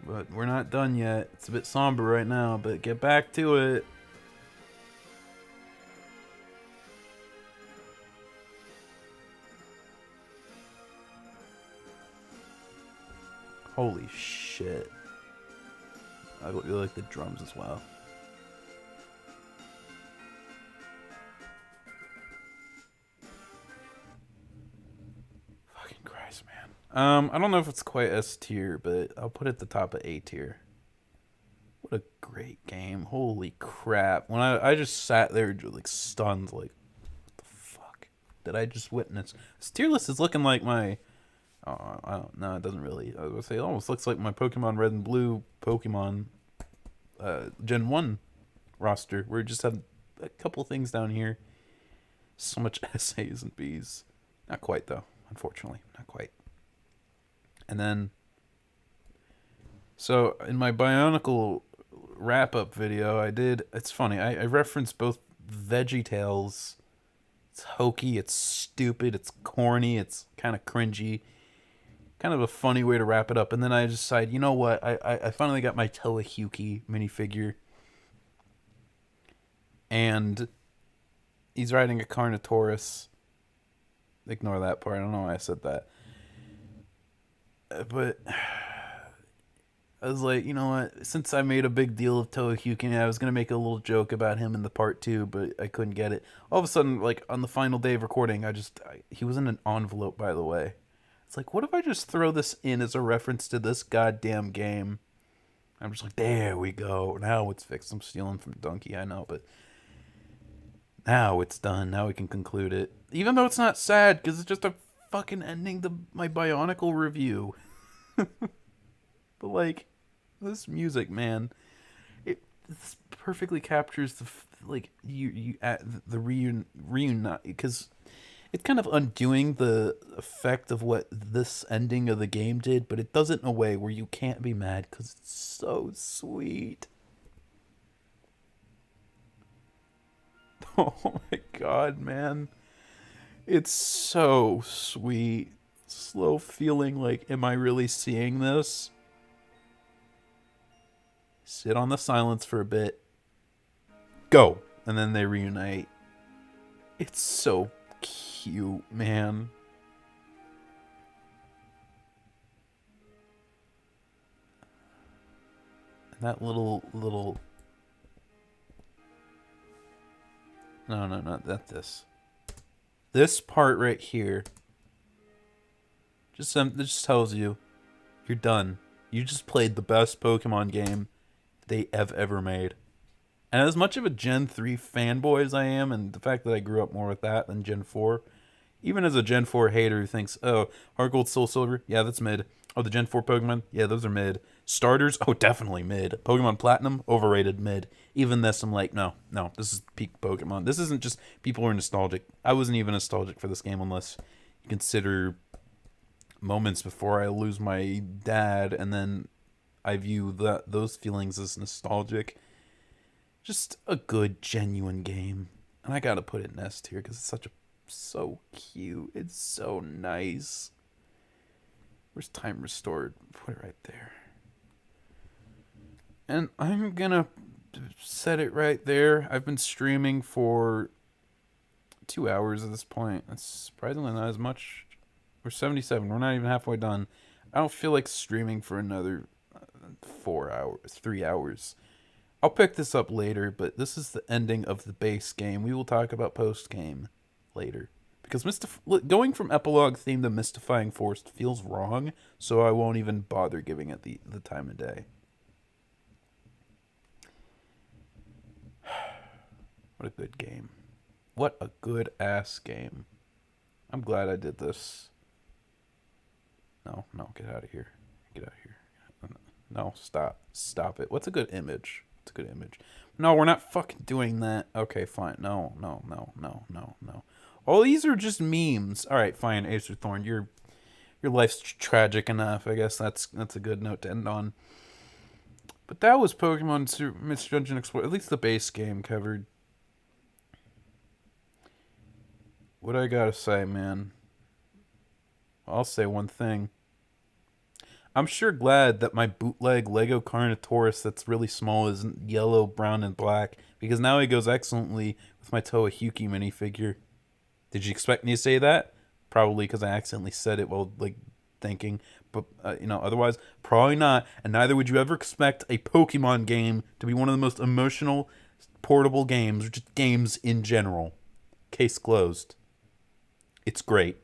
[SPEAKER 2] But we're not done yet. It's a bit somber right now, but get back to it. Holy shit. I really like the drums as well. Fucking Christ, man. I don't know if it's quite S tier, but I'll put it at the top of A tier. What a great game. Holy crap. When I just sat there like stunned, like, what the fuck did I just witness? This tier list is looking like my... Oh, I don't know. It doesn't really. I was gonna say it almost looks like my Pokemon Red and Blue Pokemon Gen 1 roster, where we just have a couple things down here. So much S's and B's. Not quite though, unfortunately. Not quite. And then, so in my Bionicle wrap up video, I did. It's funny. I referenced both Veggie Tales. It's hokey. It's stupid. It's corny. It's kind of cringy. Kind of a funny way to wrap it up. And then I decided, you know what? I finally got my Toahyuki minifigure. And he's riding a Carnotaurus. Ignore that part. I don't know why I said that. But I was like, you know what? Since I made a big deal of Toahyuki, I was going to make a little joke about him in the part 2, but I couldn't get it. All of a sudden, like, on the final day of recording, he was in an envelope, by the way. It's like, what if I just throw this in as a reference to this goddamn game? I'm just like, there we go. Now it's fixed. I'm stealing from Donkey, I know, but now it's done. Now we can conclude it. Even though it's not sad, because it's just a fucking ending to my Bionicle review. But, like, this music, man, this perfectly captures the, like, the reunite, because it's kind of undoing the effect of what this ending of the game did, but it does it in a way where you can't be mad because it's so sweet. Oh my god, man. It's so sweet. Slow feeling like, am I really seeing this? Sit on the silence for a bit. Go! And then they reunite. It's so cute, man. And that little no, not this. This part right here just tells you you're done. You just played the best Pokemon game they have ever made. And as much of a Gen 3 fanboy as I am, and the fact that I grew up more with that than Gen 4, even as a Gen 4 hater who thinks, oh, Heart Gold, Soul Silver, yeah, that's mid. Oh, the Gen 4 Pokemon, yeah, those are mid. Starters, oh, definitely mid. Pokemon Platinum, overrated mid. Even this, I'm like, no, this is peak Pokemon. This isn't just people who are nostalgic. I wasn't even nostalgic for this game unless you consider moments before I lose my dad, and then I view those feelings as nostalgic. Just a good, genuine game. And I gotta put it in S tier because it's so cute. It's so nice. Where's Time Restored? Put it right there. And I'm gonna set it right there. I've been streaming for 2 hours at this point. That's surprisingly not as much. We're 77. We're not even halfway done. I don't feel like streaming for another 3 hours. I'll pick this up later, but this is the ending of the base game. We will talk about post-game later. Because going from epilogue theme to Mystifying Forest feels wrong, so I won't even bother giving it the time of day. What a good game. What a good-ass game. I'm glad I did this. No, get out of here. Get out of here. No, stop it. What's a good image? It's a good image. No, we're not fucking doing that. Okay, fine. No. All these are just memes. All right, fine. Acer Thorn, your life's tragic enough. I guess that's a good note to end on. But that was Pokemon Mystery Dungeon Explorer. At least the base game covered. What I gotta say, man? I'll say one thing. I'm sure glad that my bootleg Lego Carnotaurus that's really small is yellow, brown, and black, because now he goes excellently with my Toahyuki minifigure. Did you expect me to say that? Probably because I accidentally said it while, like, thinking. But, otherwise, probably not. And neither would you ever expect a Pokemon game to be one of the most emotional, portable games, or just games in general. Case closed. It's great.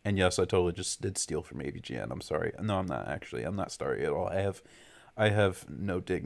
[SPEAKER 2] And yes, I totally just did steal from AVGN. I'm sorry. No, I'm not actually. I'm not sorry at all. I have no dignity.